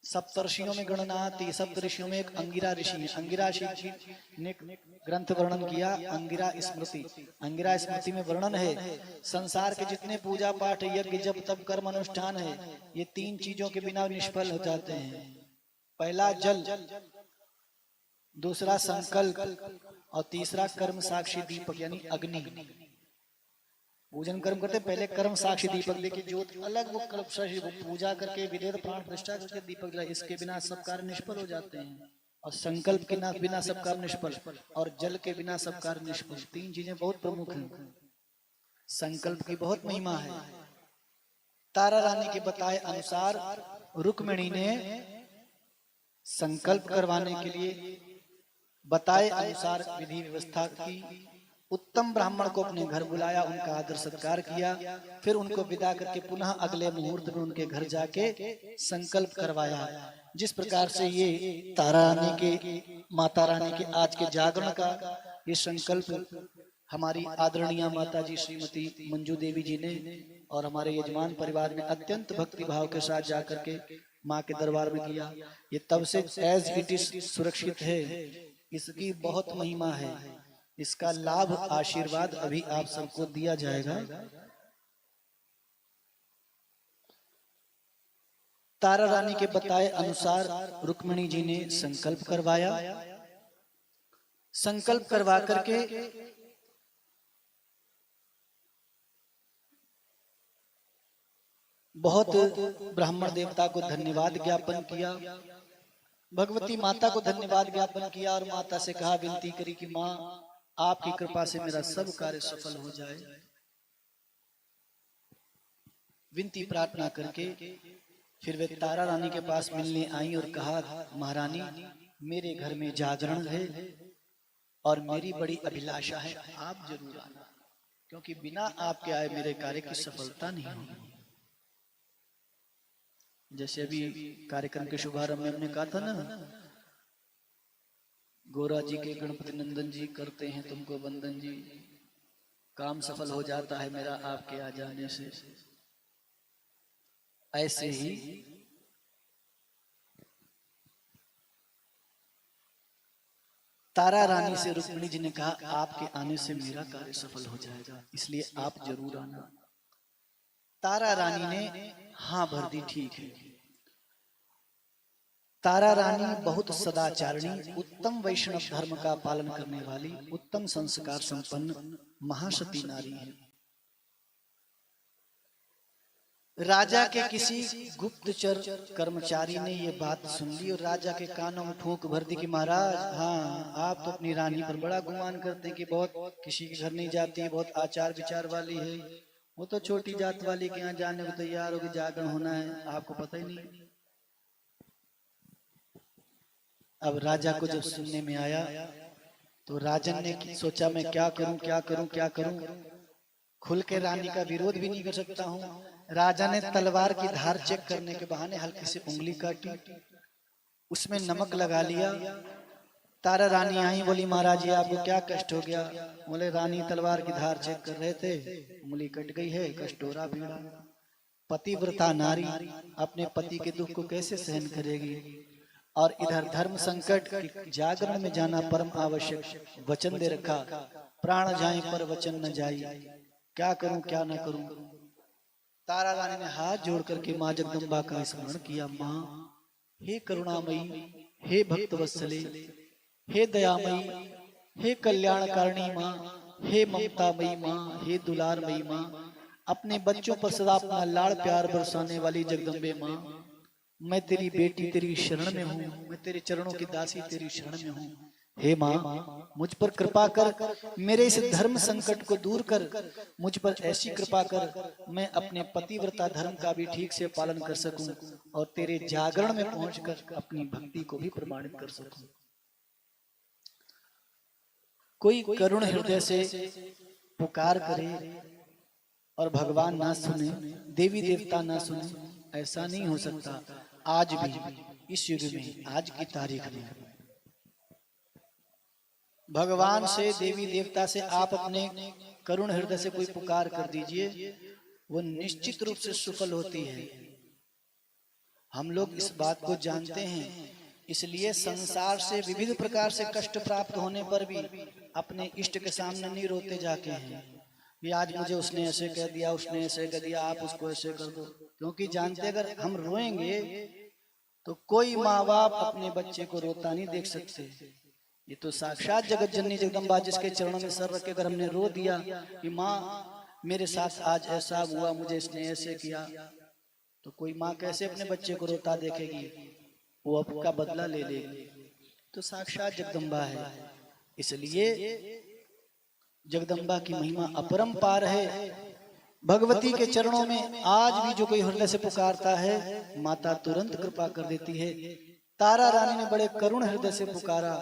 सप्तर्षियों में गणना आती। सप्त ऋषियों में एक अंगिरा ऋषि है। अंगिरा ऋषि ने ग्रंथ वर्णन किया अंगिरा स्मृति। अंगिरा स्मृति में वर्णन है संसार के जितने पूजा पाठ, यज्ञ, जप, तप, कर्म, अनुष्ठान है, ये 3 चीजों के बिना निष्फल हो जाते हैं। पहला जल, दूसरा संकल्प और तीसरा कर्म साक्षी दीपक यानी अग्नि। पूजन कर्म करते पहले कर्म साक्षी दीपक लेके ज्योत अलग, वो कर्म पूजा करके विधेयक प्राण प्रतिष्ठा करके दीपक जला, इसके बिना सब कार्य निष्फल हो जाते हैं। और संकल्प के बिना सब कार्य निष्फल, और जल के बिना सब कार्य निष्फल। तीन चीजें बहुत प्रमुख हैं। संकल्प की बहुत महिमा है। तारा रानी के बताए अनुसार रुक्मिणी ने संकल्प करवाने के लिए बताए अनुसार विधि व्यवस्था की। उत्तम ब्राह्मण को अपने घर बुलाया, उनका आदर सत्कार किया, फिर उनको विदा करके पुनः अगले मुहूर्त में उनके घर जाके संकल्प करवाया। जिस प्रकार से ये तारा रानी के, माता रानी के आज के जागरण का ये संकल्प हमारी आदरणीय माता जी श्रीमती मंजू देवी जी ने और हमारे यजमान परिवार में अत्यंत भक्ति भाव के साथ जाकर के माँ के दरबार में किया, ये तब से एज इट इज सुरक्षित है। इसकी बहुत महिमा है। इसका लाभ आशीर्वाद अभी आप सबको दिया जाएगा। तारा रानी के बताए अनुसार रुक्मिणी जी ने संकल्प करवाया। संकल्प करवा करके बहुत ब्राह्मण देवता को धन्यवाद ज्ञापन किया, भगवती माता को धन्यवाद ज्ञापन किया और माता से कहा, विनती करी कि माँ आपकी कृपा से मेरा सब कार्य सफल हो जाए। विनती प्रार्थना करके फिर वे तारा रानी के पास मिलने आई और कहा, महारानी मेरे घर में जागरण है और मेरी बड़ी अभिलाषा है, आप जरूर आना, क्योंकि बिना आपके आए मेरे कार्य की सफलता नहीं होगी। जैसे अभी कार्यक्रम के शुभारंभ में हमने कहा था ना, गोरा जी के गणपति नंदन जी करते हैं तुमको वंदन जी, काम सफल हो जाता है मेरा आपके आ जाने से। ऐसे ही तारा रानी से रुक्मिणी जी ने कहा, आपके आने से मेरा कार्य सफल हो जाएगा, इसलिए आप जरूर आना। तारा रानी ने हाँ भर दी, ठीक है। तारा रानी बहुत सदाचारिणी, उत्तम वैष्णव धर्म का पालन करने वाली, उत्तम संस्कार संपन्न महासती नारी है। राजा के किसी गुप्तचर कर्मचारी ने ये बात सुन ली और राजा के कानों में फूंक भर दी कि महाराज, हाँ आप तो अपनी रानी पर बड़ा गुमान करते हैं कि बहुत किसी के घर नहीं जाती है, बहुत आचार विचार वाली है, वो तो छोटी जात वाली के यहाँ जाने को तैयार होगी, जागरण होना है, आपको पता ही नहीं। अब राजा को जब सुनने में आया तो राजन ने सोचा, मैं क्या करूं क्या करूं क्या करूं, खुल के रानी का विरोध भी नहीं कर सकता हूं। राजा ने तलवार की धार चेक करने के बहाने हल्की सी उंगली काटी, उसमें नमक लगा लिया। तारा रानी आई, बोली महाराज जी आपको क्या कष्ट हो गया? बोले रानी तलवार की धार चेक कर रहे थे, उंगली कट गई है, कष्ट हो रहा पीड़ा। पतिव्रता नारी अपने पति के दुख को कैसे सहन करेगी, और इधर धर्म संकट, जागरण में जाना परम आवश्यक, वचन दे रखा, प्राण जाए पर वचन न जाई, क्या करूं क्या न करूं। तारा रानी ने हाथ जोड़ करके मां जगदम्बा का स्मरण किया, मां हे करुणामयी, हे भक्तवत्सले, हे दयामयी, हे कल्याणकारिणी मां, हे ममतामयी मां, हे दुलारमयी मां, अपने बच्चों पर सदा अपना लाड़ प्यार बरसाने वाली जगदम्बे मां, मैं तेरी बेटी तेरी शरण में हूँ, मैं तेरे चरणों की दासी तेरी शरण में हूँ। हे माँ मुझ पर कृपा कर, मेरे इस धर्म संकट को दूर कर, मुझ पर ऐसी कृपा कर मैं अपने पतिव्रता धर्म का भी ठीक से पालन कर सकूं और तेरे जागरण में पहुंचकर अपनी भक्ति को भी प्रमाणित कर सकूं। कोई करुण हृदय से पुकार करे और भगवान ना सुने, देवी देवता ना सुने, ऐसा नहीं हो सकता। आज भी इस युग में, आज की तारीख में भगवान से, देवी देवता से आप अपने करुण हृदय से कोई पुकार कर दीजिए, वो निश्चित रूप से सफल होती है। हम लोग इस बात को जानते हैं, इसलिए संसार से विविध प्रकार से कष्ट प्राप्त होने पर भी अपने इष्ट के सामने नहीं रोते जाते हैं कि आज मुझे उसने ऐसे कह दिया, उसने ऐसे कह दिया, आप उसको ऐसे कर दो, क्योंकि जानते अगर हम रोएंगे तो कोई माँ बाप अपने बच्चे को रोता नहीं देख सकते। ये तो साक्षात जगत जननी जगदम्बा जिसके चरणों में सर रख के अगर हमने रो दिया कि माँ मेरे साथ आज ऐसा हुआ, मुझे इसने ऐसे किया, तो कोई माँ कैसे अपने बच्चे को रोता देखेगी, वो आपका बदला ले लेगी। तो साक्षात जगदम्बा है। इसलिए जगदम्बा की महिमा अपरंपार है। भगवती के चरणों में आज भी जो कोई हृदय से पुकारता है, माता तुरंत कृपा कर देती है। तारा रानी ने बड़े करुण हृदय से पुकारा,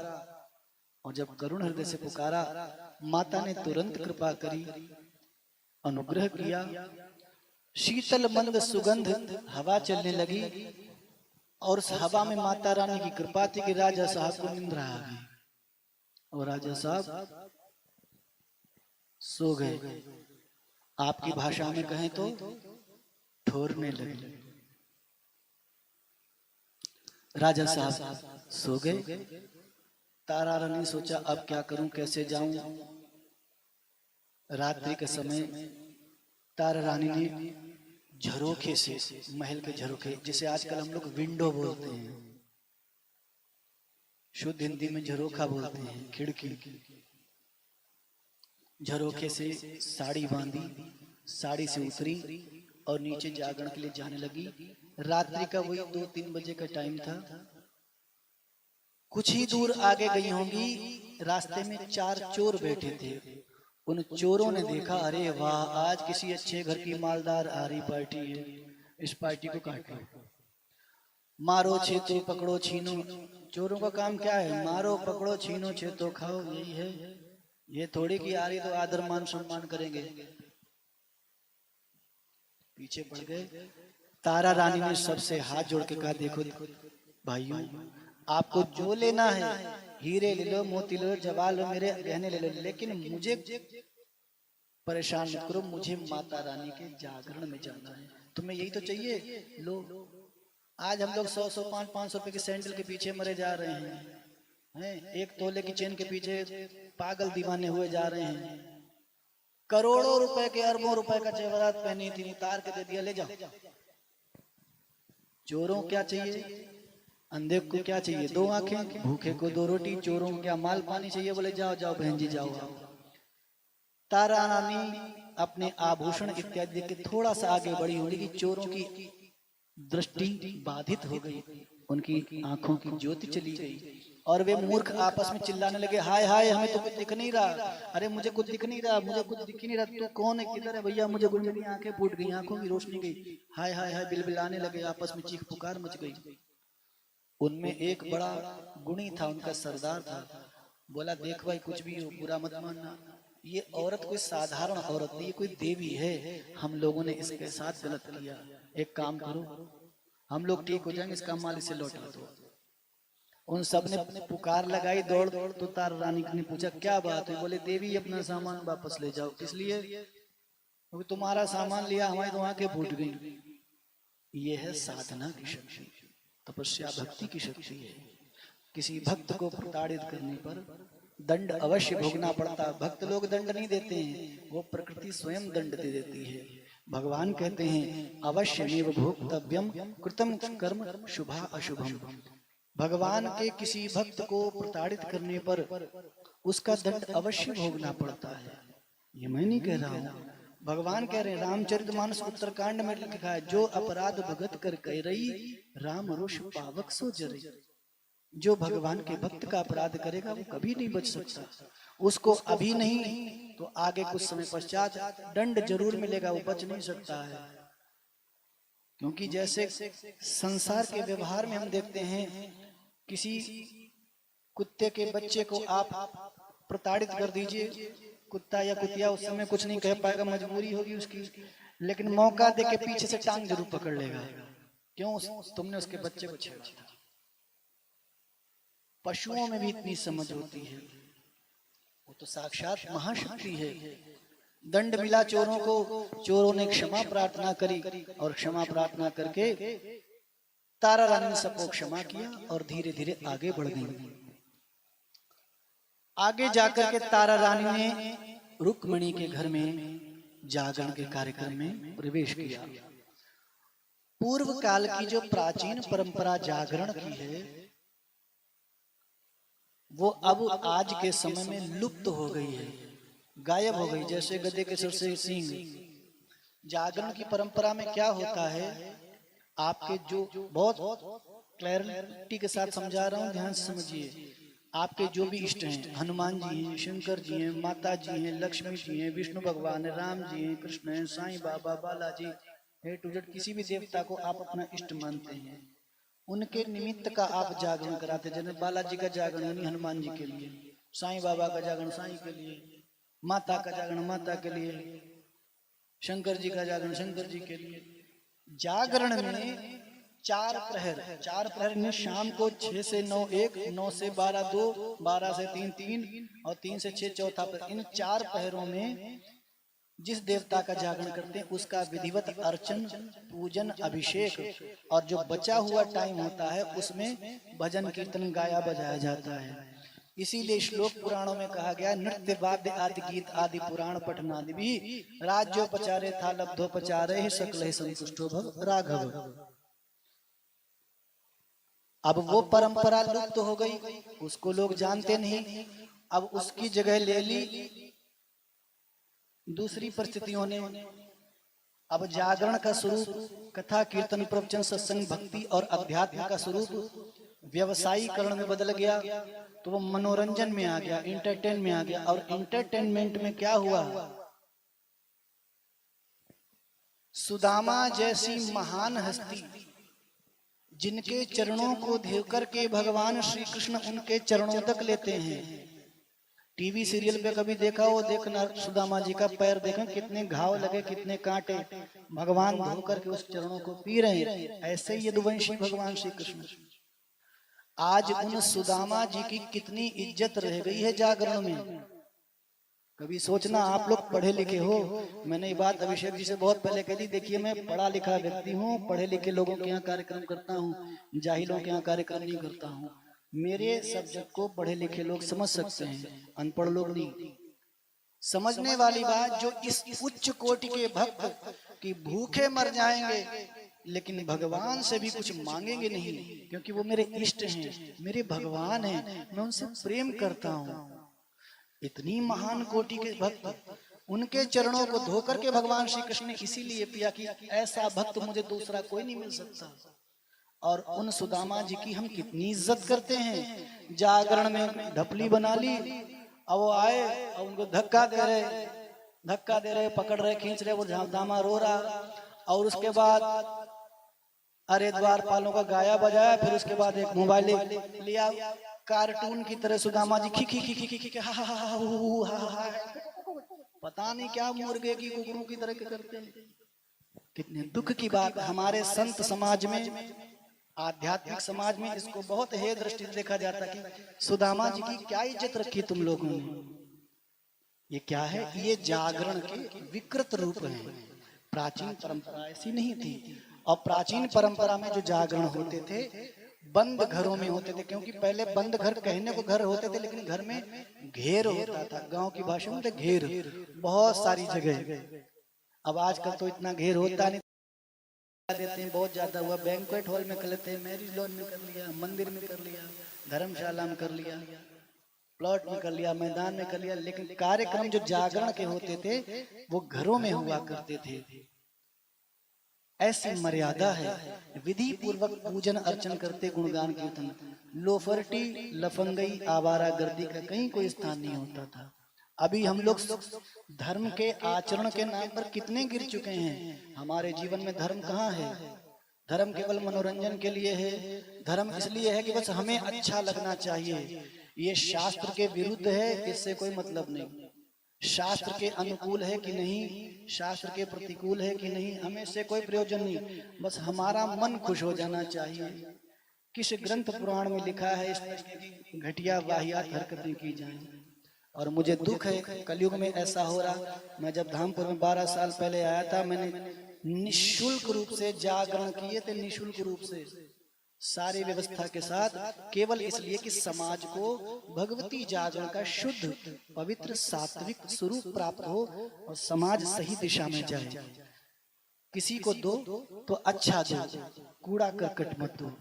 और जब करुण हृदय से पुकारा, माता ने तुरंत कृपा करी, अनुग्रह किया। शीतल मंद सुगंध हवा चलने लगी, और उस हवा में माता रानी की कृपा थी कि राजा साहब को निंद्रा आ गई, और राजा साहब सो गए। आपकी भाषा में कहें तो ठोरने लगे। राजा साहब सो गए। तारा रानी ने सोचा अब क्या करूं, कैसे जाऊं। रात्रि के समय तारा रानी ने झरोखे से, महल के झरोखे, जिसे आजकल हम लोग विंडो बोलते हैं, शुद्ध हिंदी में झरोखा बोलते हैं, खिड़की, झरोखे से साड़ी बांधी, साड़ी से उतरी और नीचे जागरण के लिए जाने लगी। रात्रि का वही 2-3 बजे का टाइम था। कुछ ही दूर आगे गई होंगी, रास्ते में 4 चोर बैठे थे। उन चोरों ने देखा, अरे वाह, आज किसी अच्छे घर की मालदार आ रही पार्टी है, इस पार्टी को काटो, मारो छेतो पकड़ो छीनो। चोरों का काम क्या है? मारो पकड़ो छीनो छेतो खाओ, यही है। ये थोड़ी की आ रही तो आदर मान सम्मान करेंगे। पीछे पड़ गए। तारा रानी ने सबसे हाथ जोड़ के कहा, देखो भाइयों, आपको जो लेना है, हीरे ले लो, मोती ले लो, जवाहर लो, मेरे गहने ले लो, लेकिन मुझे परेशान मत करो, मुझे माता रानी के जागरण में जाना है। तुम्हें यही तो चाहिए, लो। आज हम लोग 100-100, 500-500 रुपए के सैंडल के पीछे मरे जा रहे हैं, 1 तोले की चेन के पीछे पागल दीवाने हुए जा रहे हैं। करोड़ों रुपए के, अरबों रुपए का जेवरात पहनी थी, उतार के दे दिया, ले जाओ। चोरों क्या चाहिए? अंधे को क्या चाहिए? 2 आंखें, भूखे को 2 रोटी। चोरों को क्या माल पानी चाहिए? बोले जाओ जाओ बहन जी जाओ। तारा रानी अपने आभूषण इत्यादि के थोड़ा सा आगे बढ़ी होंगी कि चोरों की दृष्टि बाधित हो गई, उनकी आंखों की ज्योति चली गई, और वे मूर्ख आपस में चिल्लाने लगे, हाय हाय, हमें तो कुछ दिख नहीं रहा, अरे मुझे कुछ दिख नहीं रहा, मुझे कुछ दिख नहीं रहा, तू कौन है, किधर है भैया, मुझे कुछ, मेरी आंखें फूट गई, आंखों की रोशनी गई, हाय हाय हाय बिलबिलाने लगे, आपस में चीख पुकार मच गई। उनमें एक बड़ा गुणी था, उनका सरदार था। बोला, देख भाई, कुछ भी हो, बुरा मत मानना, ये औरत कोई साधारण औरत नहीं, ये कोई देवी है, हम लोगों ने इसके साथ गलत किया, एक काम करो, हम लोग ठीक हो जाएंगे, इसका माल इसे लौटा दो। उन सब ने पुकार लगाई, दौड़ दौड़। तो तारा रानी ने पूछा, क्या बात है? बोले, देवी अपना सामान वापस ले जाओ। किस लिए? क्योंकि तुम्हारा सामान लिया, हमारी तो आंखें फूट गई। ये है साधना की शक्ति, तपस्या भक्ति की शक्ति है। किसी भक्त को प्रताड़ित करने पर दंड अवश्य भोगना पड़ता। भक्त लोग दंड नहीं देते हैं, वो प्रकृति स्वयं दंड दे देती है। भगवान कहते हैं, अवश्य मेव भोक्तव्यम कृतम कर्म शुभा अशुभम। भगवान के किसी भक्त को प्रताड़ित करने पर उसका दंड अवश्य भोगना पड़ता है। ये मैं नहीं कह रहा हूँ, भगवान कह रहे हैं। रामचरितमानस उत्तरकांड में लिखा है, जो अपराध भगत कर कह रही, राम रोष पावक सो जरे। जो भगवान के भक्त का अपराध करेगा वो कभी नहीं बच सकता। उसको अभी नहीं तो आगे कुछ समय पश्चात दंड जरूर मिलेगा, वो बच नहीं सकता है। क्योंकि जैसे संसार के व्यवहार में हम देखते हैं, किसी कुत्ते के बच्चे को आप प्रताड़ित कर दीजिए, कुत्ता या कुतिया उस समय कुछ नहीं कह पाएगा, मजबूरी होगी उसकी, लेकिन मौका दे के पीछे से टांग जरूर पकड़ लेगा। क्यों? तुमने उसके बच्चे को छेड़ा था। पशुओं में भी इतनी समझ होती है, वो तो साक्षात महाशक्ति है। दंड मिला चोरों को, चोरों ने क्षमा प्रार्थना करी, और क्षमा प्रार्थना करके तारा रानी ने सबको क्षमा किया और धीरे धीरे आगे बढ़ गई। आगे जाकर के तारा रानी ने रुक्मिणी के घर में जागरण के कार्यक्रम में प्रवेश किया। पूर्व काल की जो प्राचीन परंपरा जागरण की है, वो अब आज के समय में लुप्त हो गई है, गायब हो गई। जैसे गधे के सिर से सींग। जागरण की परंपरा में क्या होता है, आपके जो बहुत क्लैरिटी के साथ समझा रहा हूं, ध्यान से समझिए। आपके जो भी इष्ट हैं, हनुमान जी हैं, शंकर जी हैं, माता जी हैं, लक्ष्मी जी हैं, विष्णु भगवान है, राम जी हैं, कृष्ण हैं, साईं बाबा, बालाजी, ए टू जेड किसी भी देवता को आप अपना इष्ट मानते हैं, उनके निमित्त का आप जागरण कराते। जैसे बालाजी का जागरण यानी हनुमान जी के लिए, साईं बाबा का जागरण साईं के लिए, माता का जागरण माता के लिए, शंकर जी का जागरण शंकर जी के लिए। जागरण में चार प्रहर ने शाम को 6 से 9 1, 9 से 12 2, 12 से 3 3 और 3 से 6 चौथा प्रहर। इन 4 प्रहरों में जिस देवता का जागरण करते हैं उसका विधिवत अर्चन, पूजन, अभिषेक और जो बचा हुआ टाइम होता है उसमें भजन कीर्तन गाया बजाया जाता है। इसीलिए श्लोक पुराणों में कहा गया, नृत्य वाद्य आदि गीत आदि पुराण पठनादि भी राज्योपचारे था लब्धोपचारे सकल संतुष्टो भव राघव। अब वो परंपरा लुप्त हो गई, उसको लोग जानते नहीं। अब उसकी जगह ले ली दूसरी परिस्थितियों ने। अब जागरण का स्वरूप कथा कीर्तन प्रवचन सत्संग भक्ति और अध्यात्म का स्वरूप व्यवसायीकरण में बदल गया, तो वो मनोरंजन में आ गया, इंटरटेन में आ गया। और इंटरटेनमेंट में क्या हुआ, सुदामा जैसी महान हस्ती जिनके चरणों को देकर के भगवान श्री कृष्ण उनके चरणों तक लेते हैं। टीवी सीरियल पे कभी देखा हो, देखना सुदामा जी का पैर देखा, कितने घाव लगे, कितने कांटे, भगवान धो करके उस चरणों को पी रहे हैं। ऐसे ही यदुवंशी भगवान श्री कृष्ण। आज उन सुदामा जी की कितनी इज्जत रह गई है जागरण में। कभी सोचना, आप लोग पढ़े लिखे हो, मैंने ये बात अभिषेक जी से बहुत पहले कह दी, देखिए मैं पढ़ा लिखा व्यक्ति हूँ, पढ़े लिखे लोगों के यहाँ कार्यक्रम करता हूँ, जाहिलों के यहाँ कार्यक्रम नहीं करता हूँ। मेरे सब्जेक्ट को पढ़े लिखे लोग समझ सकते हैं, अनपढ़ लोग नहीं। समझने वाली बात, जो इस उच्च कोटि के भक्त की भूखे मर जाएंगे लेकिन भगवान से भी कुछ मांगेंगे नहीं, क्योंकि वो मेरे इष्ट हैं, मेरे भगवान हैं, मैं उनसे प्रेम करता हूँ। इतनी महान कोटि के भक्त, उनके चरणों को धोकर के भगवान श्री कृष्ण ने इसीलिए पिया कि ऐसा भक्त मुझे दूसरा कोई नहीं मिल सकता। और उन सुदामा जी की हम कितनी इज्जत करते हैं। जागरण में ढपली बना ली, अब वो आए और उनको धक्का दे रहे, पकड़ रहे, खींच रहे, वो दामा रो रहा। और उसके बाद अरे द्वारपालों का गाया बजाया, फिर उसके बाद एक मोबाइल लिया, कार्टून की तरह सुदामा जी खी खी खी खी खी हा हा हा, पता नहीं क्या मुर्गे की कुकरों की तरह करते हैं। कितने दुख की बात। हमारे संत समाज में, आध्यात्मिक समाज में इसको बहुत हे दृष्टि से देखा जाता कि सुदामा जी की क्या इज्जत रखी तुम लोगों ने। ये क्या है, ये जागरण के विकृत रूप हैं। प्राचीन परंपरा ऐसी नहीं थी। और प्राचीन परंपरा में जो जागरण होते थे बंद घरों में होते थे, क्योंकि पहले बंद घर कहने को घर होते थे, लेकिन घर में घेर होता था। गांव की भाषा में घेर, बहुत सारी जगह। अब आजकल तो इतना घेर होता नहीं, देते हैं बहुत ज्यादा हुआ, बैंक्वेट हॉल में कर लेते हैं, मैरिज लॉन में कर लिया, मंदिर में कर लिया, धर्मशाला में कर लिया, प्लॉट में कर लिया, मैदान में कर लिया। लेकिन कार्यक्रम जो जागरण के होते थे वो घरों में हुआ करते थे। ऐसी मर्यादा है। विधि पूर्वक पूजन अर्चन करते, गुणगान कीर्तन, लोफरटी लफंगई आवारा गर्दी का कहीं कोई स्थान नहीं होता था। अभी हम लोग धर्म के आचरण के नाम पर कितने गिर चुके हैं। हमारे जीवन में धर्म कहाँ है। धर्म केवल मनोरंजन के लिए है। धर्म इसलिए है कि बस हमें अच्छा लगना चाहिए। ये शास्त्र के विरुद्ध है, इससे कोई मतलब नहीं। शास्त्र के अनुकूल है कि नहीं, शास्त्र के प्रतिकूल है कि नहीं, हमें इससे कोई प्रयोजन नहीं। बस हमारा मन खुश हो जाना चाहिए। किस ग्रंथ पुराण में लिखा है इस तरीके की घटिया वाहियात हरकतें की जाएं। और मुझे दुख है कलयुग में ऐसा हो रहा। मैं जब धामपुर में 12 साल पहले आया था, मैंने निःशुल्क रूप से जागरण किए थे, निःशुल्क रूप से सारी व्यवस्था के साथ, केवल इसलिए कि समाज को भगवती जागरण का शुद्ध पवित्र सात्विक स्वरूप प्राप्त हो और समाज सही दिशा में जाए। किसी को दो तो अच्छा दो, कूड़ा करकट मत दो।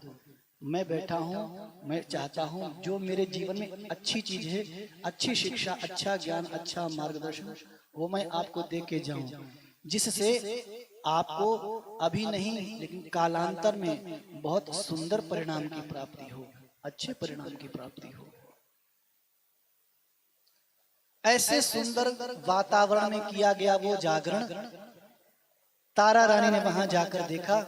मैं बैठा हूँ, मैं चाहता हूँ जो मेरे जीवन में अच्छी चीज है, अच्छी शिक्षा, अच्छा ज्ञान, अच्छा मार्गदर्शन, वो मैं आपको दे के जाऊं, जिससे आपको अभी नहीं लेकिन कालांतर में बहुत सुंदर परिणाम की प्राप्ति हो, अच्छे परिणाम की प्राप्ति हो। ऐसे सुंदर वातावरण में किया गया वो जागरण। तारा रानी ने वहां जाकर देखा।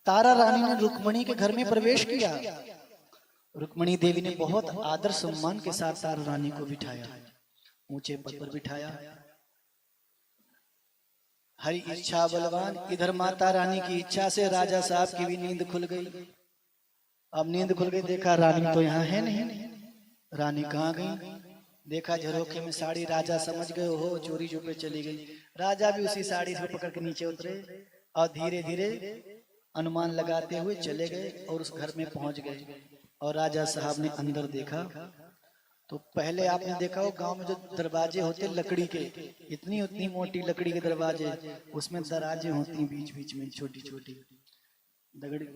तारा रानी ने रुक्मणी के घर में प्रवेश किया। रुक्मणी देवी ने बहुत आदर सम्मान के साथ तारा रानी को बिठाया, ऊंचे पद पर बिठाया। हरि इच्छा बलवान। इधर माता रानी की इच्छा से राजा साहब की भी नींद खुल गई। अब नींद खुल गई, देखा रानी तो यहाँ है नहीं। रानी कहाँ गई? देखा झरोखे में साड़ी। राजा समझ गए हो चोरी छुपे चली गई। राजा भी उसी साड़ी से पकड़ के नीचे उतरे और धीरे धीरे अनुमान लगाते हुए चले गए और उस घर में पहुंच गए। और राजा साहब ने अंदर देखा तो पहले आपने देखा हो गांव में जो दरवाजे होते लकड़ी के, इतनी उतनी मोटी लकड़ी के दरवाजे, उसमें दराजे होती बीच बीच में छोटी छोटी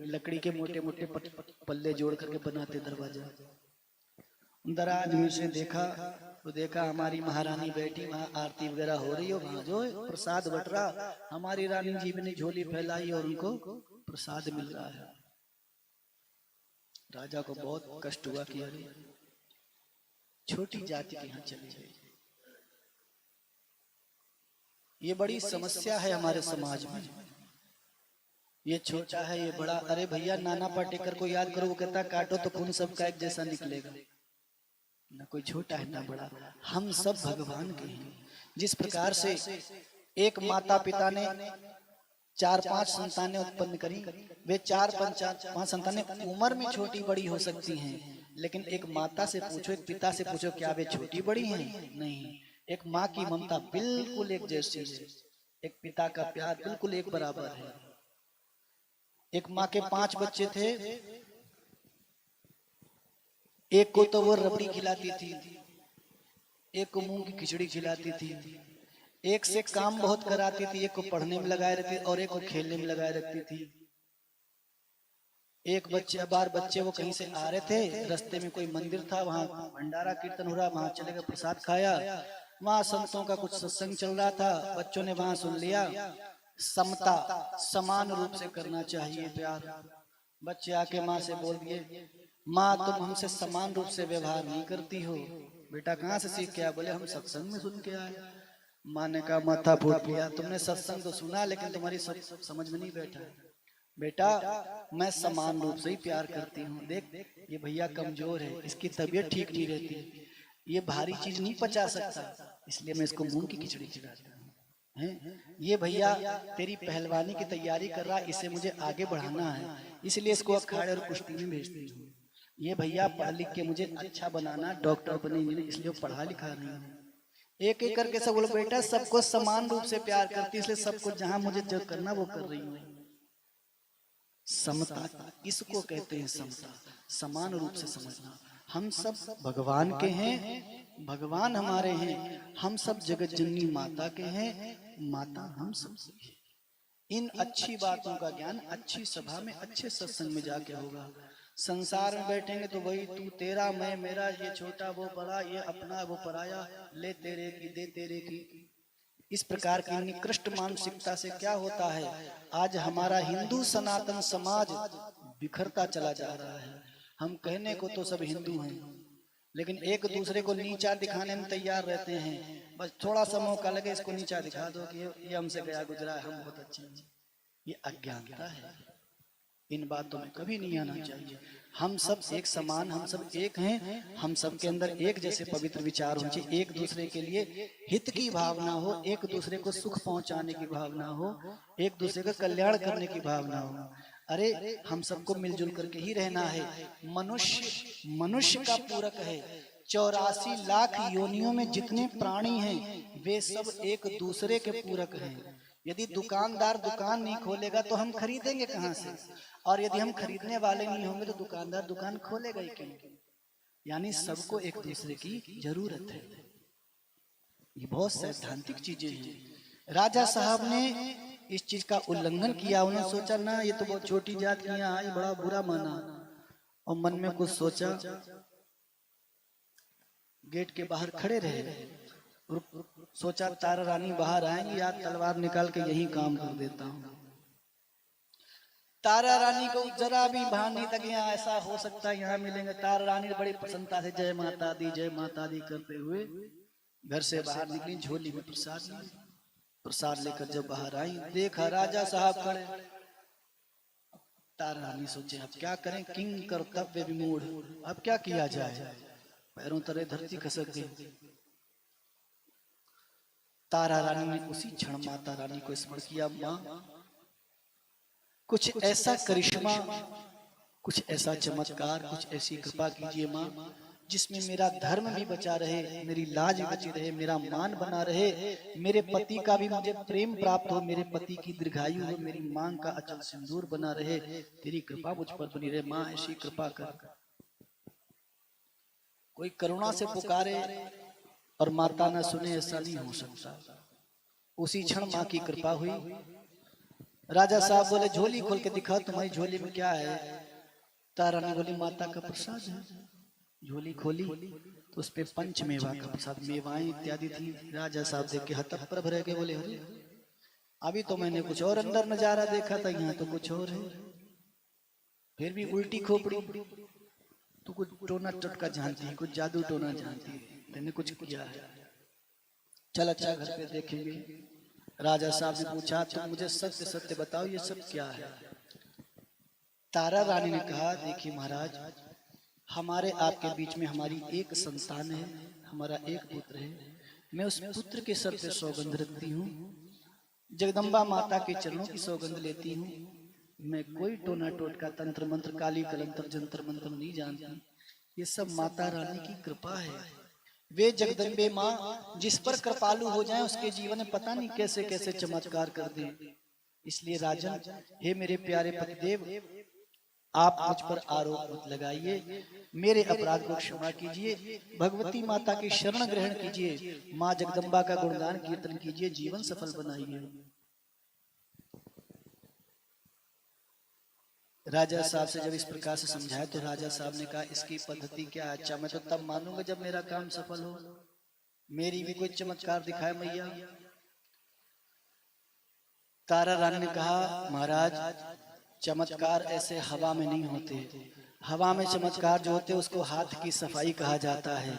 लकड़ी के मोटे मोटे पल्ले जोड़ करके बनाते दरवाजा। दराज में से देखा तो देखा हमारी महारानी बैठी, वहाँ आरती वगैरह हो रही हो, वहाँ जो प्रसाद बट रहा। हमारी रानी जी ने झोली फैलाई और उनको प्रसाद मिल रहा है। राजा को बहुत कष्ट हुआ कि अरे छोटी जाति के यहाँ चली गई। ये बड़ी समस्या है हमारे समाज में। ये छोटा है, ये बड़ा। अरे भैया नाना पाटेकर को याद करो, वो कहता काटो तो खून सबका एक जैसा निकलेगा। ना कोई छोटा है ना बड़ा, हम सब भगवान के हैं। जिस प्रकार से एक माता पिता ने 4-5 संतानें उत्पन्न करी, वे 4-5 संतानें उम्र में छोटी बड़ी हो सकती हैं, लेकिन एक माता से पूछो, एक पिता से पूछो, क्या वे छोटी बड़ी हैं? नहीं। एक माँ की ममता बिल्कुल एक जैसी है, एक पिता का प्यार बिल्कुल एक बराबर है। एक माँ के 5 बच्चे थे, एक को तो वो रबड़ी खिलाती थी, एक को मूंग की खिचड़ी खिलाती थी, एक से काम बहुत कराती थी, एक को पढ़ने में लगाए रखती और एक को खेलने में लगाए रखती थी। एक बच्चे बार बच्चे वो कहीं से आ रहे थे, रास्ते में कोई मंदिर था, वहां भंडारा कीर्तन हो रहा, वहां चले गए, प्रसाद खाया। वहां संतों का कुछ सत्संग चल रहा था, बच्चों ने वहां सुन लिया। समता, समान रूप से करना चाहिए प्यार। बच्चे आके माँ से बोल दिए, माँ तुम हमसे समान रूप से व्यवहार नहीं करती हो। बेटा कहाँ से सीख के आया? बोले हम सत्संग में सुन के आए। माँ ने कहा माथा फूट लिया, तुमने सत्संग तो सुना लेकिन तुम्हारी समझ में नहीं बैठा। बेटा मैं समान रूप से ही प्यार करती हूँ। देख ये भैया कमजोर है, इसकी तबीयत ठीक नहीं रहती, ये भारी चीज नहीं पचा सकता, इसलिए मैं इसको मूंग की खिचड़ी खिलाता हूँ। ये भैया तेरी पहलवानी की तैयारी कर रहा, इसे मुझे आगे बढ़ाना है, इसलिए इसको अखाड़े और कुश्ती में भेजती हूँ। ये भैया पढ़ लिख के मुझे अच्छा बनाना, डॉक्टर बने, इसलिए पढ़ा लिखा नहीं है। एक एक करके सब बोलो, बेटा सबको समान रूप से प्यार करती, इसलिए सबको जहां मुझे जो करना वो कर रही हूँ। समता, इसको कहते हैं समता, समान रूप से समझना। हम सब भगवान के हैं, भगवान हमारे हैं, हम सब जगत जननी माता के हैं, माता हम सब हैं। इन अच्छी बातों का ज्ञान अच्छी सभा में अच्छे सत्संग में जाके होगा। संसार में बैठेंगे तो वही तू तेरा मैं मेरा, ये छोटा वो बड़ा, ये अपना वो पराया, ले तेरे की दे तेरे की। इस प्रकार की निकृष्ट मानसिकता से क्या होता है, आज हमारा हिंदू सनातन समाज बिखरता चला जा रहा है। हम कहने को तो सब हिंदू हैं, लेकिन एक दूसरे को नीचा दिखाने में तैयार रहते हैं। बस थोड़ा सा मौका लगे इसको नीचा दिखा दो कि ये हमसे गया गुजरा है, हम बहुत अच्छे हैं। ये अज्ञानता है, इन बातों में कभी नहीं आना चाहिए। हम सब एक समान, हम सब एक हैं, हम सब के अंदर एक जैसे पवित्र विचार होने चाहिए, एक दूसरे के लिए हित की भावना हो, एक दूसरे को सुख पहुंचाने की भावना हो, एक दूसरे का कल्याण करने की भावना हो। अरे हम सबको मिलजुल करके ही रहना है। मनुष्य मनुष्य का पूरक है। 84 लाख योनियों में जितने प्राणी हैं वे सब एक दूसरे के पूरक हैं। यदि दुकानदार दुकान नहीं खोलेगा तो हम खरीदेंगे कहाँ से, और यदि हम खरीदने वाले नहीं होंगे तो दुकानदार दुकान खोलेगा ही क्यों? यानी सबको एक दूसरे की जरूरत है। ये बहुत सैद्धांतिक चीजें हैं। राजा साहब ने इस चीज का उल्लंघन किया। उन्होंने सोचा ना ये तो बहुत छोटी जात की यहाँ आई, बड़ा बुरा माना, और मन में कुछ सोचा, गेट के बाहर खड़े रहे। सोचा तारा रानी बाहर आएंगी, या तलवार निकाल के यही काम कर देता हूँ। तारा रानी को जरा भी भान नहीं था कि यहाँ ऐसा हो सकता है, यहाँ मिलेंगे। तारा रानी बड़ी प्रसन्नता से जय माता दी करते हुए घर से बाहर निकली, झोली में प्रसाद ली। प्रसाद लेकर जब बाहर आई, देखा राजा साहब खड़े। तारा रानी सोचे अब क्या करें, किंग कर्तव्य विमूढ़, अब क्या किया जाए। पैरों तले धरती खसक गई। तारा रानी ने उसी क्षण माता रानी को स्मरण किया, माँ कुछ ऐसा करिश्मा, कुछ ऐसा चमत्कार, कुछ ऐसी कृपा कीजिए माँ, जिसमें मेरा धर्म भी बचा रहे, मेरी लाज भी बची रहे, मेरा मान बना रहे, मेरे पति का भी मुझे प्रेम प्राप्त हो, मेरे पति की दीर्घायु हो, मेरी मांग का अचल सिंदूर बना रहे, तेरी कृपा मुझ पर बनी रहे माँ, ऐसी कृपा कर। कोई करुणा से पुकारे और माता न सुने, ऐसा नहीं हो सकता। उसी क्षण माँ की कृपा हुई। राजा साहब बोले झोली खोल के दिखा, तुम्हारी झोली में क्या है। तारा रानी बोली माता का प्रसाद है। झोली खोली तो उस पे पंचमेवा का प्रसाद, मेवाएं इत्यादि थी। राजा साहब देख के हतप्रभ रह गए, बोले अरे अभी तो मैंने कुछ और अंदर नजारा देखा था, यहाँ तो कुछ और है। फिर भी उल्टी खोपड़ी, तू कुछ टोना टटका जानती है, कुछ जादू टोना जानती है, मैंने कुछ किया है, चल अच्छा घर पे देखेंगे। राजा साहब ने पूछा तुम मुझे सत्य सत्य बताओ, ये सब क्या है। तारा रानी ने कहा देखिए महाराज, हमारे आपके बीच में हमारी एक संतान है, हमारा एक पुत्र है। मैं उस पुत्र के सर पे सौगंध रखती हूँ, जगदम्बा माता के चरणों की सौगंध लेती हूँ। मैं कोई टोना टोटका, तंत्र मंत्र, काली कलंतर, जंतर मंत्र नहीं जानती। ये सब माता रानी की कृपा है। वे जगदम्बे माँ जिस पर कृपालु हो जाए, उसके जीवन में पता नहीं कैसे कैसे चमत्कार कर दे। इसलिए राजन, हे मेरे प्यारे पतिदेव, आप मुझ पर आरोप मत लगाइए, मेरे अपराध को क्षमा कीजिए, भगवती माता की शरण ग्रहण कीजिए, माँ जगदम्बा का गुणगान कीर्तन कीजिए, जीवन सफल बनाइए। राजा साहब से जब इस प्रकार से समझाया तो राजा साहब ने कहा इसकी पद्धति क्या है। अच्छा मैं तो तब मानूंगा जब मेरा काम सफल हो, मेरी भी कोई चमत्कार दिखाए मैया। तारा रानी ने कहा महाराज, चमत्कार ऐसे हवा में नहीं होते, हवा में चमत्कार जो होते उसको हाथ की सफाई कहा जाता है,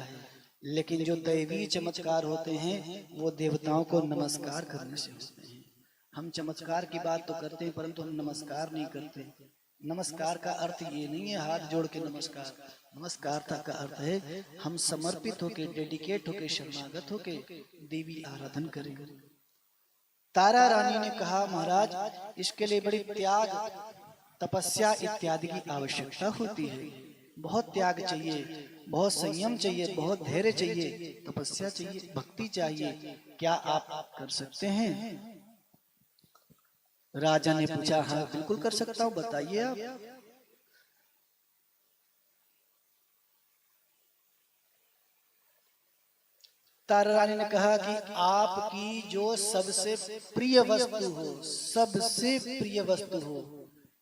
लेकिन जो दैवीय चमत्कार होते हैं वो देवताओं को नमस्कार करने से होते हैं। हम चमत्कार की बात तो करते हैं परंतु हम नमस्कार नहीं करते। नमस्कार का अर्थ ये नहीं है हाथ जोड़ के नमस्कार, नमस्कार का अर्थ है हम समर्पित होके, डेडिकेट होके, शरणागत होके देवी आराधन करें। तारा रानी ने कहा महाराज इसके लिए बड़ी त्याग, तपस्या इत्यादि की आवश्यकता होती है, बहुत त्याग चाहिए, बहुत संयम चाहिए, बहुत धैर्य चाहिए, तपस्या चाहिए, भक्ति चाहिए। क्या आप कर सकते हैं। राजा ने पूछा हाँ बिल्कुल कर सकता हूँ, बताइए आप। तारा रानी ने कहा कि आपकी जो सबसे प्रिय वस्तु हो, सबसे प्रिय वस्तु हो,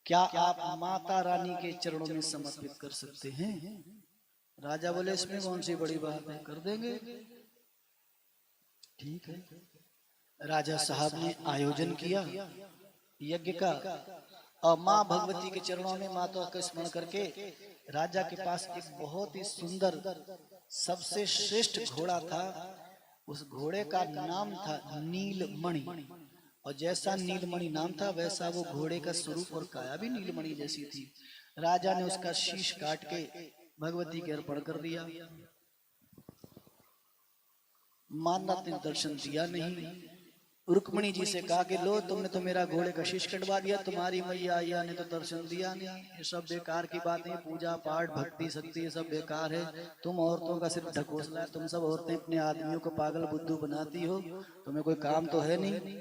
क्या आप माता रानी के चरणों में समर्पित कर सकते हैं। राजा बोले इसमें कौन सी बड़ी बात है, कर देंगे। ठीक है। राजा साहब ने आयोजन किया यज्ञ का, और माँ भगवती के चरणों में माता का स्मरण करके राजा के पास एक बहुत ही सुंदर, सबसे श्रेष्ठ घोड़ा था। उस घोड़े का नाम था नीलमणि, और जैसा नीलमणि नाम था वैसा वो घोड़े का स्वरूप और काया भी नीलमणि जैसी थी। राजा ने उसका शीश काट के भगवती के अर्पण कर दिया। माननाथ ने दर्शन दिया नहीं। रुक्मिणी जी से कहा कि लो तुमने तो मेरा घोड़े का शीश कटवा दिया, तुम्हारी मैया ने तो दर्शन दिया नहीं। ये सब बेकार की बातें, पूजा पाठ भक्ति शक्ति ये सब बेकार है। तुम औरतों का सिर्फ ढकोसला है, तुम सब औरतें अपने आदमियों को पागल बुद्धू बनाती हो, तुम्हें कोई काम तो है नहीं।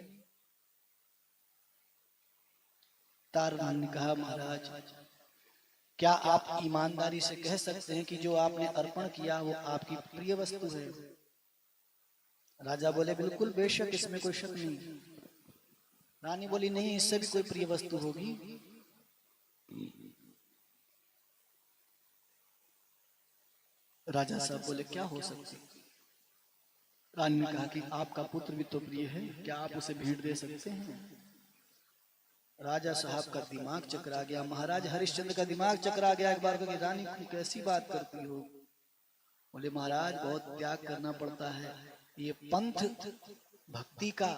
तारा ने कहा महाराज क्या आप ईमानदारी से कह सकते हैं कि जो आपने अर्पण किया वो आपकी प्रिय वस्तु है। राजा बोले बिल्कुल बेशक, इसमें कोई शक नहीं। रानी बोली नहीं, इससे भी कोई प्रिय वस्तु होगी। राजा साहब बोले क्या हो सकती। रानी ने कहा कि आपका पुत्र भी तो प्रिय है, क्या आप उसे भेंट दे सकते हैं। राजा साहब का दिमाग चकरा गया, महाराज हरिश्चंद्र का दिमाग चकरा गया एक बार, क्योंकि रानी कैसी बात करती हो। बोले महाराज बहुत त्याग करना पड़ता है, ये पंथ भक्ति का,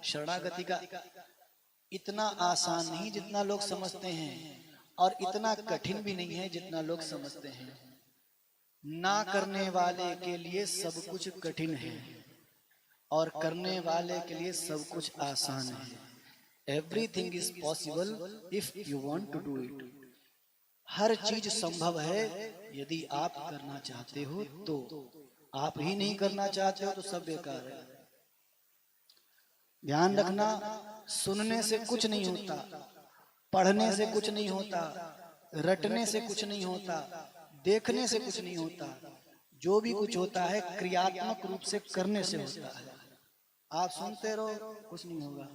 शरणागति का इतना आसान नहीं जितना लोग समझते हैं, और इतना कठिन भी नहीं है जितना लोग समझते हैं। ना करने वाले के लिए सब कुछ कठिन है और करने वाले के लिए सब कुछ आसान है। Everything is possible if you want to do it. हर चीज संभव है यदि आप करना चाहते हो तो। आप ही नहीं करना चाहते हो तो सब बेकार है। ध्यान रखना, सुनने से कुछ नहीं होता, पढ़ने से कुछ नहीं होता, रटने से कुछ नहीं होता, देखने से कुछ नहीं होता। जो भी कुछ होता है क्रियात्मक रूप से करने से होता है। आप सुनते रहो कुछ नहीं होगा।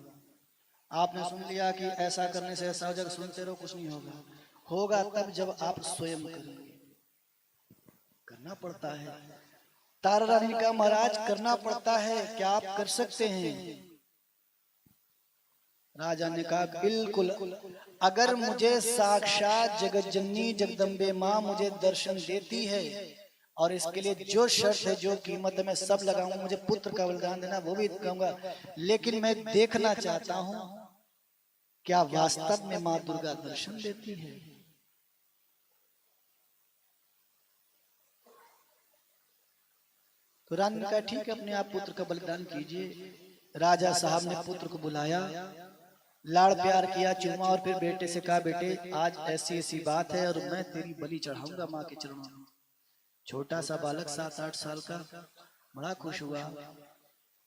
आपने सुन लिया कि ऐसा करने से ऐसा हो जाएगा, सुनते रहो कुछ नहीं होगा। होगा तब जब आप स्वयं करेंगे। करना पड़ता है। तारा रानी का महाराज करना पड़ता है। क्या आप कर सकते हैं? राजा ने कहा बिल्कुल, अगर मुझे साक्षात जगत जननी जगदम्बे माँ मुझे दर्शन देती है और इसके लिए जो शर्त है, जो कीमत है, मैं सब लगाऊंगा। मुझे पुत्र का बलिदान देना वो भी कहूंगा, लेकिन मैं देखना चाहता हूं क्या वास्तव में माँ दुर्गा दर्शन देती है। तो रानी ने कहा ठीक है, अपने आप पुत्र का बलिदान कीजिए। राजा साहब ने पुत्र को बुलाया, लाड़ प्यार किया, चूमा, और फिर बेटे से कहा बेटे आज ऐसी ऐसी बात है और मैं तेरी बलि चढ़ाऊंगा माँ के चरणों में। छोटा सा बालक 7-8 साल का बड़ा खुश हुआ।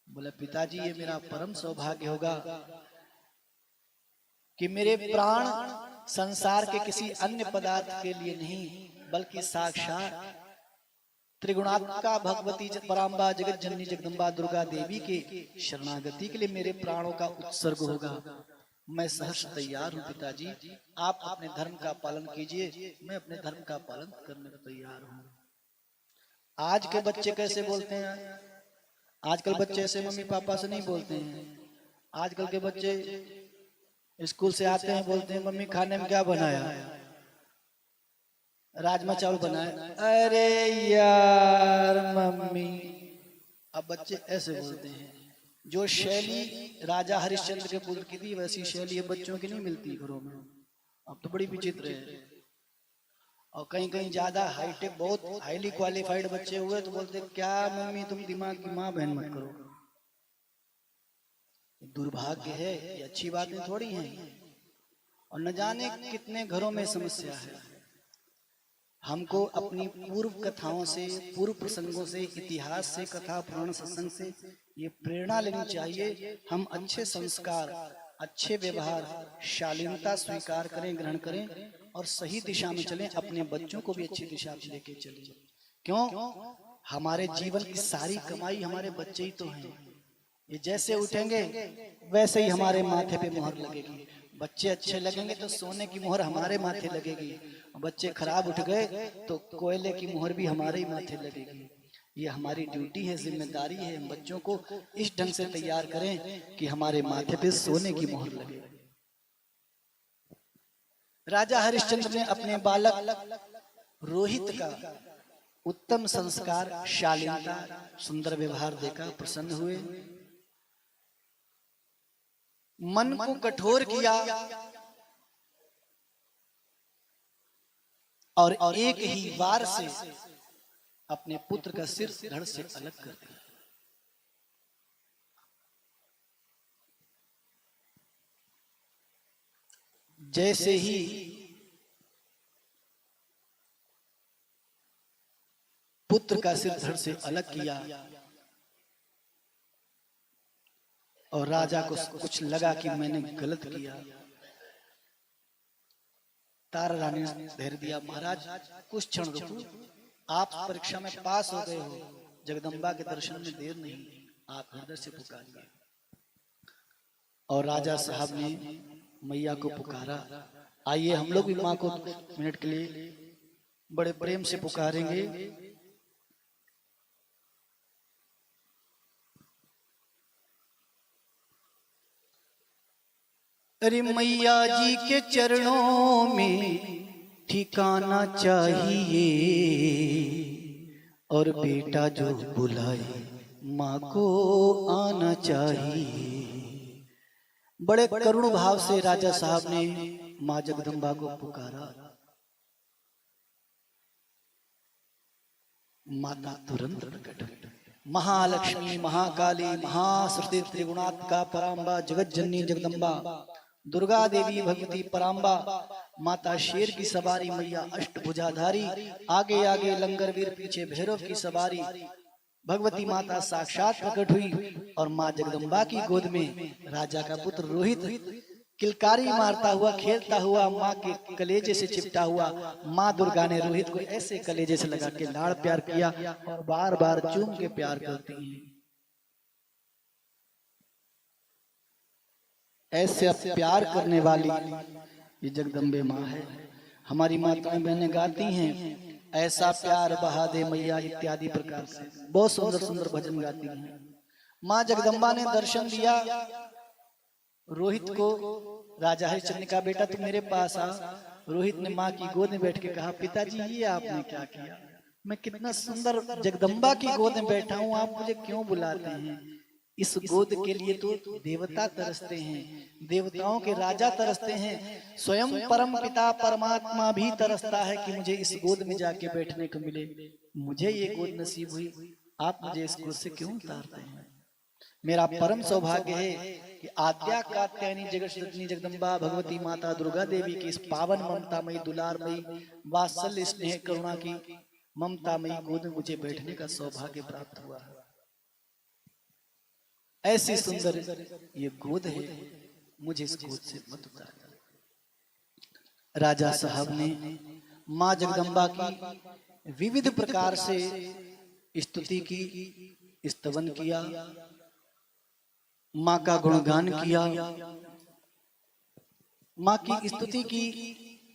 बोला पिताजी ये मेरा परम सौभाग्य होगा कि मेरे प्राण संसार के किसी अन्य पदार्थ के लिए नहीं बल्कि साक्षात त्रिगुणात्मिका भगवती पराम्बा जगत जननी जगदम्बा दुर्गा देवी के शरणागति के लिए मेरे प्राणों का उत्सर्ग होगा। मैं सहर्ष तैयार हूँ पिताजी, आप अपने धर्म का पालन कीजिए, मैं अपने धर्म का पालन करने को तैयार हूँ। आज के बच्चे कैसे बोलते हैं? आजकल बच्चे ऐसे मम्मी पापा से नहीं बोलते हैं। आजकल के बच्चे स्कूल से आते हैं, बोलते हैं मम्मी खाने में क्या बनाया? राजमा चावल बनाया। अरे यार मम्मी, अब बच्चे ऐसे बोलते हैं। जो शैली राजा हरिश्चंद्र के पुत्र की थी वैसी शैली बच्चों की नहीं मिलती घरों में। अब तो बड़ी विचित्र है। और कहीं कहीं ज्यादा हाईटेक, बहुत हाईली क्वालिफाइड बच्चे हुए तो बोलते क्या मम्मी तुम दिमाग की माँ बहन मत करो। दुर्भाग्य है, ये अच्छी बातें थोड़ी हैं। और न जाने कितने घरों में समस्या है। हमको अपनी पूर्व कथाओं से, पूर्व प्रसंगों से, इतिहास से, कथा पुराण सत्संग से ये प्रेरणा लेनी चाहिए। हम अच्छे संस्कार, अच्छे व्यवहार, शालीनता स्वीकार करें, ग्रहण करें और सही दिशा में चलें। अपने बच्चों को भी अच्छी दिशा में लेके चलें। क्यों? हमारे जीवन की सारी कमाई हमारे बच्चे ही तो हैं। ये जैसे उठेंगे वैसे ही हमारे माथे पे मोहर लगेगी। बच्चे अच्छे लगेंगे तो सोने की मोहर हमारे माथे लगेगी। बच्चे खराब उठ गए तो कोयले की मोहर भी हमारे ही माथे लगेगी। ये हमारी ड्यूटी है, जिम्मेदारी है। हम बच्चों को इस ढंग से तैयार करें कि हमारे माथे पे सोने की मोहर लगे। राजा हरिश्चंद्र ने अपने बालक रोहित का उत्तम संस्कार, शालीनता, सुंदर व्यवहार देखा, प्रसन्न हुए। मन को कठोर किया और एक ही वार से अपने पुत्र का सिर धड़ से अलग कर दिया। जैसे ही पुत्र का सिर धड़ से अलग किया और राजा को कुछ लगा कि मैंने गलत किया, तारा रानी ने धैर्य दिया, महाराज कुछ क्षण रुको, आप परीक्षा में पास हो गए हो, जगदम्बा के दर्शन में देर नहीं, आप हृदय से पुकारिए। और राजा साहब ने मैया को पुकारा। आइए हम लोग भी माँ को मिनट के लिए बड़े प्रेम से पुकारेंगे। अरे मैया जी के चरणों में ठिकाना चाहिए और बेटा जो बुलाए माँ को आना चाहिए। बड़े करुण भाव से राजा साहब ने माँ जगदम्बा को पुकारा। माता तुरंत प्रकट हुई। महालक्ष्मी, महाकाली, महासरस्वती, त्रिगुणात्मिका पराम्बा, जगत जननी जगदम्बा, दुर्गा देवी, भगवती पराम्बा, माता शेर की सवारी, मैया अष्टभुजाधारी, आगे आगे लंगरवीर, पीछे भैरव की सवारी, भगवती माता साक्षात प्रकट हुई और माँ जगदम्बा की गोद में राजा का पुत्र रोहित किलकारी मारता हुआ, खेलता हुआ, माँ के कलेजे से चिपटा हुआ। माँ दुर्गा ने रोहित को ऐसे कलेजे से लगा के लाड़ प्यार किया और बार बार चूम के प्यार करती हैं। ऐसे प्यार करने वाली ये जगदम्बे माँ है। हमारी माताएं बहनें गाती हैं, ऐसा प्यार बहा दे मैया, इत्यादि प्रकार से बहुत सुंदर सुंदर भजन गाती हैं। माँ जगदम्बा ने दर्शन दिया रोहित को। राजा हरिश्चंद्र ने कहा, बेटा तू मेरे पास आ। रोहित ने माँ की गोद में बैठ के कहा, पिताजी ये आपने क्या किया? मैं कितना सुंदर जगदम्बा की गोद में बैठा हूँ, आप मुझे क्यों बुलाते हैं? इस गोद के लिए तो देवता तरसते हैं, देवताओं के राजा तरसते हैं, स्वयं परम पिता परमात्मा भी तरसता है कि मुझे इस गोद में जाके बैठने को मिले। मुझे ये गोद नसीब हुई, आप मुझे इस गोद से क्यों उतारते हैं? मेरा परम सौभाग्य है कि आद्या कात्यायनी जगत जननी जगदम्बा भगवती माता दुर्गा देवी की इस पावन ममतामयी, दुलारमयी, वात्सल्य स्नेह करुणा की ममतामयी गोद में मुझे बैठने का सौभाग्य प्राप्त हुआ है। ऐसी सुंदर ये गोद है, मुझे इस गोद से मत उतार। राजा साहब ने माँ जगदम्बा की विविध प्रकार से स्तुति की, स्तवन किया, माँ का गुणगान किया, माँ की स्तुति की,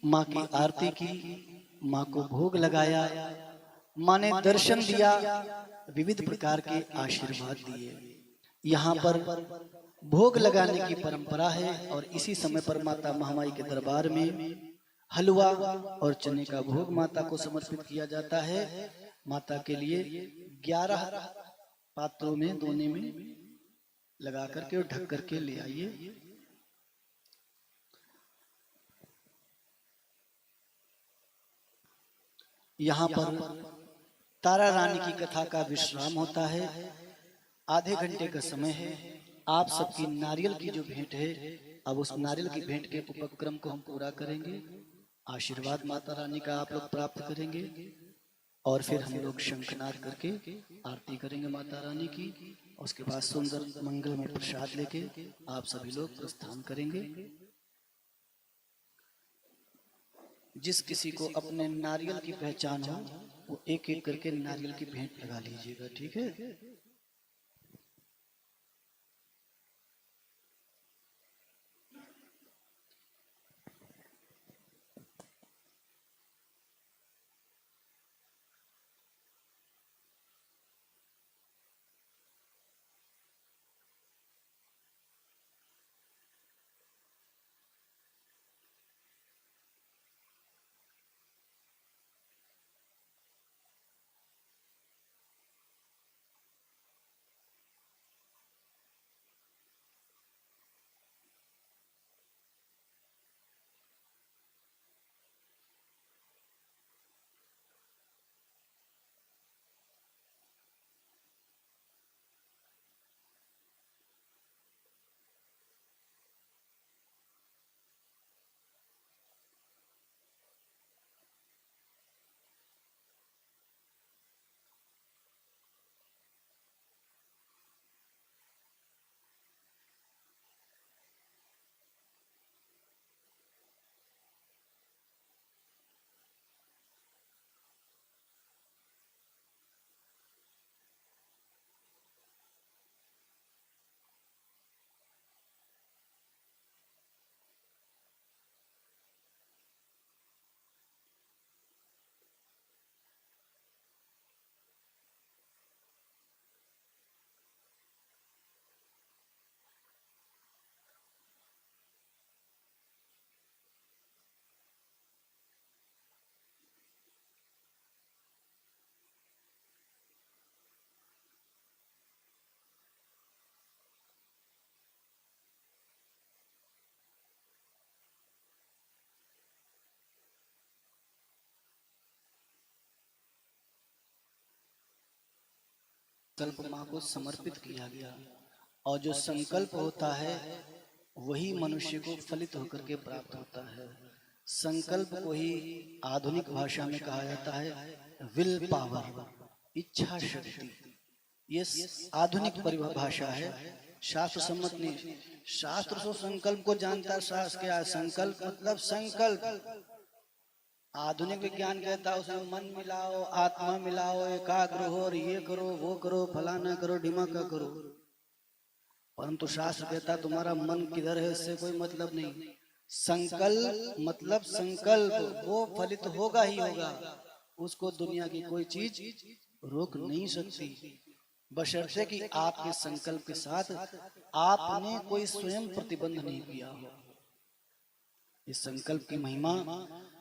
माँ की आरती की, माँ को भोग लगाया, माँ ने दर्शन दिया, विविध प्रकार के आशीर्वाद दिए। यहाँ पर भोग लगाने की परंपरा है और इसी समय पर माता महामाई के दरबार में हलवा और चने का भोग माता को समर्पित किया जाता है। माता के लिए 11 पात्रों में दोने में लगा करके और ढक करके ले आइए। यहाँ पर तारा रानी की कथा का विश्राम होता है। आधे घंटे का समय है। आप सबकी नारियल की जो भेंट है, अब उस नारियल की भेंट के उपक्रम को हम पूरा करेंगे। आशीर्वाद माता रानी का आप लोग प्राप्त करेंगे और फिर हम लोग शंखनाद करके आरती करेंगे माता रानी की। उसके बाद सुंदर मंगल में प्रसाद लेके आप सभी लोग प्रस्थान करेंगे। जिस किसी को अपने नारियल की पहचान हो वो एक एक करके नारियल की भेंट लगा लीजिएगा, ठीक है? संकल्प माँ को समर्पित किया गया। और जो संकल्प होता है वही मनुष्य को फलित होकर के प्राप्त होता है। संकल्प को ही आधुनिक भाषा में कहा जाता है विल पावर, इच्छा शक्ति। ये आधुनिक परिभाषा है, शास्त्र सम्मत नहीं। शास्त्र तो संकल्प को जानता है। शास्त्र क्या है? संकल्प मतलब संकल्प। आधुनिक विज्ञान कहता है उसमें मन मिलाओ, आत्मा मिलाओ, एकाग्र हो और ये करो वो करो, फलाना करो, ढिमाका करो। परंतु शास्त्र कहता है तुम्हारा मन किधर है इससे कोई मतलब नहीं। संकल्प मतलब संकल्प, वो फलित होगा ही होगा। उसको दुनिया की कोई चीज रोक नहीं सकती, बशर्ते कि आपके संकल्प के साथ आपने कोई स्वयं प्रतिबंध नहीं किया हो। इस संकल्प की महिमा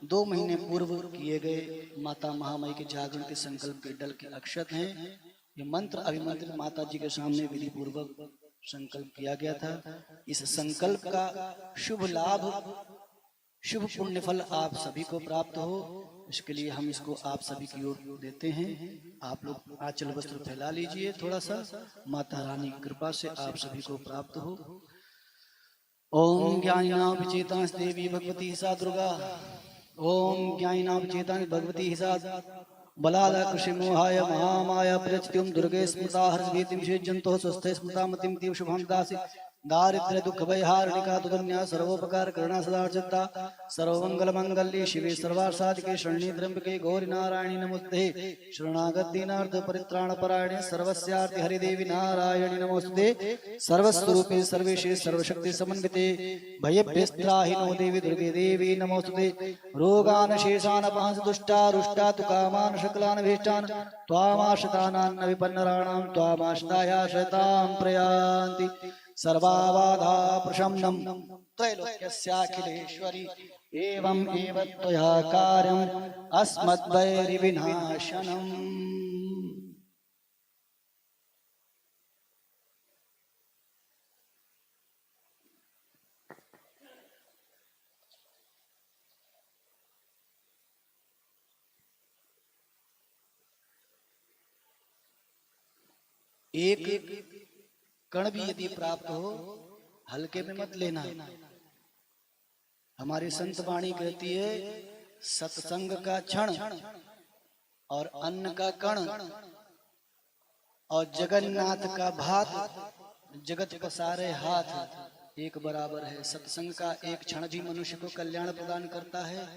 2 महीने पूर्व किए गए माता महामाई के जागरण के संकल्प के डल के अक्षत हैं। ये मंत्र अभिमंत्रित माता जी के सामने विधि पूर्वक संकल्प किया गया था। इस संकल्प का शुभ लाभ, शुभ पुण्य फल आप सभी को प्राप्त हो, इसके लिए हम इसको आप सभी की ओर देते हैं। आप लोग आंचल वस्त्र फैला लीजिए थोड़ा सा, माता रानी की कृपा से आप सभी को प्राप्त हो। ओम ज्ञानिनाभिचेतांस देवी भगवती सा दुर्गा। ओम ज्ञानिनाभिचेतांस भगवती सा बलाल कृषि मोहाय महामाया प्रचत्युम दुर्गे स्मृता हर्षभीतिम शेजंतो स्वस्थ स्मृता मतिम तीव शुभम दासी दारिद्र्य दुख भयहारिणिका तुदन्या सर्वोपकार करुणा सदा चित्ता सर्वमंगल मंगल्ये शिवे सर्वार्थसाधिके शरण्ये त्र्यंबके गौरी नारायणी नमोस्तुते शरणागत दीनार्थ परित्राण परायणे सर्वस्यार्ति हरिदेवी नारायणी नमोस्तुते सर्वस्वरूपे सर्वेशे सर्वशक्ति समन्विते भयभ्यस्त्राहिनो देवी दुर्गे देवी नमोस्तुते रोगान शेषान अपहंस दुष्टा रुष्टा तु कामान शकलान भीष्टान त्वामाश्रितानां विपन्नराणां त्वामाश्रितायाश्रितां प्रयान्ति सर्वाबाधा प्रशमनम त्रैलोक्यस्याखिलेश्वरी एवं एव त्वया कार्यम् अस्मद्वैरिविनाशनम्। एक कण भी यदि प्राप्त हो हल्के में मत लेना। हमारी संत वाणी कहती है सत्संग का क्षण और अन्न का कण और जगन्नाथ का भात, जगत पसारे हाथ एक बराबर है। सत्संग का एक क्षण भी मनुष्य को कल्याण प्रदान करता है।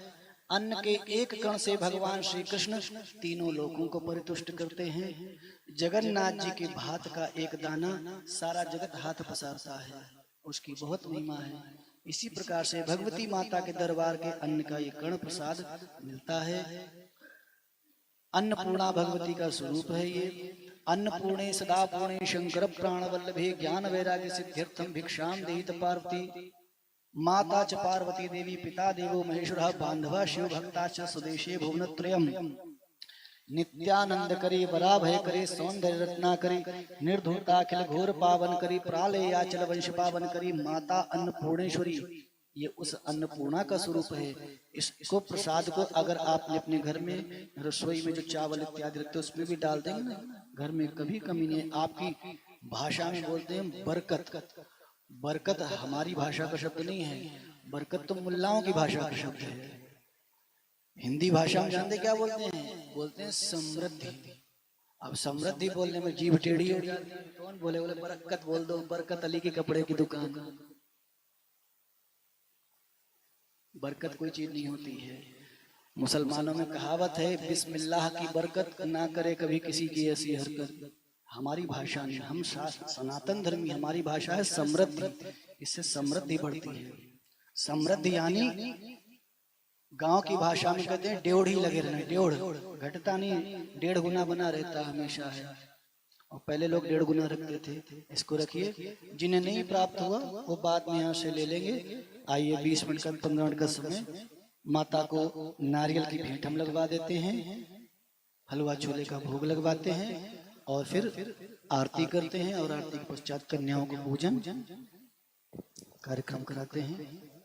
अन्न के एक कण से भगवान श्री कृष्ण तीनों लोकों को परितुष्ट करते हैं। जगन्नाथ जी के भात का एक दाना सारा जगत हाथ पसारता है, उसकी बहुत महिमा है। इसी प्रकार से भगवती माता के दरबार के अन्न का ये कण प्रसाद मिलता है। अन्नपूर्णा भगवती का स्वरूप है ये। अन्नपूर्णे सदा पूर्णे शंकर प्राण वल्लभे ज्ञान वैराग्य सिद्ध्यर्थम भिक्षाम देहित पार्वती। माता च पार्वती देवी पिता देवो महेश्वरः बांधवा शिव भक्ता च स्वदेशे भुवनत्रयम्। नित्यानंद करी वराभय करी सौंदर्य रत्ना करी निर्धूता अखिल घोर पावन करी प्रालयाचल वंश पावन करी माता अन्नपूर्णेश्वरी। ये उस अन्नपूर्णा का स्वरूप है। इसको प्रसाद को अगर आपने अपने घर में रसोई में जो चावल इत्यादि रखते उसमें भी डाल देंगे ना, घर में कभी कमी नहीं। आपकी भाषा में बोलते हैं बरकत। बरकत हमारी भाषा का शब्द नहीं है, बरकत तो मुल्लाओं की भाषा का शब्द है। हिंदी भाषा में जानते क्या बोलते हैं? बोलते हैं समृद्धि। अब समृद्धि बोलने में जीभ टेढ़ी हो जाती है। कौन बोले? बोले बरकत बोल दो, बरकत अली की कपड़े की दुकान। बरकत कोई चीज नहीं होती है। मुसलमानों में कहावत है बिस्मिल्लाह की बरकत ना करे कभी किसी की ऐसी हरकत। हमारी भाषा में, हम सनातन धर्मी, हमारी भाषा है समृद्धि। इससे समृद्धि बढ़ती है। समृद्धि यानी गांव की भाषा में कहते हैं डेढ़ ही लगे रहना। डेढ़ घटता नहीं, 1.5 गुना बना रहता हमेशा है। और पहले लोग 1.5 गुना रखते थे। इसको रखिए, जिन्हें नहीं प्राप्त हुआ वो बाद में यहाँ से ले लेंगे। आइए 20 मिनट का 15 मिनट का समय, माता को नारियल की भेंट हम लगवा देते हैं, हलवा छोले का भोग लगवाते हैं और फिर आरती करते हैं और आरती के पश्चात कन्याओं को पूजन कार्यक्रम कराते हैं।